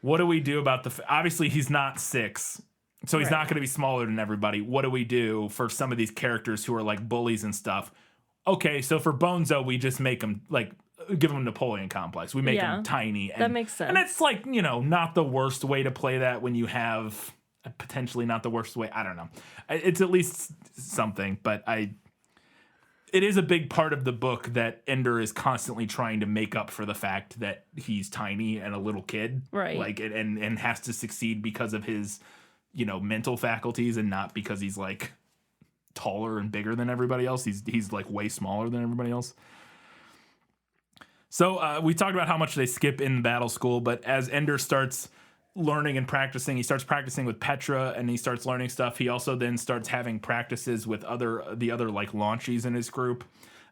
What do we do about obviously he's not 6, so he's not going to be smaller than everybody. What do we do for some of these characters who are like bullies and stuff? Okay, so for Bonzo, we just make him like, give him Napoleon complex. We make him tiny. And, that makes sense. And it's like, not the worst way to play that when you have potentially not the worst way. I don't know. It's at least something, but it is a big part of the book that Ender is constantly trying to make up for the fact that he's tiny and a little kid. Right. Like, and has to succeed because of his, mental faculties and not because he's like taller and bigger than everybody else. He's like way smaller than everybody else. So we talked about how much they skip in battle school, but as Ender starts learning and practicing, he starts practicing with Petra and he starts learning stuff. He also then starts having practices with the other like launchies in his group.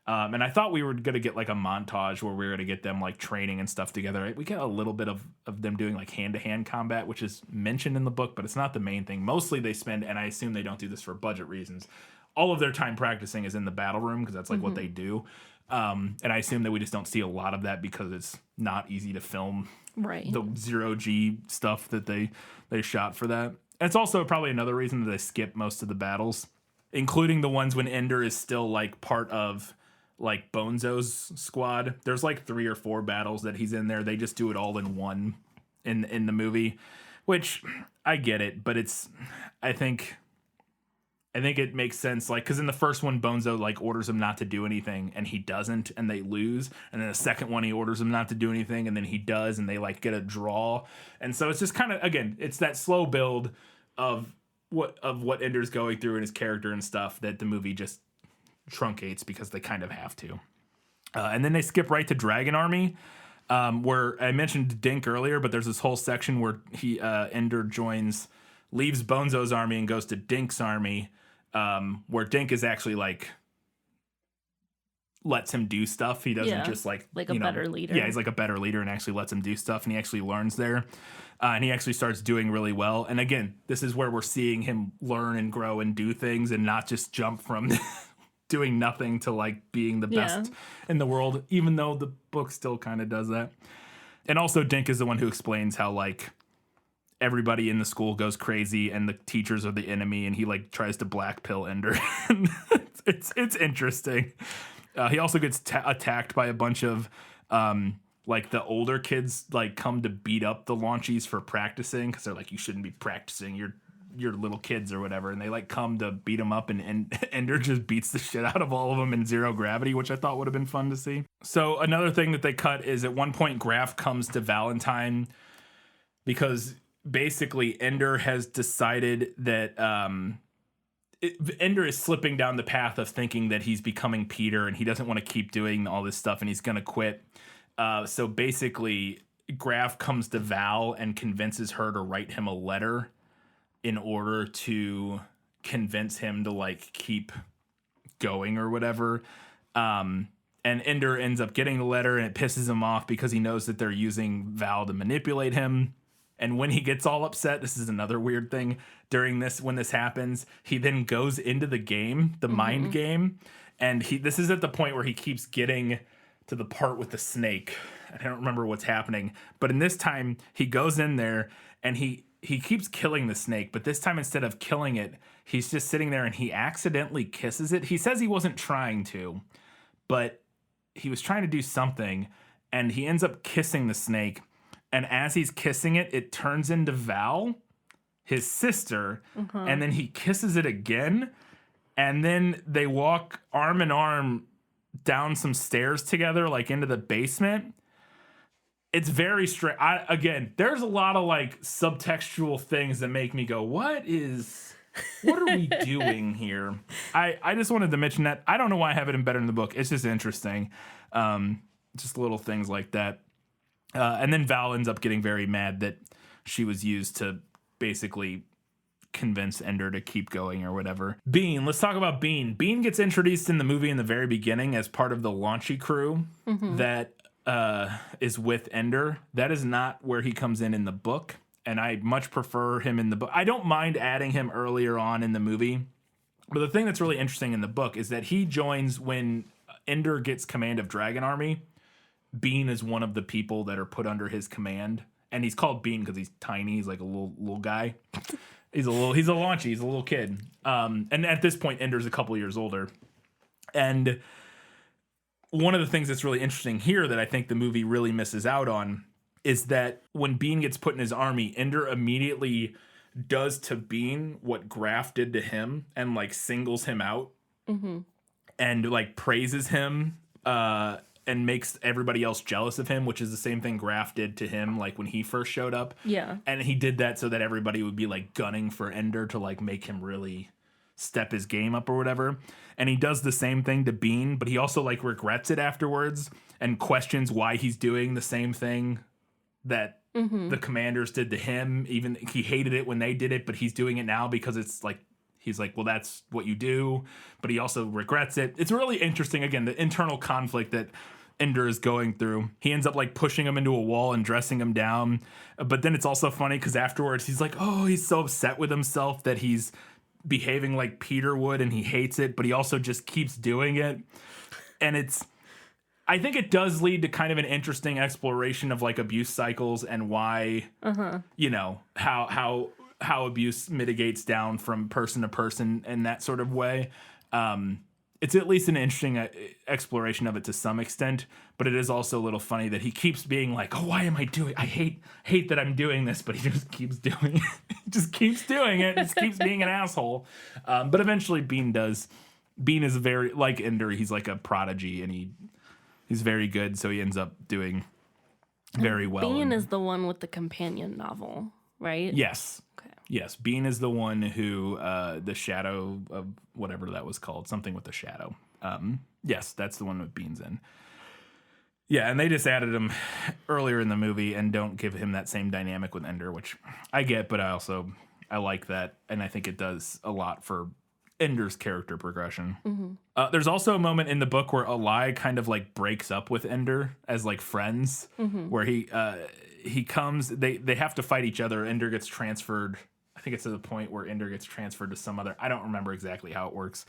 And I thought we were going to get like a montage where we were going to get them like training and stuff together. We get a little bit of them doing like hand-to-hand combat, which is mentioned in the book, but it's not the main thing. Mostly they spend, and I assume they don't do this for budget reasons, all of their time practicing is in the battle room because that's like what they do. And I assume that we just don't see a lot of that because it's not easy to film the 0G stuff that they shot for that. And it's also probably another reason that they skip most of the battles, including the ones when Ender is still like part of like Bonzo's squad. There's like 3 or 4 battles that he's in there. They just do it all in one in the movie, which I get it, but I think it makes sense, like, because in the first one, Bonzo, like, orders him not to do anything, and he doesn't, and they lose. And then the second one, he orders him not to do anything, and then he does, and they, like, get a draw. And so it's just kind of, again, it's that slow build of what Ender's going through in his character and stuff that the movie just truncates because they kind of have to. And then they skip right to Dragon Army, where I mentioned Dink earlier, but there's this whole section where Ender leaves Bonzo's army and goes to Dink's army, where Dink is actually like lets him do stuff. He doesn't just like a better leader. Yeah, he's like a better leader and actually lets him do stuff, and he actually learns there. And he actually starts doing really well. And again, this is where we're seeing him learn and grow and do things and not just jump from doing nothing to like being the best in the world, even though the book still kind of does that. And also Dink is the one who explains how like everybody in the school goes crazy and the teachers are the enemy, and he like tries to black pill Ender. it's interesting. He also gets attacked by a bunch of like the older kids, like come to beat up the launchies for practicing because they're like, you shouldn't be practicing, you're little kids or whatever, and they like come to beat him up, and Ender just beats the shit out of all of them in zero gravity, which I thought would have been fun to see. So another thing that they cut is at one point Graf comes to Valentine because basically Ender has decided that Ender is slipping down the path of thinking that he's becoming Peter and he doesn't want to keep doing all this stuff and he's going to quit. So basically Graf comes to Val and convinces her to write him a letter in order to convince him to like keep going or whatever. And Ender ends up getting the letter and it pisses him off because he knows that they're using Val to manipulate him. And when he gets all upset, this is another weird thing when this happens, he then goes into the game, the mind game. And this is at the point where he keeps getting to the part with the snake. I don't remember what's happening, but in this time he goes in there and he keeps killing the snake, but this time instead of killing it, he's just sitting there and he accidentally kisses it. He says he wasn't trying to, but he was trying to do something, and he ends up kissing the snake. And as he's kissing it, it turns into Val, his sister, and then he kisses it again, and then they walk arm in arm down some stairs together, like into the basement. it's very strange. Again, there's a lot of like subtextual things that make me go, what are we doing here? I just wanted to mention that. I don't know why I have it embedded in the book. It's just interesting. Just little things like that. And then Val ends up getting very mad that she was used to basically convince Ender to keep going or whatever. Bean, let's talk about Bean. Bean gets introduced in the movie in the very beginning as part of the launchy crew that is with Ender. That is not where he comes in the book, and I much prefer him in the book. I don't mind adding him earlier on in the movie, but the thing that's really interesting in the book is that he joins when Ender gets command of Dragon Army. Bean is one of the people that are put under his command, and he's called Bean because he's tiny. He's like a little guy. He's a launchy. He's a little kid. And at this point, Ender's a couple years older. And one of the things that's really interesting here that I think the movie really misses out on is that when Bean gets put in his army, Ender immediately does to Bean what Graf did to him and like singles him out and like praises him and makes everybody else jealous of him, which is the same thing Graf did to him like when he first showed up. Yeah. And he did that so that everybody would be like gunning for Ender to like make him really step his game up or whatever. And he does the same thing to Bean, but he also like regrets it afterwards and questions why he's doing the same thing that the commanders did to him. Even he hated it when they did it, but he's doing it now because it's like, he's like, well, that's what you do, but he also regrets it. It's really interesting, again, the internal conflict that Ender is going through. He ends up like pushing him into a wall and dressing him down. But then it's also funny because afterwards he's like, oh, he's so upset with himself that he's behaving like Peter would and he hates it, but he also just keeps doing it. And I think it does lead to kind of an interesting exploration of like abuse cycles and why, you know, how abuse mitigates down from person to person in that sort of way. It's at least an interesting exploration of it to some extent, but it is also a little funny that he keeps being like, oh, why am I doing? I hate that I'm doing this, but he just keeps doing it. He just keeps doing it. Just keeps being an asshole. But eventually Bean does. Bean is very, like Ender, he's like a prodigy and he's very good. So he ends up doing very well. Bean is the one with the companion novel, right? Yes. Okay. Yes, Bean is the one who, the shadow of whatever that was called, something with the shadow. Yes, that's the one with Bean's in. Yeah, and they just added him earlier in the movie and don't give him that same dynamic with Ender, which I get, but I like that, and I think it does a lot for Ender's character progression. There's also a moment in the book where Eli kind of like breaks up with Ender as like friends, where he comes, they have to fight each other. Ender gets transferred. I think it's to the point where Ender gets transferred to some other, I don't remember exactly how it works.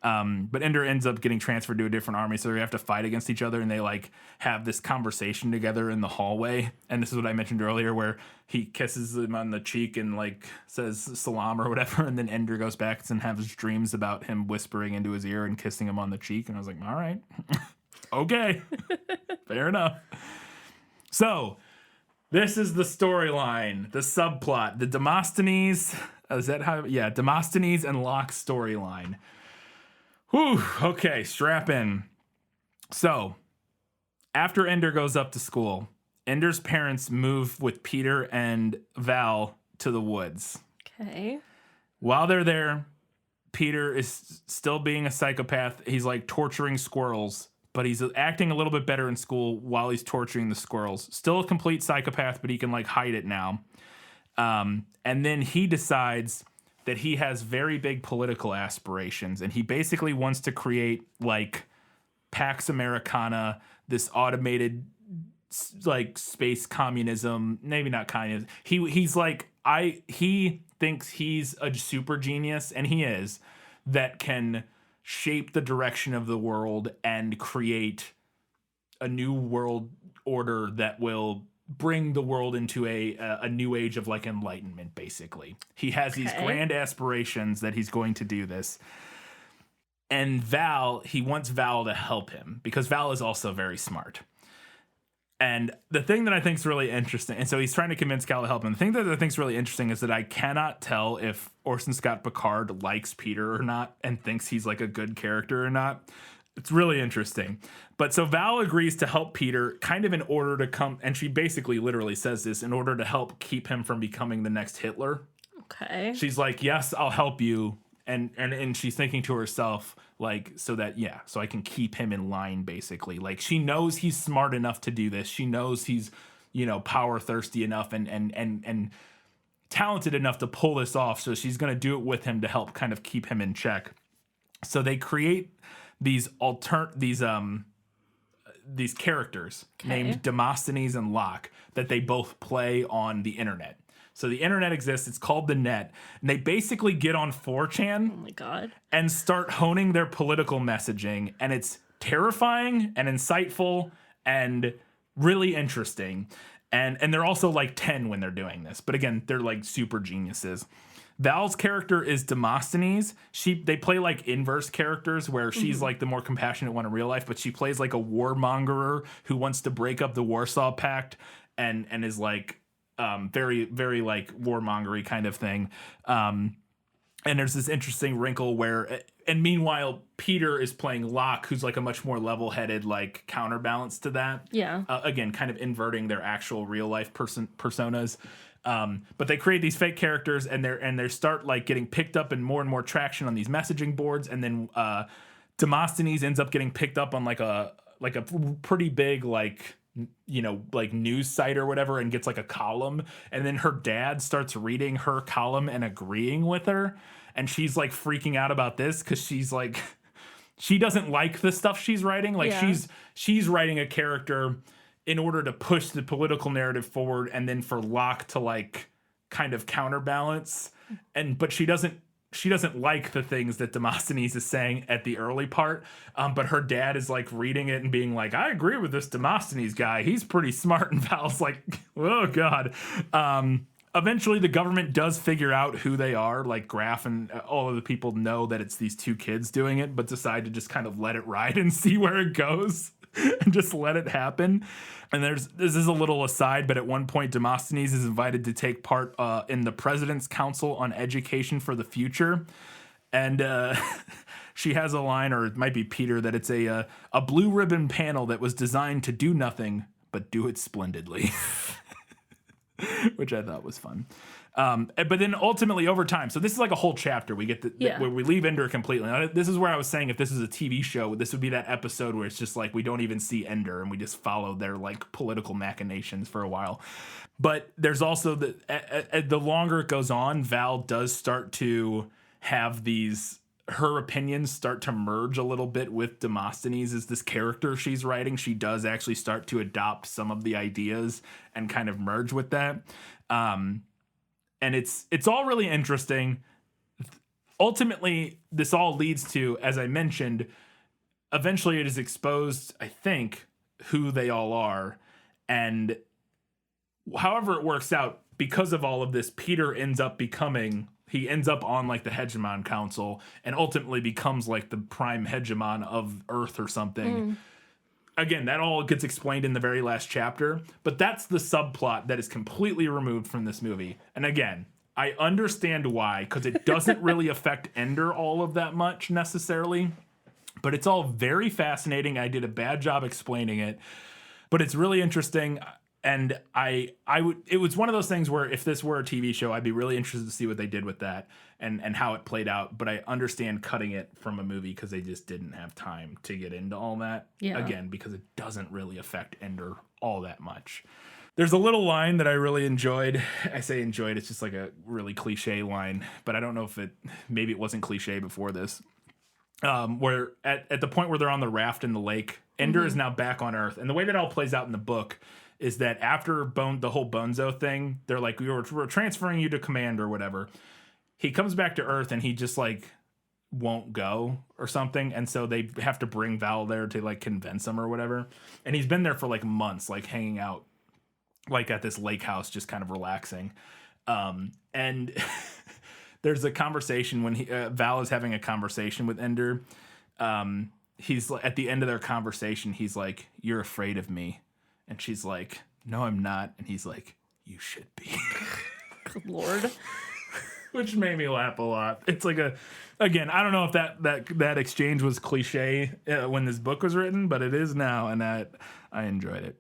But Ender ends up getting transferred to a different army, so they have to fight against each other, and they like have this conversation together in the hallway. And this is what I mentioned earlier, where he kisses him on the cheek and like says salam or whatever, and then Ender goes back and has dreams about him whispering into his ear and kissing him on the cheek. And I was like, all right, okay, fair enough. So this is the storyline, the subplot, the Demosthenes. Is that how? Yeah, Demosthenes and Locke storyline. Whew, okay, strap in. So, after Ender goes up to school, Ender's parents move with Peter and Val to the woods. Okay. While they're there, Peter is still being a psychopath. He's like torturing squirrels, but he's acting a little bit better in school while he's torturing the squirrels. Still a complete psychopath, but he can like hide it now. And then he decides that he has very big political aspirations, and he basically wants to create like Pax Americana, this automated like space communism, maybe not communism. He's like, he thinks he's a super genius, and he is, that can shape the direction of the world and create a new world order that will bring the world into a new age of like enlightenment, basically. He has these grand aspirations that he's going to do this. And he wants Val to help him because Val is also very smart. And the thing that I think is really interesting, and so he's trying to convince Cal to help him. The thing that I think is really interesting is that I cannot tell if Orson Scott Picard likes Peter or not and thinks he's like a good character or not. It's really interesting. But so Val agrees to help Peter kind of in order to come, and she basically literally says this, in order to help keep him from becoming the next Hitler. Okay. She's like, yes, I'll help you. And she's thinking to herself, like, so I can keep him in line, basically. Like, she knows he's smart enough to do this. She knows he's, power thirsty enough and talented enough to pull this off. So she's going to do it with him to help kind of keep him in check. So they create these characters named Demosthenes and Locke that they both play on the internet. So the internet exists. It's called the net. And they basically get on 4chan. Oh my God. And start honing their political messaging. And it's terrifying and insightful and really interesting. And they're also like 10 when they're doing this. But again, they're like super geniuses. Val's character is Demosthenes. They play like inverse characters where she's like the more compassionate one in real life, but she plays like a warmongerer who wants to break up the Warsaw Pact and is like very, very like warmongery kind of thing. And there's this interesting wrinkle where, and meanwhile, Peter is playing Locke, who's like a much more level-headed like counterbalance to that. Yeah. Again, kind of inverting their actual real life personas. But they create these fake characters and they start like getting picked up in more and more traction on these messaging boards. And then Demosthenes ends up getting picked up on like a pretty big like news site or whatever and gets like a column. And then her dad starts reading her column and agreeing with her. And she's like freaking out about this because she's like, she doesn't like the stuff she's writing. Like she's writing a character in order to push the political narrative forward and then for Locke to like kind of counterbalance. But she doesn't like the things that Demosthenes is saying at the early part. But her dad is like reading it and being like, I agree with this Demosthenes guy. He's pretty smart. And Val's like, oh God. Eventually the government does figure out who they are. Like Graf and all of the people know that it's these two kids doing it, but decide to just kind of let it ride and see where it goes. And just let it happen. And this is a little aside, but at one point Demosthenes is invited to take part in the President's Council on Education for the Future. And she has a line, or it might be Peter, that it's a blue ribbon panel that was designed to do nothing but do it splendidly. Which I thought was fun. But then ultimately over time, so this is like a whole chapter. We get where we leave Ender completely. Now, this is where I was saying if this is a TV show, this would be that episode where it's just like we don't even see Ender and we just follow their like political machinations for a while. But there's also the longer it goes on, Val does start to have her opinions start to merge a little bit with Demosthenes as this character she's writing. She does actually start to adopt some of the ideas and kind of merge with that. And it's all really interesting. Ultimately, this all leads to, as I mentioned, eventually it is exposed, I think, who they all are. And however it works out, because of all of this, Peter ends up on like the Hegemon Council and ultimately becomes like the prime hegemon of Earth or something. Again, that all gets explained in the very last chapter, but that's the subplot that is completely removed from this movie. And again, I understand why, because it doesn't really affect Ender all of that much necessarily, but it's all very fascinating. I did a bad job explaining it, but it's really interesting. And it was one of those things where if this were a TV show, I'd be really interested to see what they did with that and how it played out. But I understand cutting it from a movie because they just didn't have time to get into all that. Yeah. Again, because it doesn't really affect Ender all that much. There's a little line that I really enjoyed. I say enjoyed, it's just like a really cliche line, but I don't know if maybe it wasn't cliche before this. Where at the point where they're on the raft in the lake, Ender is now back on Earth. And the way that all plays out in the book is that after the whole Bonzo thing, they're like, we're transferring you to command or whatever. He comes back to Earth and he just like won't go or something. And so they have to bring Val there to like convince him or whatever. And he's been there for like months, like hanging out like at this lake house, just kind of relaxing. And there's a conversation when Val is having a conversation with Ender. He's at the end of their conversation, he's like, "You're afraid of me." And she's like, "No, I'm not." And he's like, "You should be." Good Lord. which made me laugh a lot. It's like again, I don't know if that exchange was cliche when this book was written, but it is now, and I enjoyed it.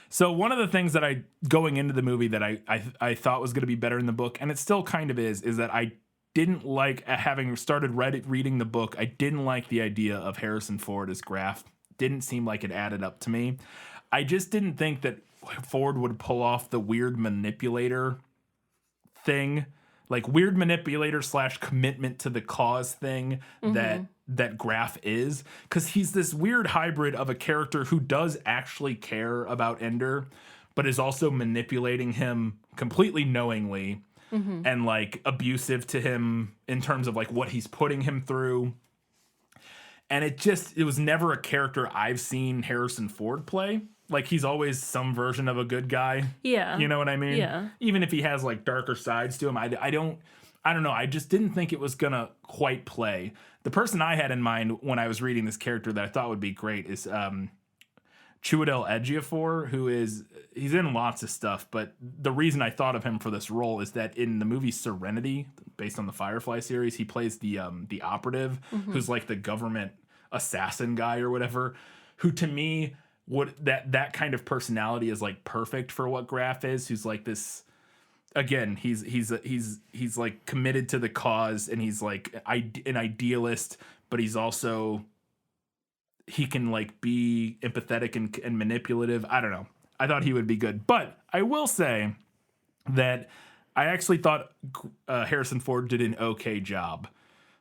So one of the things that going into the movie that I thought was going to be better in the book, and it still kind of is that I didn't like, having started reading the book, I didn't like the idea of Harrison Ford as Graf. Didn't seem like it added up to me. I just didn't think that Ford would pull off the weird manipulator thing, like weird manipulator / commitment to the cause thing that Graf is, because he's this weird hybrid of a character who does actually care about Ender, but is also manipulating him completely knowingly and like abusive to him in terms of like what he's putting him through. And it was never a character I've seen Harrison Ford play. Like, he's always some version of a good guy. Yeah. You know what I mean? Yeah. Even if he has like darker sides to him, I don't know. I just didn't think it was gonna quite play. The person I had in mind when I was reading this character that I thought would be great is Chiwetel Ejiofor, he's in lots of stuff, but the reason I thought of him for this role is that in the movie Serenity, based on the Firefly series, he plays the operative, who's like the government assassin guy or whatever, who to me that kind of personality is like perfect for what Graf is, who's like this. Again, he's like committed to the cause, and he's like an idealist, but he's also, he can like be empathetic and manipulative. I don't know. I thought he would be good, but I will say that I actually thought Harrison Ford did an okay job.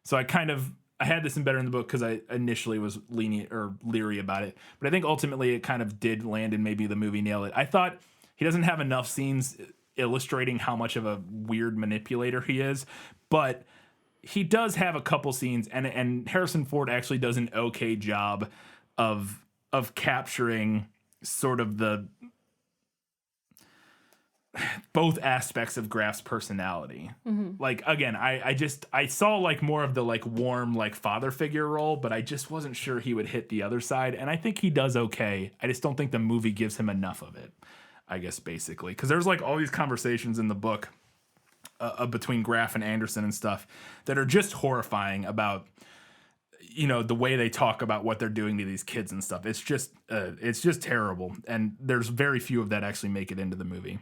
So I had this in better in the book because I initially was lenient or leery about it, but I think ultimately it kind of did land, and maybe the movie nailed it. I thought he doesn't have enough scenes illustrating how much of a weird manipulator he is, but he does have a couple scenes, and Harrison Ford actually does an okay job of capturing sort of the both aspects of Graf's personality. Like, again, I saw like more of the like warm like father figure role, but I just wasn't sure he would hit the other side, and I think he does okay. I just don't think the movie gives him enough of it, I guess, basically, because there's like all these conversations in the book between Graf and Anderson and stuff that are just horrifying about, you know, the way they talk about what they're doing to these kids and stuff. It's just terrible, and there's very few of that actually make it into the movie.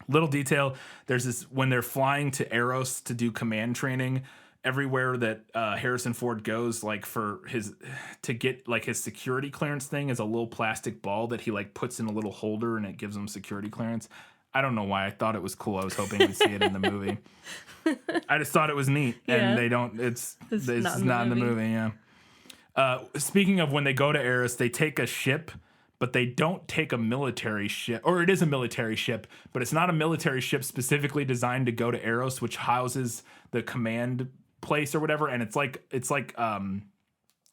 Little detail, there's this, when they're flying to Eros to do command training, everywhere that Harrison Ford goes, like to get like his security clearance thing, is a little plastic ball that he like puts in a little holder, and it gives him security clearance. I don't know why. I thought it was cool. I was hoping we'd see it in the movie. I just thought it was neat, and they don't. It's not in the movie. Yeah. Speaking of when they go to Eris, they take a ship, but they don't take a military ship, or it is a military ship, but it's not a military ship specifically designed to go to Eros, which houses the command place or whatever, and it's like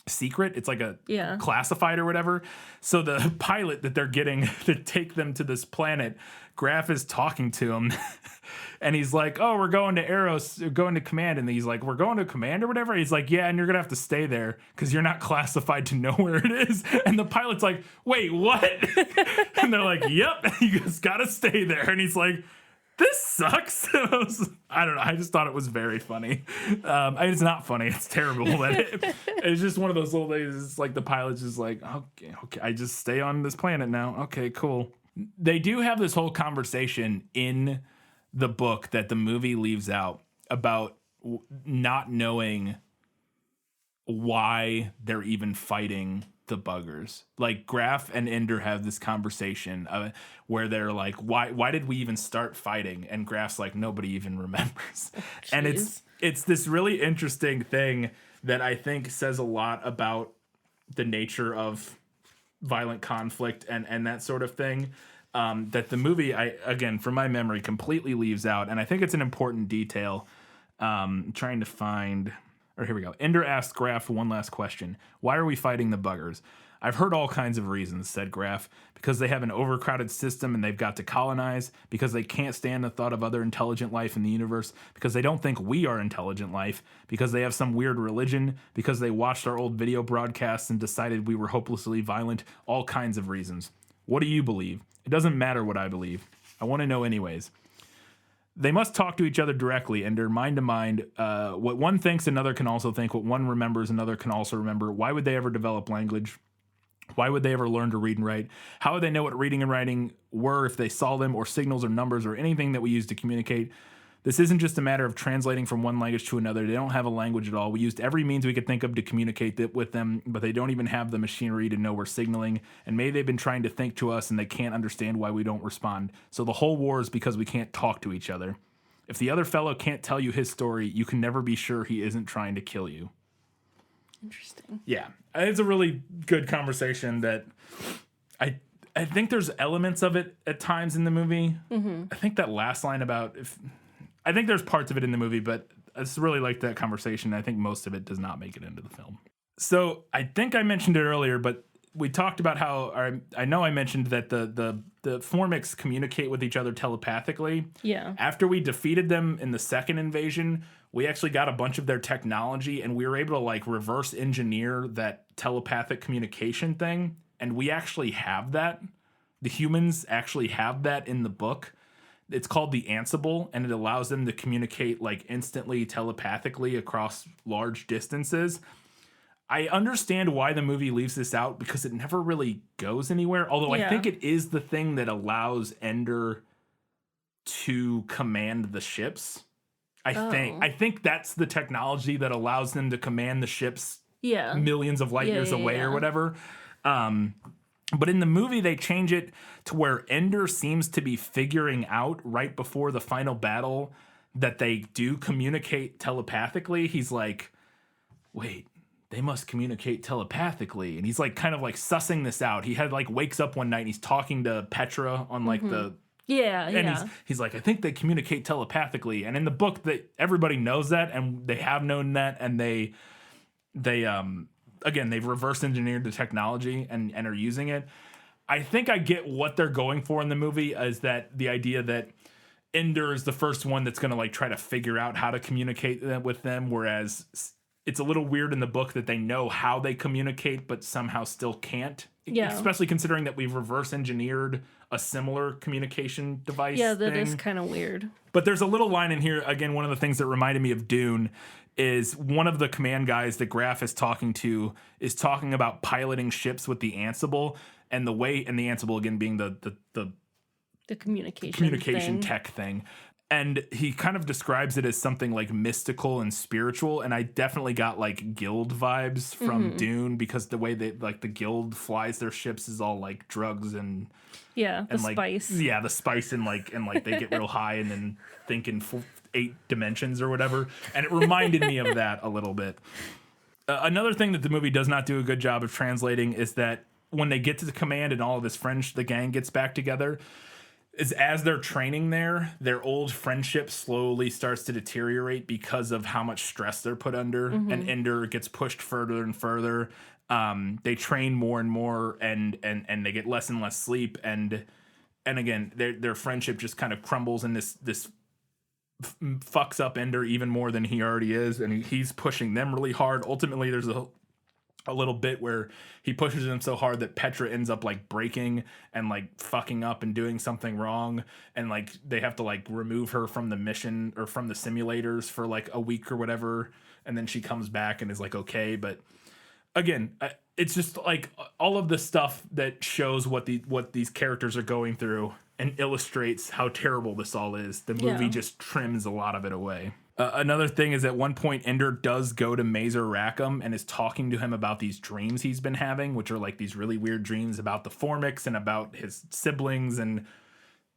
secret. It's like a classified or whatever. So the pilot that they're getting to take them to this planet, Graf is talking to him, and he's like, "Oh, we're going to Eros, we're going to command," and he's like, "We're going to command or whatever." He's like, "Yeah, and you're gonna have to stay there because you're not classified to know where it is." And the pilot's like, "Wait, what?" And they're like, "Yep, you just gotta stay there." And he's like, "This sucks." I don't know. I just thought it was very funny. It's not funny. It's terrible. But it's just one of those little things. It's like the pilot's just like, okay, I just stay on this planet now. Okay, cool. They do have this whole conversation in the book that the movie leaves out about not knowing why they're even fighting the buggers. Like, Graf and Ender have this conversation where they're like, why did we even start fighting? And Graf's like, nobody even remembers. And it's this really interesting thing that I think says a lot about the nature of violent conflict and that sort of thing, that the movie, again, from my memory, completely leaves out. And I think it's an important detail. Trying to find... Or here we go. Ender asked Graf one last question. "Why are we fighting the buggers?" "I've heard all kinds of reasons," said Graf. "Because they have an overcrowded system and they've got to colonize. Because they can't stand the thought of other intelligent life in the universe. Because they don't think we are intelligent life. Because they have some weird religion. Because they watched our old video broadcasts and decided we were hopelessly violent. All kinds of reasons. What do you believe? It doesn't matter what I believe. I want to know anyways." They must talk to each other directly, Ender, mind to mind. What one thinks, another can also think. What one remembers, another can also remember. Why would they ever develop language? Why would they ever learn to read and write? How would they know what reading and writing were if they saw them, or signals or numbers or anything that we use to communicate? This isn't just a matter of translating from one language to another. They don't have a language at all. We used every means we could think of to communicate with them, but they don't even have the machinery to know we're signaling. And maybe they've been trying to think to us and they can't understand why we don't respond. So the whole war is because we can't talk to each other. If the other fellow can't tell you his story, you can never be sure he isn't trying to kill you. Interesting. Yeah, it's a really good conversation that I think there's elements of it at times in the movie. Mm-hmm. I think that last line about I think there's parts of it in the movie, but I just really like that conversation. I think most of it does not make it into the film. So I think I mentioned it earlier, but we talked about how I know I mentioned that the Formics communicate with each other telepathically. Yeah. After we defeated them in the second invasion, we actually got a bunch of their technology, and we were able to like reverse engineer that telepathic communication thing. And we actually have that. The humans actually have that in the book. It's called the Ansible, and it allows them to communicate like instantly telepathically across large distances. I understand why the movie leaves this out because it never really goes anywhere. Although I think it is the thing that allows Ender to command the ships. I think that's the technology that allows them to command the ships millions of light years away or whatever. But in the movie, they change it to where Ender seems to be figuring out right before the final battle that they do communicate telepathically. He's like, wait, they must communicate telepathically. And he's like kind of like sussing this out. He wakes up one night and he's talking to Petra on like the... And he's like, I think they communicate telepathically. And in the book, that everybody knows that, and they have known that, and they again, they've reverse engineered the technology and are using it. I think I get what they're going for in the movie, is that the idea that Ender is the first one that's going to like try to figure out how to communicate with them, whereas it's a little weird in the book that they know how they communicate but somehow still can't. Yeah. Especially considering that we've reverse engineered a similar communication device. Yeah, that is kind of weird. But there's a little line in here, again, one of the things that reminded me of Dune is one of the command guys that Graf is talking to is talking about piloting ships with the Ansible, and the Ansible again being the communication tech thing. And he kind of describes it as something like mystical and spiritual. And I definitely got like guild vibes from Dune, because the way that like the guild flies their ships is all like drugs and spice. Yeah, the spice and like they get real high and then think in 8 dimensions or whatever. And it reminded me of that a little bit. Another thing that the movie does not do a good job of translating is that when they get to the command and all of his friends, the gang gets back together, is as they're training there, their old friendship slowly starts to deteriorate because of how much stress they're put under, and Ender gets pushed further and further. They train more and more, and they get less and less sleep, and again, their friendship just kind of crumbles, and this fucks up Ender even more than he already is, and he's pushing them really hard. Ultimately, there's a little bit where he pushes him so hard that Petra ends up like breaking and like fucking up and doing something wrong, and like they have to like remove her from the mission or from the simulators for like a week or whatever, and then she comes back and is like okay. But again, it's just like all of the stuff that shows what these characters are going through and illustrates how terrible this all is. The movie just trims a lot of it away. Another thing is at one point Ender does go to Mazer Rackham and is talking to him about these dreams he's been having, which are like these really weird dreams about the Formics and about his siblings, and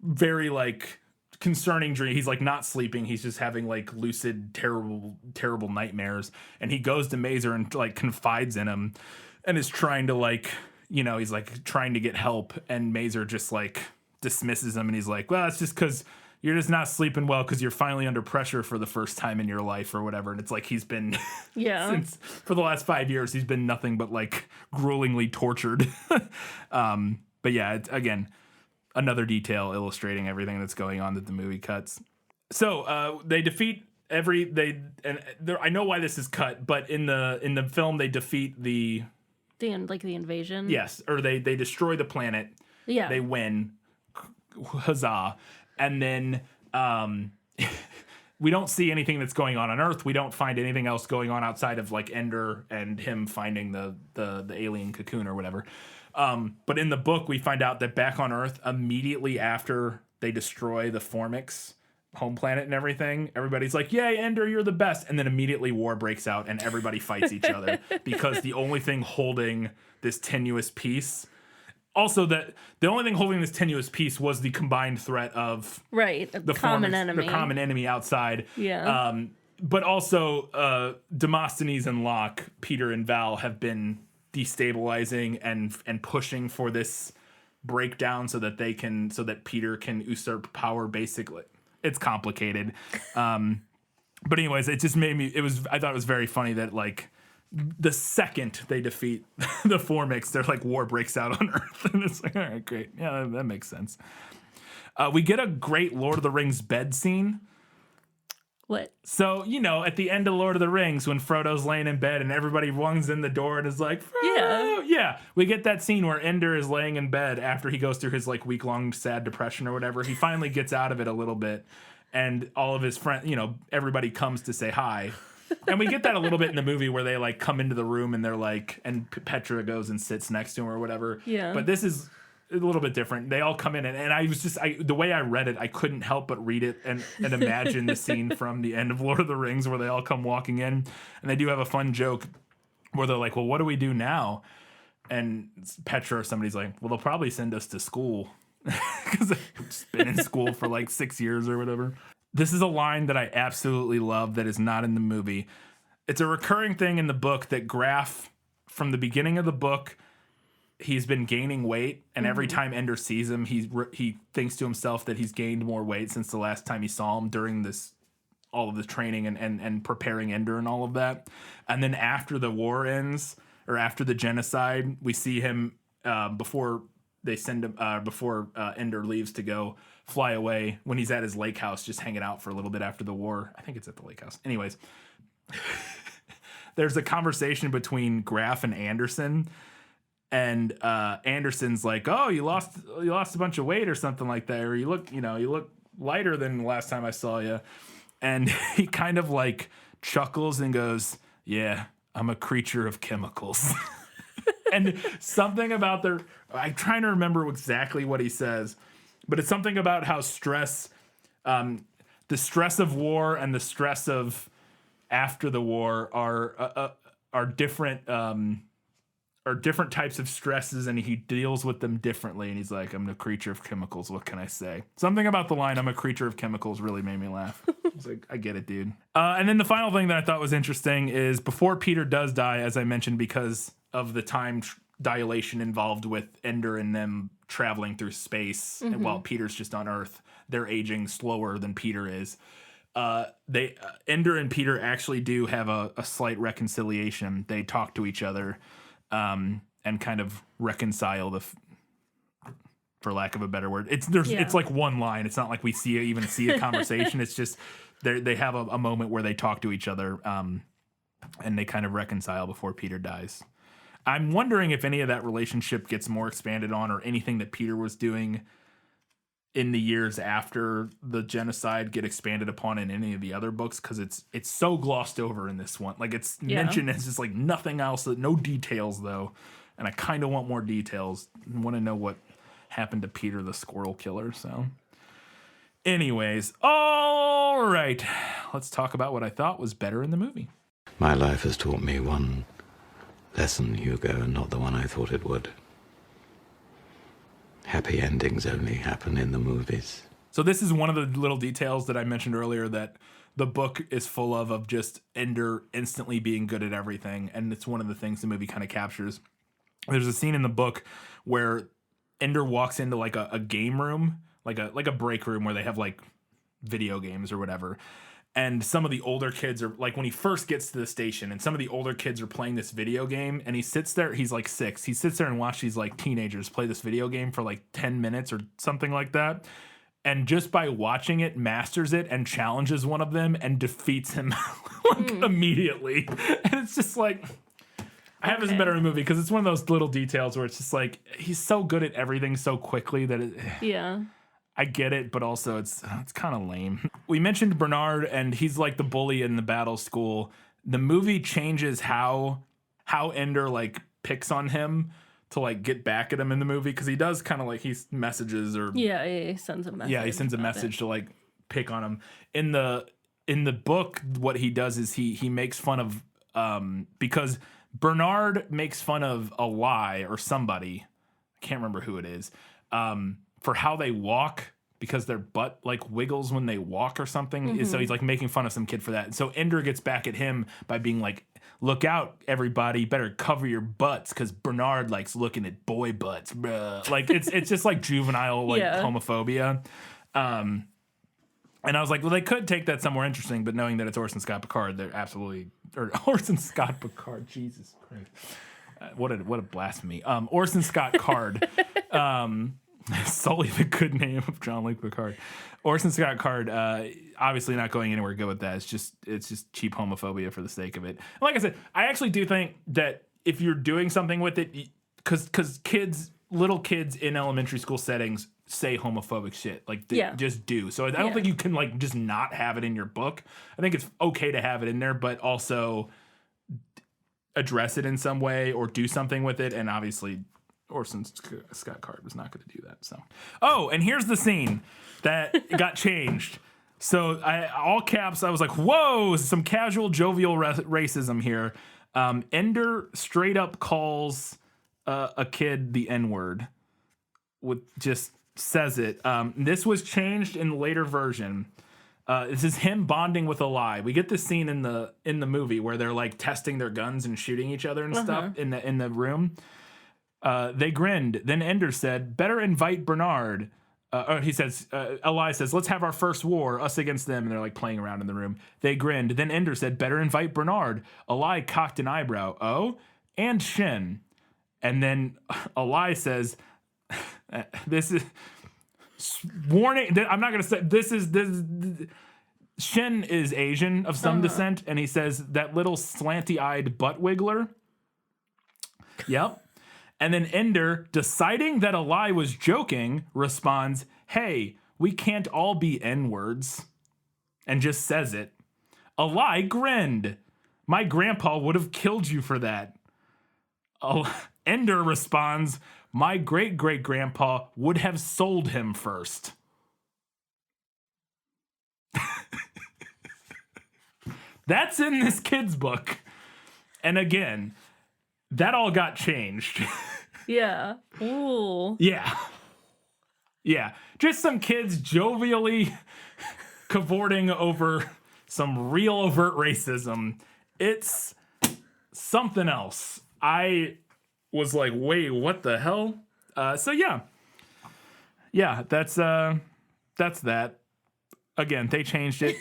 very like concerning dream. He's like not sleeping. He's just having like lucid, terrible nightmares. And he goes to Mazer and like confides in him and is trying to like, he's like trying to get help. And Mazer just like dismisses him. And he's like, well, it's just because you're just not sleeping well because you're finally under pressure for the first time in your life or whatever. And it's like he's been since for the last 5 years, he's been nothing but like gruelingly tortured. But yeah, it's, again, another detail illustrating everything that's going on that the movie cuts. So they defeat I know why this is cut, but in the film they defeat the invasion. Yes, or they destroy the planet. Yeah, they win. Huzzah! And then we don't see anything that's going on Earth. We don't find anything else going on outside of like Ender and him finding the alien cocoon or whatever. But in the book, we find out that back on Earth, immediately after they destroy the Formix home planet and everything, everybody's like, yay, Ender, you're the best. And then immediately war breaks out and everybody fights each other because the only thing holding this tenuous peace, also that the only thing holding this tenuous peace was the combined threat of the common enemy. The common enemy outside. Yeah. But also Demosthenes and Locke, Peter and Val have been destabilizing and pushing for this breakdown so that Peter can usurp power basically. It's complicated. But anyways, it just made me, I thought it was very funny that like the second they defeat the Formix, they're like war breaks out on Earth. And it's like, all right, great. Yeah, that makes sense. We get a great Lord of the Rings bed scene. What? So, at the end of Lord of the Rings, when Frodo's laying in bed and everybody runs in the door and is like, Frodo! Yeah. We get that scene where Ender is laying in bed after he goes through his like week-long sad depression or whatever. He finally gets out of it a little bit. And all of his friends, everybody comes to say hi. And we get that a little bit in the movie where they like come into the room and they're like, and Petra goes and sits next to him or whatever. Yeah. But this is a little bit different. They all come in and I was just, the way I read it, I couldn't help but read it and imagine the scene from the end of Lord of the Rings where they all come walking in and they do have a fun joke where they're like, well, what do we do now? And Petra or somebody's like, well, they'll probably send us to school because I've been in school for like 6 years or whatever. This is a line that I absolutely love that is not in the movie. It's a recurring thing in the book that Graf, from the beginning of the book, he's been gaining weight, and every time Ender sees him, he thinks to himself that he's gained more weight since the last time he saw him during all of the training and preparing Ender and all of that. And then after the war ends, or after the genocide, we see him before they send him before Ender leaves to go fly away, when he's at his lake house just hanging out for a little bit after the war. I think it's at the lake house. Anyways, there's a conversation between Graf and Anderson. And Anderson's like, "Oh, you lost a bunch of weight or something like that, or you look lighter than the last time I saw you." And he kind of like chuckles and goes, "Yeah, I'm a creature of chemicals." And something about I'm trying to remember exactly what he says, but it's something about how stress, the stress of war and the stress of after the war are different. Are different types of stresses, and he deals with them differently. And he's like, I'm a creature of chemicals. What can I say? Something about the line, I'm a creature of chemicals, really made me laugh. I was like, I get it, dude. And then the final thing that I thought was interesting is before Peter does die, as I mentioned, because of the time dilation involved with Ender and them traveling through space, and while Peter's just on Earth, they're aging slower than Peter is. Ender and Peter actually do have a slight reconciliation. They talk to each other. And kind of reconcile for lack of a better word. It's like one line. It's not like we even see a conversation. It's just they have a moment where they talk to each other, and they kind of reconcile before Peter dies. I'm wondering if any of that relationship gets more expanded on, or anything that Peter was doing in the years after the genocide get expanded upon in any of the other books, because it's so glossed over in this one. Like it's mentioned as just like nothing else, no details though, and I kind of want more details. I want to know what happened to Peter the Squirrel Killer. So anyways, all right, let's talk about what I thought was better in the movie. My life has taught me one lesson, Hugo, and not the one I thought it would. Happy endings only happen in the movies. So this is one of the little details that I mentioned earlier that the book is full of just Ender instantly being good at everything. And it's one of the things the movie kind of captures. There's a scene in the book where Ender walks into like a game room, like a break room where they have like video games or whatever. And some of the older kids are like, when he first gets to the station, and some of the older kids are playing this video game, and he sits there, he's like 6. He sits there and watches these like teenagers play this video game for like 10 minutes or something like that. And just by watching it, masters it and challenges one of them and defeats him like immediately. And it's just like, I have this better in the movie because it's one of those little details where it's just like, he's so good at everything so quickly that I get it, but also it's kind of lame. We mentioned Bernard, and he's like the bully in the battle school. The movie changes how Ender like picks on him to like get back at him in the movie, because he does kind of like he messages or he sends a message. Yeah, he sends a message to like pick on him. In the book, what he does is he makes fun of because Bernard makes fun of a lie or somebody, I can't remember who it is, for how they walk, because their butt like wiggles when they walk or something. So he's like making fun of some kid for that. And so Ender gets back at him by being like, look out, everybody, better cover your butts, because Bernard likes looking at boy butts. Bruh. Like it's just like juvenile like homophobia. And I was like, well, they could take that somewhere interesting, but knowing that it's Orson Scott Card, they're absolutely, or Orson Scott Card, Jesus Christ. What a blasphemy. Orson Scott Card. Sully, the good name of Jean-Luc Picard. Orson Scott Card, obviously not going anywhere good with that. It's just cheap homophobia for the sake of it. And like I said, I actually do think that if you're doing something with it, because little kids in elementary school settings say homophobic shit. Like, they just do. So I don't think you can like just not have it in your book. I think it's okay to have it in there, but also address it in some way or do something with it. And obviously Orson Scott Card was not going to do that. So, and here's the scene that got changed. So all caps, I was like, whoa, some casual jovial racism here. Ender straight up calls a kid the N-word, just says it. This was changed in the later version. This is him bonding with a lie. We get this scene in the movie where they're like testing their guns and shooting each other and stuff in the room. They grinned. Then Ender said, better invite Bernard. He says, Eli says, let's have our first war, us against them. And they're like playing around in the room. They grinned. Then Ender said, better invite Bernard. Eli cocked an eyebrow. Oh, and Shin. And then Eli says, this is warning. I'm not going to say this. Shin is Asian of some descent. And he says, that little slanty-eyed butt wiggler. Yep. And then Ender, deciding that Eli was joking, responds, hey, we can't all be N-words. And just says it. Eli grinned. My grandpa would have killed you for that. Ender responds, my great-great-grandpa would have sold him first. That's in this kid's book. And again, that all got changed. Yeah. Ooh. Yeah. Yeah. Just some kids jovially cavorting over some real overt racism. It's something else. I was like, wait, what the hell? So yeah. Yeah, that's that. Again, they changed it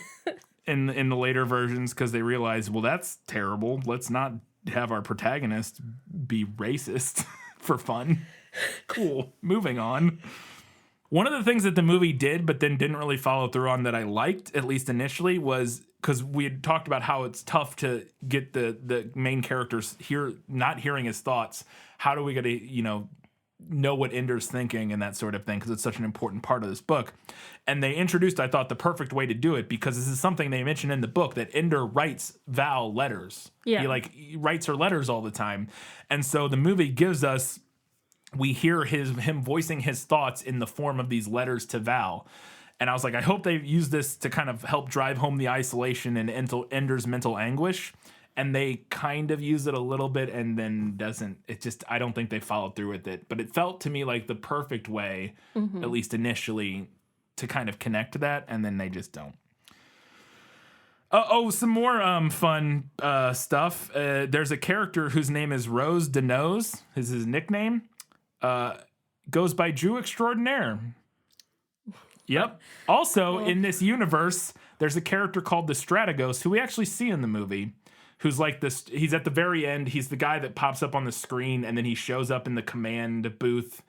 in the later versions because they realized, well, that's terrible. Let's not have our protagonist be racist for fun. Cool. Moving on. One of the things that the movie did, but then didn't really follow through on that I liked, at least initially, was because we had talked about how it's tough to get the main characters not hearing his thoughts. How do we get to, know what Ender's thinking and that sort of thing, because it's such an important part of this book. And they introduced, I thought, the perfect way to do it, because this is something they mention in the book, that Ender writes Val letters. Yeah. He writes her letters all the time. And so the movie gives us, we hear him voicing his thoughts in the form of these letters to Val. And I was like, I hope they use this to kind of help drive home the isolation and Ender's mental anguish. And they kind of use it a little bit and then I don't think they followed through with it. But it felt to me like the perfect way, at least initially, to kind of connect to that. And then they just don't. Some more fun stuff. There's a character whose name is Rose DeNose, is his nickname. Goes by Jew Extraordinaire. Yep. Also, in this universe, there's a character called the Strategos, who we actually see in the movie. Who's like this? He's at the very end. He's the guy that pops up on the screen, and then he shows up in the command booth.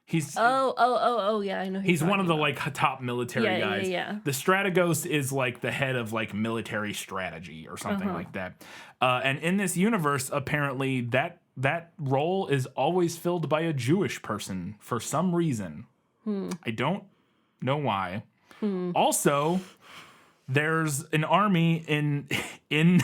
He's yeah, I know. He's one of the like top military guys. Yeah. The Strategos is like the head of like military strategy or something like that. And in this universe, apparently that role is always filled by a Jewish person for some reason. I don't Know why. Also, there's an army in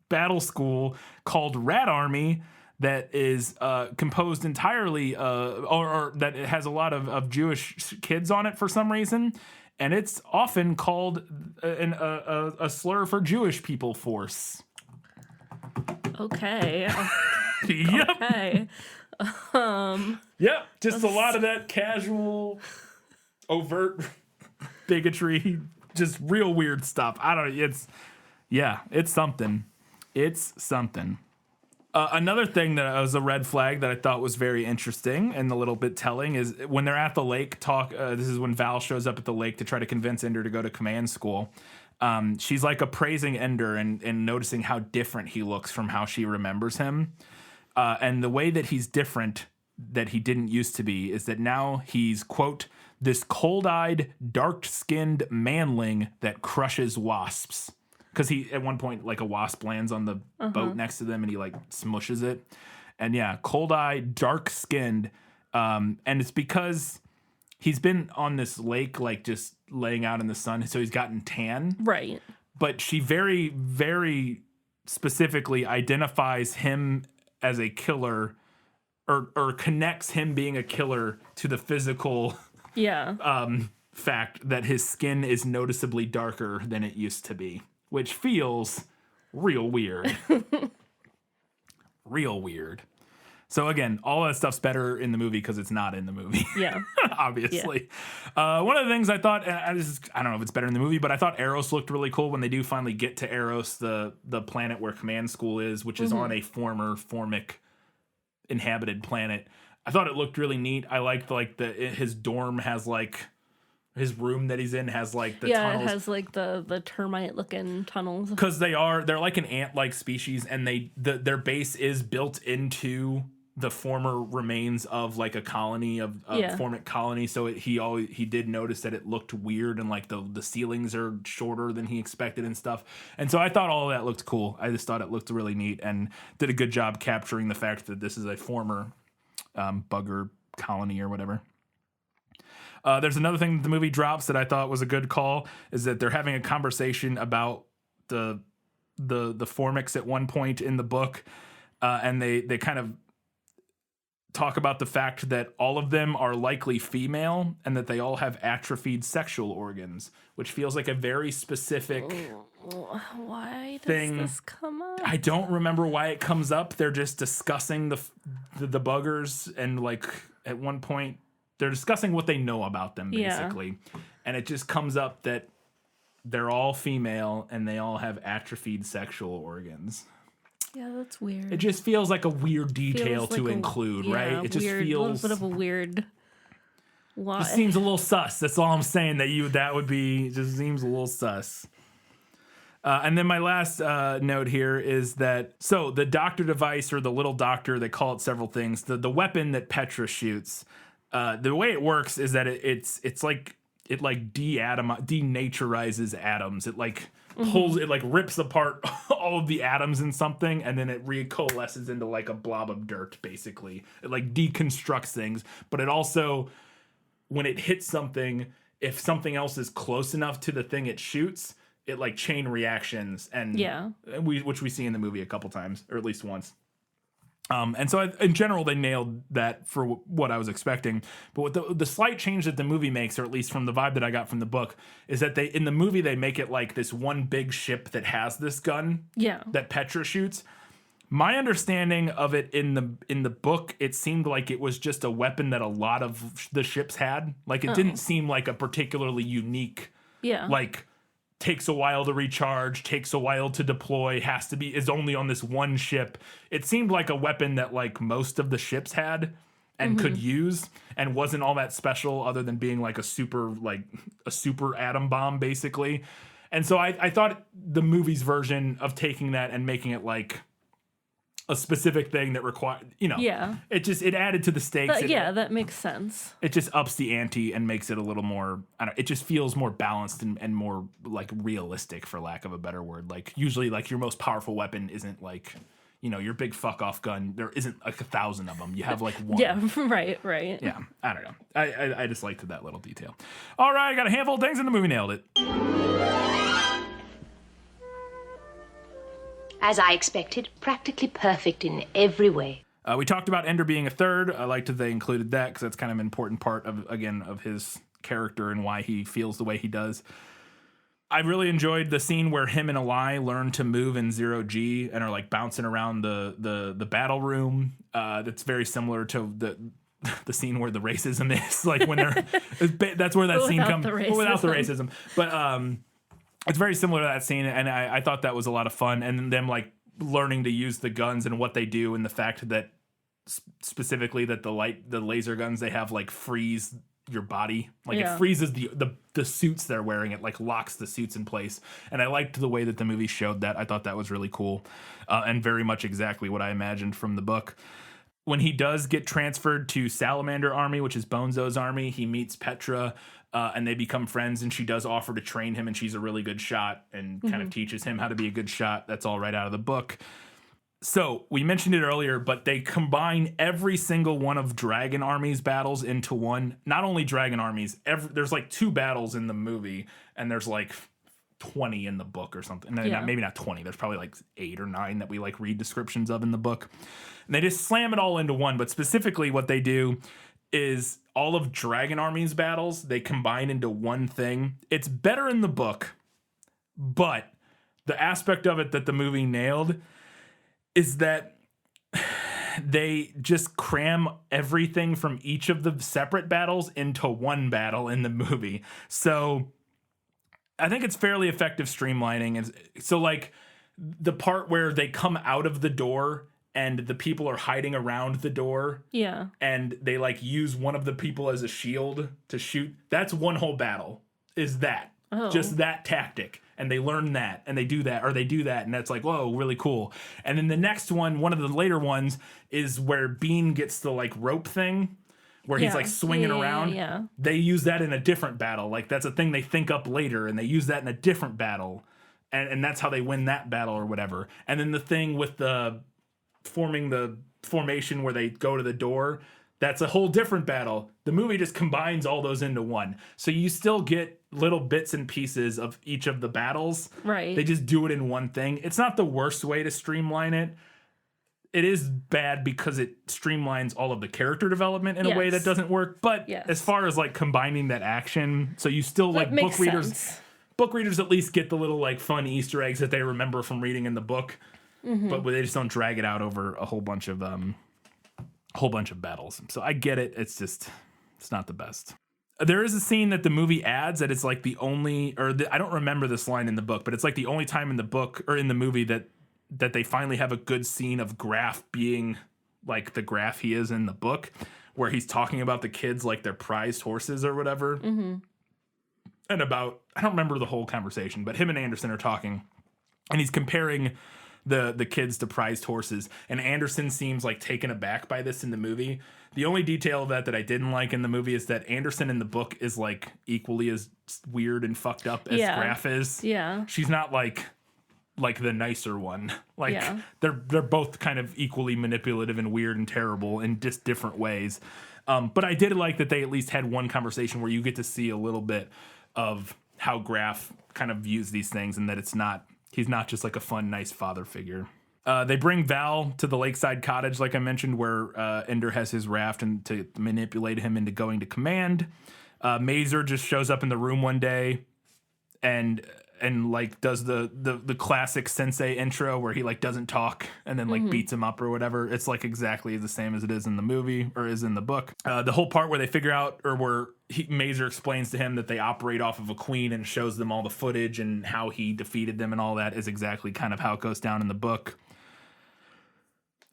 battle school called Rat Army that is composed entirely, or that it has a lot of Jewish kids on it for some reason, and it's often called a slur for Jewish people force. Okay. Yep. Okay. Yep. Just a lot of that casual, overt bigotry, just real weird stuff. I don't. It's something. It's something. Another thing that was a red flag that I thought was very interesting and a little bit telling is when they're at the lake this is when Val shows up at the lake to try to convince Ender to go to command school. She's like appraising Ender and noticing how different he looks from how she remembers him. And the way that he's different that he didn't used to be is that now he's, quote, this cold-eyed, dark-skinned manling that crushes wasps. Because he, at one point, like a wasp lands on the boat next to them and he like smushes it. And yeah, cold-eyed, dark-skinned. And it's because he's been on this lake, like just laying out in the sun. So he's gotten tan. Right. But she very, very specifically identifies him as a killer or connects him being a killer to the physical fact that his skin is noticeably darker than it used to be. Which feels real weird. Real weird. So again, all that stuff's better in the movie because it's not in the movie. Yeah. Obviously. Yeah. One of the things I thought, I don't know if it's better in the movie, but I thought Eros looked really cool when they do finally get to Eros, the planet where command school is, which is on a former Formic inhabited planet. I thought it looked really neat. I liked his dorm has like his room that he's in has like the tunnels. It has like the termite looking tunnels. Because they're like an ant-like species, and their base is built into the former remains of like a colony of Formic colony. So he did notice that it looked weird and like the ceilings are shorter than he expected and stuff. And so I thought all of that looked cool. I just thought it looked really neat and did a good job capturing the fact that this is a former bugger colony or whatever. There's another thing that the movie drops that I thought was a good call is that they're having a conversation about the Formics at one point in the book, and they kind of talk about the fact that all of them are likely female and that they all have atrophied sexual organs, which feels like a very specific why does thing. This come up? I don't remember why it comes up. They're just discussing the buggers, and like at one point they're discussing what they know about them basically. Yeah. And it just comes up that they're all female and they all have atrophied sexual organs. Yeah, that's weird. It just feels like a weird detail to include, right? It just feels a little bit of a weird. It seems a little sus. That's all I'm saying. That would be just seems a little sus. And then my last note here is that the doctor device or the little doctor, they call it several things. The weapon that Petra shoots, the way it works is that it's like it like denaturizes atoms. It like pulls, it like rips apart all of the atoms in something, and then it recoalesces into like a blob of dirt, basically. It like deconstructs things, but it also, when it hits something, if something else is close enough to the thing it shoots, it like chain reactions, and which we see in the movie a couple times, or at least once. And so in general, they nailed that for what I was expecting. But what the slight change that the movie makes, or at least from the vibe that I got from the book, is that in the movie, they make it like this one big ship that has this gun that Petra shoots. My understanding of it in the book, it seemed like it was just a weapon that a lot of the ships had. Like it didn't seem like a particularly unique, like takes a while to recharge, takes a while to deploy, is only on this one ship. It seemed like a weapon that like most of the ships had and could use, and wasn't all that special other than being like a super atom bomb basically. And so I thought the movie's version of taking that and making it like a specific thing that required, it added to the stakes. That makes sense. It just ups the ante and makes it a little more, it just feels more balanced and more like realistic, for lack of a better word. Like usually like your most powerful weapon isn't like, your big fuck off gun, there isn't like 1,000 of them. You have like one. Yeah, right. Yeah, I don't know. I just liked that little detail. All right, I got a handful of things in the movie. Nailed it. As I expected, practically perfect in every way. We talked about Ender being a third. I liked that they included that because that's kind of an important part of his character and why he feels the way he does. I really enjoyed the scene where him and Eli learn to move in 0G and are like bouncing around the battle room. That's very similar to the scene where the racism is, like when they're that's where that scene comes without the racism. But it's very similar to that scene, and I thought that was a lot of fun. And them like learning to use the guns and what they do, and the fact that specifically that the laser guns they have like freeze your body, like it freezes the suits they're wearing. It like locks the suits in place, and I liked the way that the movie showed that. I thought that was really cool, and very much exactly what I imagined from the book. When he does get transferred to Salamander Army, which is Bonzo's army, he meets Petra, and they become friends, and she does offer to train him, and she's a really good shot and kind of teaches him how to be a good shot. That's all right out of the book. So we mentioned it earlier, but they combine every single one of Dragon Army's battles into one. Not only Dragon Armies, there's like 2 battles in the movie, and there's like 20 in the book or something. Maybe not 20. There's probably like 8 or 9 that we like read descriptions of in the book. And they just slam it all into one. But specifically what they do is all of Dragon Army's battles, they combine into one thing. It's better in the book, but the aspect of it that the movie nailed is that they just cram everything from each of the separate battles into one battle in the movie. So I think it's fairly effective streamlining. And so like the part where they come out of the door and the people are hiding around the door. Yeah. And they like use one of the people as a shield to shoot. That's one whole battle. Is that. Just that tactic. And they learn that, and they do that, and that's like, whoa, really cool. And then the next one of the later ones, is where Bean gets the like rope thing, where he's like swinging around. Yeah. They use that in a different battle. Like that's a thing they think up later, and they use that in a different battle, and that's how they win that battle or whatever. And then the thing with the forming the formation where they go to the door, that's a whole different battle. The movie just combines all those into one. So you still get little bits and pieces of each of the battles. Right. They just do it in one thing. It's not the worst way to streamline it. It is bad because it streamlines all of the character development in a way that doesn't work. But as far as like combining that action, so you still like book readers at least get the little like fun Easter eggs that they remember from reading in the book. But they just don't drag it out over a whole bunch of battles. So I get it. It's not the best. There is a scene that the movie adds that it's like the only, I don't remember this line in the book, but it's like the only time in the book or in the movie that they finally have a good scene of Graf being like the Graf he is in the book, where he's talking about the kids like they're prized horses or whatever. And about, I don't remember the whole conversation, but him and Anderson are talking, and he's comparing the kids to prized horses, and Anderson seems like taken aback by this in the movie. The only detail of that I didn't like in the movie is that Anderson in the book is like equally as weird and fucked up as Graf is. Yeah. She's not like the nicer one. Like they're both kind of equally manipulative and weird and terrible in just different ways. But I did like that they at least had one conversation where you get to see a little bit of how Graf kind of views these things, and that he's not just like a fun, nice father figure. They bring Val to the lakeside cottage, like I mentioned, where Ender has his raft, and to manipulate him into going to command. Mazer just shows up in the room one day and like does the classic sensei intro where he like doesn't talk and then like beats him up or whatever. It's like exactly the same as it is in the movie or is in the book. The whole part where they figure out, or where Mazer explains to him that they operate off of a queen and shows them all the footage and how he defeated them and all that, is exactly kind of how it goes down in the book.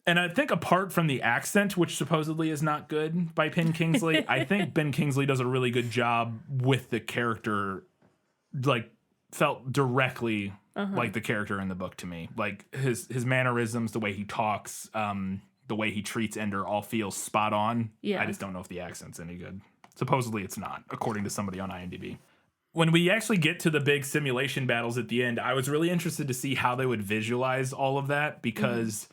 And I think apart from the accent, which supposedly is not good by Ben Kingsley, I think Ben Kingsley does a really good job with the character, like felt directly like the character in the book to me. Like his mannerisms, the way he talks, the way he treats Ender all feels spot on. Yeah. I just don't know if the accent's any good. Supposedly it's not, according to somebody on IMDb. When we actually get to the big simulation battles at the end, I was really interested to see how they would visualize all of that, because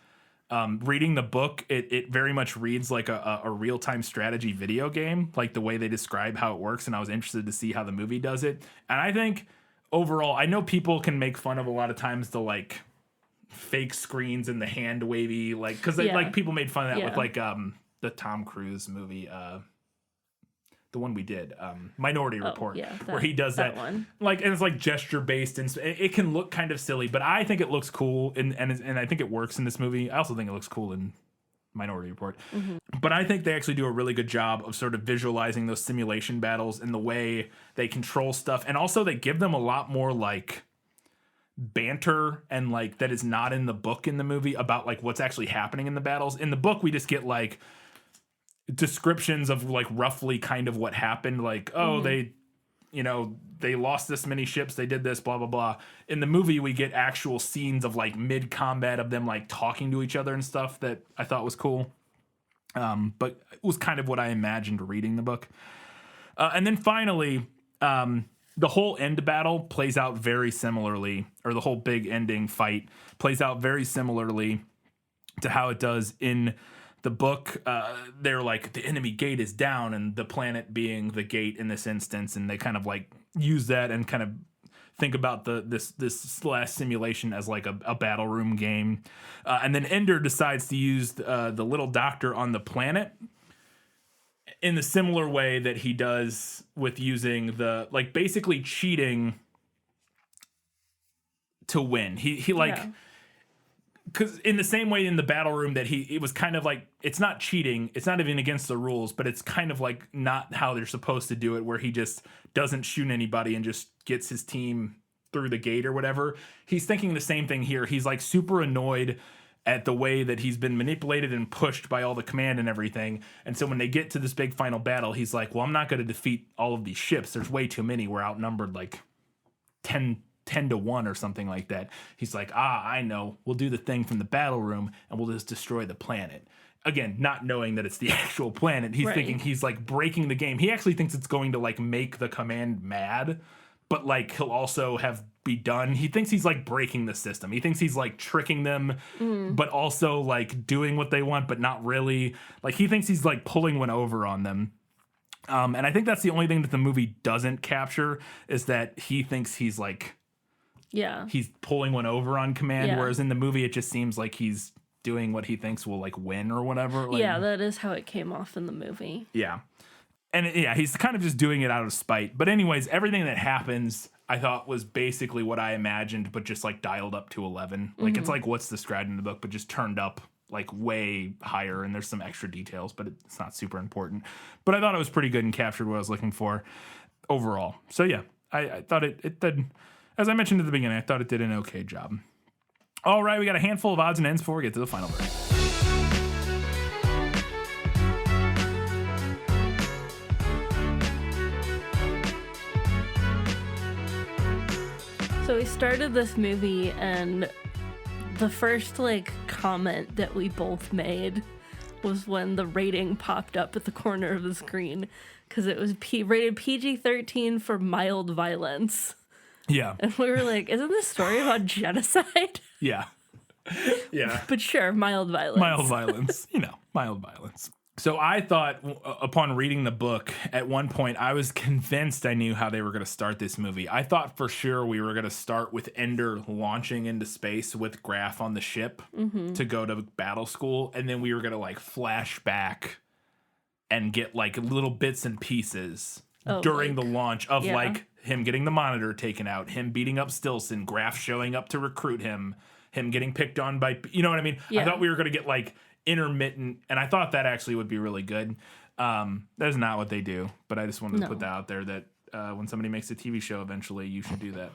Reading the book, it very much reads like a real-time strategy video game, like the way they describe how it works, and I was interested to see how the movie does it. And I think overall, I know people can make fun of a lot of times the like fake screens and the hand wavy, like, because like people made fun of that with like the Tom Cruise movie, the one we did, Minority Report, where he does that one. Like, and it's like gesture based, and it can look kind of silly, but I think it looks cool, and I think it works in this movie. I also think it looks cool in Minority Report. But I think they actually do a really good job of sort of visualizing those simulation battles and the way they control stuff, and also they give them a lot more like banter and like that is not in the book in the movie about like what's actually happening in the battles. In the book, we just get like descriptions of like roughly kind of what happened, like they lost this many ships, they did this, blah blah blah. In the movie we get actual scenes of like mid combat of them like talking to each other and stuff that I thought was cool, but it was kind of what I imagined reading the book. And then finally the whole end battle plays out very similarly, or the whole big ending fight plays out very similarly to how it does in the book. They're like, the enemy gate is down, and the planet being the gate in this instance, and they kind of like use that and kind of think about this last simulation as like a battle room game. And then Ender decides to use the little doctor on the planet in the similar way that he does with using the, like, basically cheating to win. He like... Yeah. Because in the same way in the battle room that it was kind of like, it's not cheating, it's not even against the rules, but it's kind of like not how they're supposed to do it, where he just doesn't shoot anybody and just gets his team through the gate or whatever. He's thinking the same thing here. He's like super annoyed at the way that he's been manipulated and pushed by all the command and everything. And so when they get to this big final battle, he's like, well, I'm not going to defeat all of these ships. There's way too many. We're outnumbered like 10 to 1 or something like that. He's like, I know. We'll do the thing from the battle room and we'll just destroy the planet. Again, not knowing that it's the actual planet. He's thinking he's like breaking the game. He actually thinks it's going to like make the command mad, but like he'll also be done. He thinks he's like breaking the system. He thinks he's like tricking them, but also like doing what they want, but not really. Like he thinks he's like pulling one over on them. And I think that's the only thing that the movie doesn't capture, is that he thinks he's like, he's pulling one over on command, whereas in the movie it just seems like he's doing what he thinks will like win or whatever. Like, that is how it came off in the movie. Yeah. And he's kind of just doing it out of spite. But anyways, everything that happens I thought was basically what I imagined, but just like dialed up to 11. Like it's like what's described in the book, but just turned up like way higher, and there's some extra details, but it's not super important. But I thought it was pretty good and captured what I was looking for overall. So yeah, I thought it did. As I mentioned at the beginning, I thought it did an okay job. All right, we got a handful of odds and ends before we get to the final verdict. So we started this movie, and the first like comment that we both made was when the rating popped up at the corner of the screen, because it was rated PG-13 for mild violence. Yeah. And we were like, isn't this story about genocide? Yeah. Yeah. But sure, mild violence. Mild violence. Mild violence. So I thought, upon reading the book, at one point, I was convinced I knew how they were going to start this movie. I thought for sure we were going to start with Ender launching into space with Graf on the ship to go to battle school. And then we were going to like flash back and get like little bits and pieces during the launch of like him getting the monitor taken out, him beating up Stilson, Graf showing up to recruit him getting picked on by, you know what I mean? Yeah. I thought we were going to get like intermittent, and I thought that actually would be really good. That is not what they do, but I just wanted to put that out there that when somebody makes a TV show eventually, you should do that.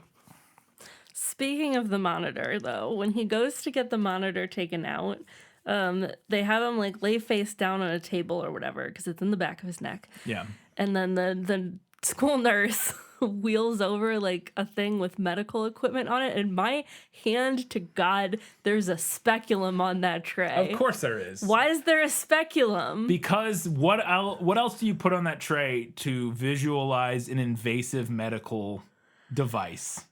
Speaking of the monitor, though, when he goes to get the monitor taken out, they have him like lay face down on a table or whatever, because it's in the back of his neck. Yeah. And then the school nurse wheels over like a thing with medical equipment on it, and my hand to God, there's a speculum on that tray. Of course there is. Why is there a speculum? Because what else do you put on that tray to visualize an invasive medical device?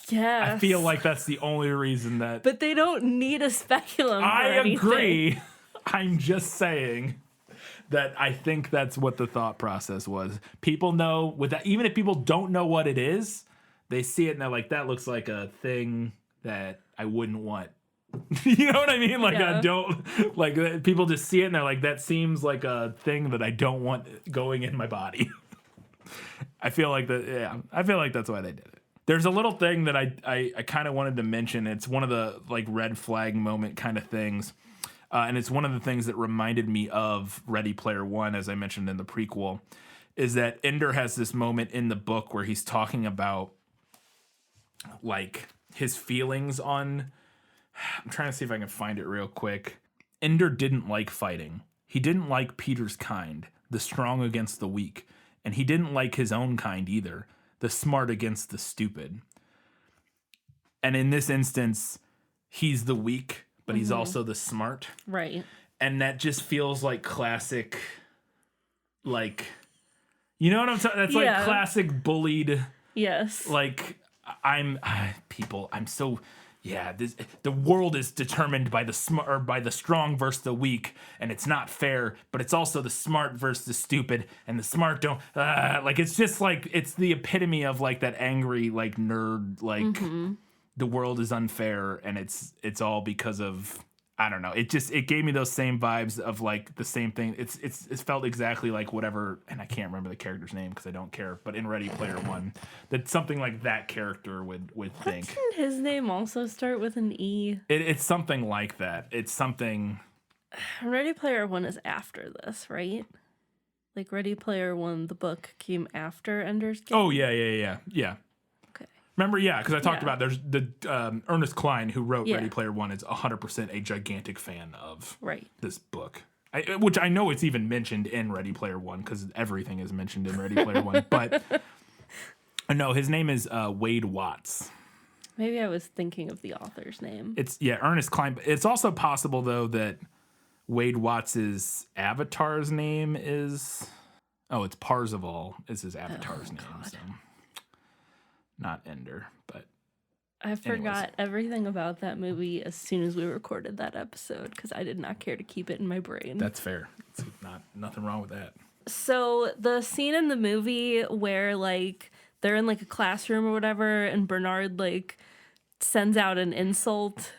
Yes. I feel like that's the only reason that. But they don't need a speculum. I for agree. anything. I'm just saying that I think that's what the thought process was. People know with that, even if people don't know what it is, they see it and they're like, that looks like a thing that I wouldn't want. You know what I mean? Like I don't like people just see it and they're like, that seems like a thing that I don't want going in my body. I feel like that. Yeah, I feel like that's why they did it. There's a little thing that I kind of wanted to mention. It's one of the like red flag moment kind of things. And it's one of the things that reminded me of Ready Player One, as I mentioned in the prequel, is that Ender has this moment in the book where he's talking about like his feelings on. I'm trying to see if I can find it real quick. Ender didn't like fighting. He didn't like Peter's kind, the strong against the weak. And he didn't like his own kind either, the smart against the stupid. And in this instance, he's the weak, but he's also the smart. Right. And that just feels like classic, like, you know what I'm talking? That's like classic bullied. Yes. Like, I'm so, yeah, the world is determined by the smart or by the strong versus the weak, and it's not fair, but it's also the smart versus the stupid, and the smart don't, like, it's just like, it's the epitome of like that angry, like nerd, like the world is unfair, and it's all because of, I don't know. It gave me those same vibes of like the same thing. It felt exactly like whatever, and I can't remember the character's name because I don't care. But in Ready Player One, that something like that character would think. Didn't his name also start with an E? It's something like that. It's something. Ready Player One is after this, right? Like Ready Player One, the book came after Ender's Game. Oh yeah. Remember, yeah, because I talked about there's the Ernest Cline who wrote Ready Player One is 100% a gigantic fan of this book, which I know it's even mentioned in Ready Player One because everything is mentioned in Ready Player One. But no, his name is Wade Watts. Maybe I was thinking of the author's name. It's Ernest Cline. It's also possible though that Wade Watts's avatar's name is it's Parzival is his avatar's name. So. Not Ender, but I forgot everything about that movie as soon as we recorded that episode because I did not care to keep it in my brain. That's fair. It's nothing wrong with that. So the scene in the movie where like they're in like a classroom or whatever, and Bernard like sends out an insult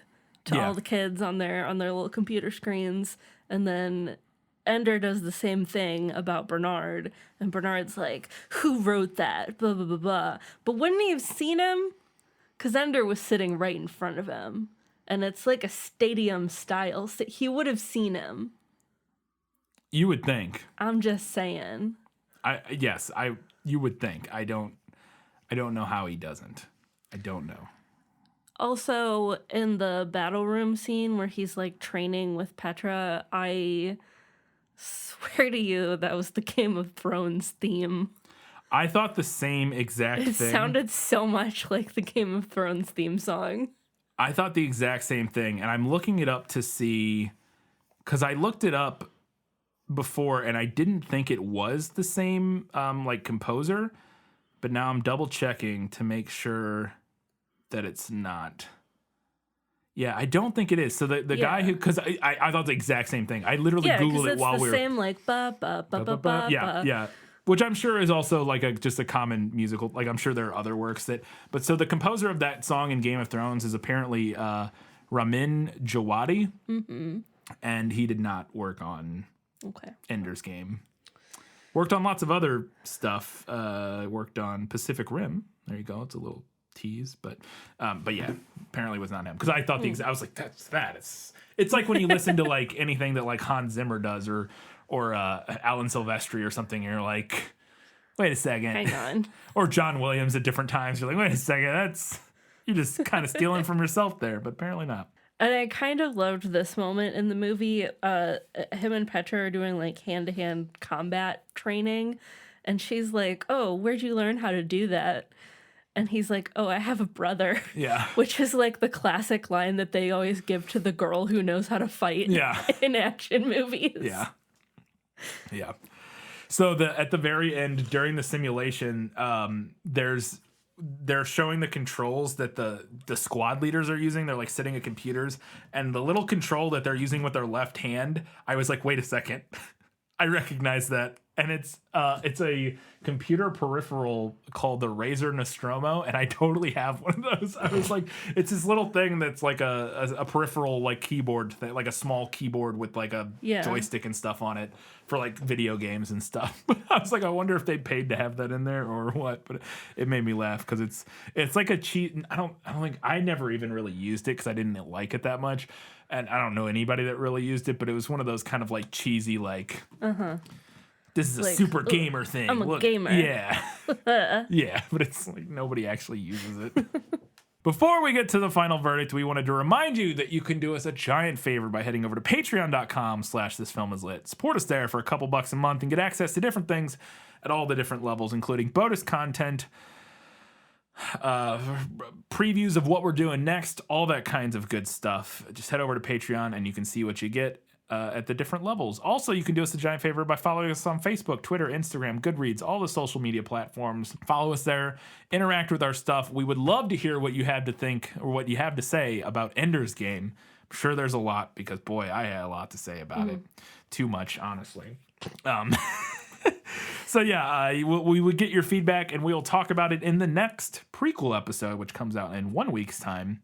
to all the kids on their little computer screens, and then Ender does the same thing about Bernard, and Bernard's like, who wrote that? Blah, blah, blah, blah. But wouldn't he have seen him? Because Ender was sitting right in front of him, and it's like a stadium style. So he would have seen him. You would think. I'm just saying. You would think. I don't know how he doesn't. I don't know. Also, in the battle room scene where he's like training with Petra, I swear to you, that was the Game of Thrones theme. I thought the same exact thing. It sounded so much like the Game of Thrones theme song. I thought the exact same thing, and I'm looking it up to see, because I looked it up before, and I didn't think it was the same like composer, but now I'm double checking to make sure that it's not. Yeah, I don't think it is. So the guy who, because I thought the exact same thing. I literally Googled it while we were. Yeah, it's the same like ba ba ba ba ba. Yeah. Which I'm sure is also like just a common musical. Like I'm sure there are other works that. But so the composer of that song in Game of Thrones is apparently Ramin Djawadi, and he did not work on Ender's Game. Worked on lots of other stuff. Worked on Pacific Rim. There you go. It's a little tease, but yeah, apparently was not him, because I thought I was like, that's that. It's like when you listen to like anything that like Hans Zimmer does or Alan Silvestri or something, and you're like, wait a second, hang on. Or John Williams at different times, you're like, wait a second, you're just kind of stealing from yourself there, but apparently not. And I kind of loved this moment in the movie. Him and Petra are doing like hand-to-hand combat training, and she's like, oh, where'd you learn how to do that? And he's like, oh, I have a brother. Yeah. Which is like the classic line that they always give to the girl who knows how to fight in action movies. Yeah. Yeah. So at the very end, during the simulation, there's they're showing the controls that the squad leaders are using. They're like sitting at computers, and the little control that they're using with their left hand, I was like, wait a second. I recognize that. And it's a computer peripheral called the Razer Nostromo, and I totally have one of those. I was like, it's this little thing that's like a peripheral like keyboard thing, like a small keyboard with like a joystick and stuff on it for like video games and stuff. I was like, I wonder if they paid to have that in there or what. But it made me laugh because it's like a cheat. I never even really used it because I didn't like it that much, and I don't know anybody that really used it. But it was one of those kind of like cheesy like. This is a like, super gamer thing. I'm a gamer. Yeah. Yeah, but it's like nobody actually uses it. Before we get to the final verdict, we wanted to remind you that you can do us a giant favor by heading over to patreon.com/thisfilmislit. Support us there for a couple bucks a month and get access to different things at all the different levels, including bonus content, previews of what we're doing next, all that kinds of good stuff. Just head over to Patreon and you can see what you get. At the different levels. Also, you can do us a giant favor by following us on Facebook, Twitter, Instagram, Goodreads, all the social media platforms. Follow us there, interact with our stuff. We would love to hear what you have to think or what you have to say about Ender's Game. I'm sure there's a lot because, boy, I had a lot to say about it. Too much, honestly. So, yeah, we would get your feedback and we will talk about it in the next prequel episode, which comes out in 1 week's time.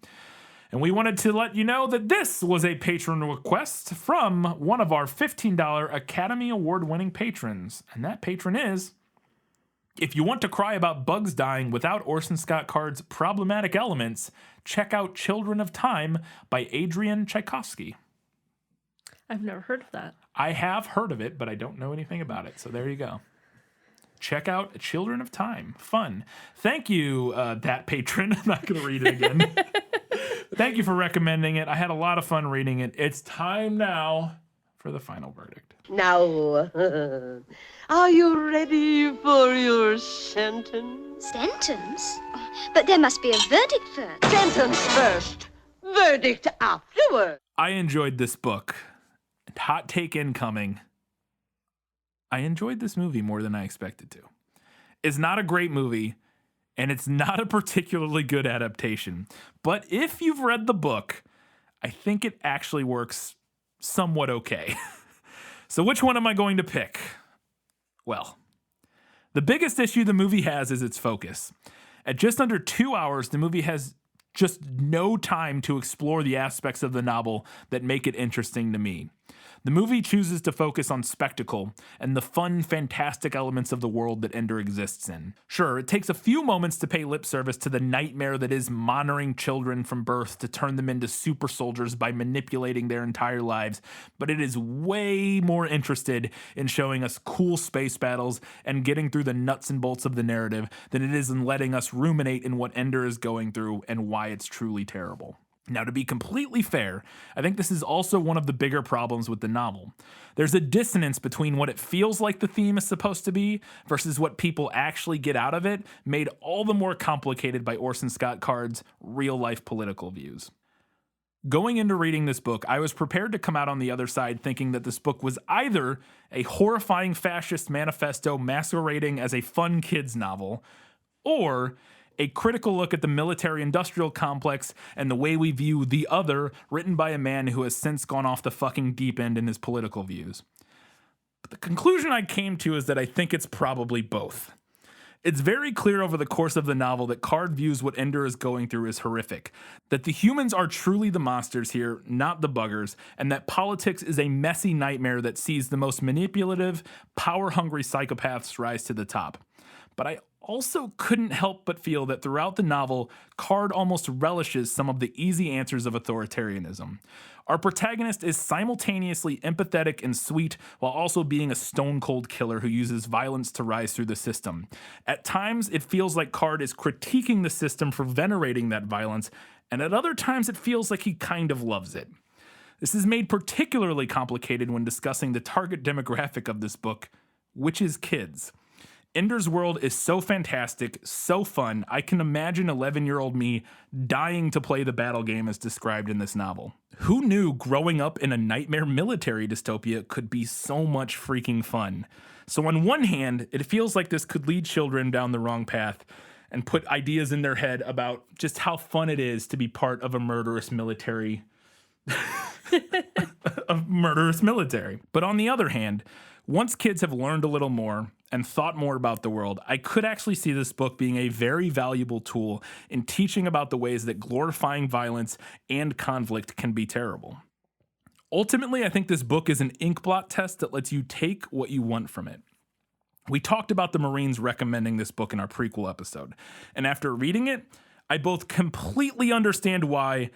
And we wanted to let you know that this was a patron request from one of our $15 Academy Award-winning patrons. And that patron is, if you want to cry about bugs dying without Orson Scott Card's problematic elements, check out Children of Time by Adrian Tchaikovsky. I've never heard of that. I have heard of it, but I don't know anything about it. So there you go. Check out Children of Time. Fun. Thank you, that patron. I'm not going to read it again. Thank you for recommending it. I had a lot of fun reading it. It's time now for the final verdict. Now, are you ready for your sentence? Sentence? But there must be a verdict first. Sentence first, verdict afterward. I enjoyed this book. Hot take incoming. I enjoyed this movie more than I expected to. It's not a great movie. And it's not a particularly good adaptation. But if you've read the book, I think it actually works somewhat okay. So which one am I going to pick? Well, the biggest issue the movie has is its focus. At just under 2 hours, the movie has just no time to explore the aspects of the novel that make it interesting to me. The movie chooses to focus on spectacle and the fun, fantastic elements of the world that Ender exists in. Sure, it takes a few moments to pay lip service to the nightmare that is monitoring children from birth to turn them into super soldiers by manipulating their entire lives, but it is way more interested in showing us cool space battles and getting through the nuts and bolts of the narrative than it is in letting us ruminate in what Ender is going through and why it's truly terrible. Now, to be completely fair, I think this is also one of the bigger problems with the novel. There's a dissonance between what it feels like the theme is supposed to be versus what people actually get out of it, made all the more complicated by Orson Scott Card's real-life political views. Going into reading this book, I was prepared to come out on the other side thinking that this book was either a horrifying fascist manifesto masquerading as a fun kids novel, or a critical look at the military-industrial complex and the way we view the other, written by a man who has since gone off the fucking deep end in his political views. But the conclusion I came to is that I think it's probably both. It's very clear over the course of the novel that Card views what Ender is going through as horrific, that the humans are truly the monsters here, not the buggers, and that politics is a messy nightmare that sees the most manipulative, power-hungry psychopaths rise to the top. But I also couldn't help but feel that throughout the novel, Card almost relishes some of the easy answers of authoritarianism. Our protagonist is simultaneously empathetic and sweet while also being a stone-cold killer who uses violence to rise through the system. At times, it feels like Card is critiquing the system for venerating that violence, and at other times it feels like he kind of loves it. This is made particularly complicated when discussing the target demographic of this book, which is kids. Ender's World is so fantastic, so fun, I can imagine 11-year-old me dying to play the battle game as described in this novel. Who knew growing up in a nightmare military dystopia could be so much freaking fun? So on one hand, it feels like this could lead children down the wrong path, and put ideas in their head about just how fun it is to be part of a murderous military. But on the other hand, once kids have learned a little more and thought more about the world, I could actually see this book being a very valuable tool in teaching about the ways that glorifying violence and conflict can be terrible. Ultimately, I think this book is an inkblot test that lets you take what you want from it. We talked about the Marines recommending this book in our prequel episode, and after reading it, I both completely understand why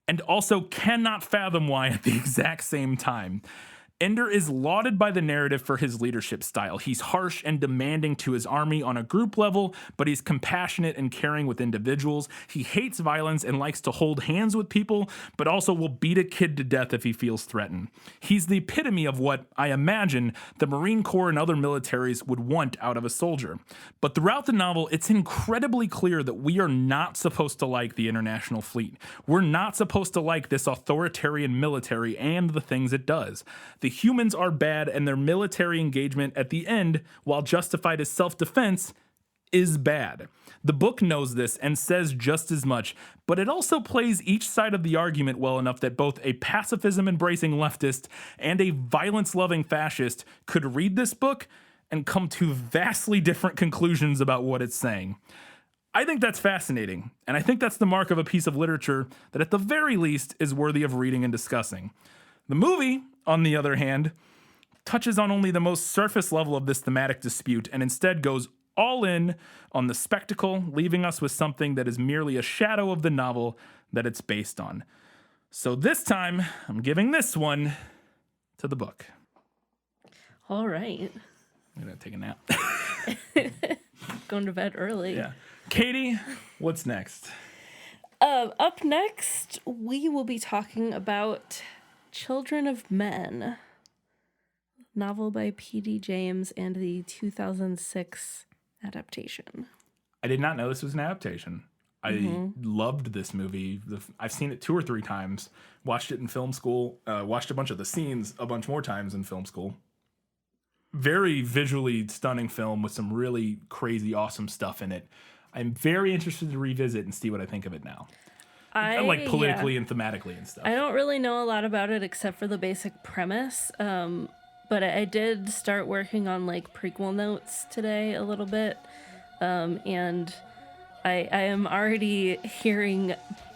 and also cannot fathom why at the exact same time. Ender is lauded by the narrative for his leadership style. He's harsh and demanding to his army on a group level, but he's compassionate and caring with individuals. He hates violence and likes to hold hands with people, but also will beat a kid to death if he feels threatened. He's the epitome of what, I imagine, the Marine Corps and other militaries would want out of a soldier. But throughout the novel, it's incredibly clear that we are not supposed to like the International Fleet. We're not supposed to like this authoritarian military and the things it does. The humans are bad, and their military engagement at the end, while justified as self-defense, is bad. The book knows this and says just as much, but it also plays each side of the argument well enough that both a pacifism-embracing leftist and a violence-loving fascist could read this book and come to vastly different conclusions about what it's saying. I think that's fascinating, and I think that's the mark of a piece of literature that at the very least is worthy of reading and discussing. The movie, on the other hand, touches on only the most surface level of this thematic dispute and instead goes all in on the spectacle, leaving us with something that is merely a shadow of the novel that it's based on. So this time, I'm giving this one to the book. All right. I'm going to take a nap. Going to bed early. Yeah. Katie, what's next? Up next, we will be talking about Children of Men, novel by P.D. James and the 2006 adaptation. I did not know this was an adaptation. I loved this movie. I've seen it 2 or 3 times, watched it in film school, watched a bunch of the scenes a bunch more times in film school. Very visually stunning film with some really crazy, awesome stuff in it. I'm very interested to revisit and see what I think of it now. Like politically and thematically and stuff. I don't really know a lot about it except for the basic premise. But I did start working on like prequel notes today a little bit. And I am already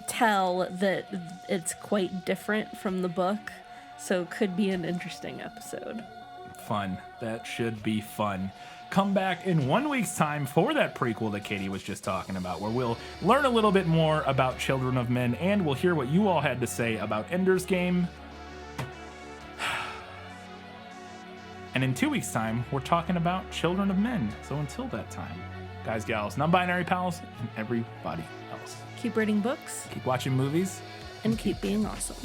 tell that it's quite different from the book. So it could be an interesting episode. Fun. That should be fun. Come back in 1 week's time for that prequel that Katie was just talking about, where we'll learn a little bit more about Children of Men, and we'll hear what you all had to say about Ender's Game. And in 2 weeks' time, we're talking about Children of Men. So until that time, guys, gals, non-binary pals, and everybody else. Keep reading books. Keep watching movies. And keep being awesome.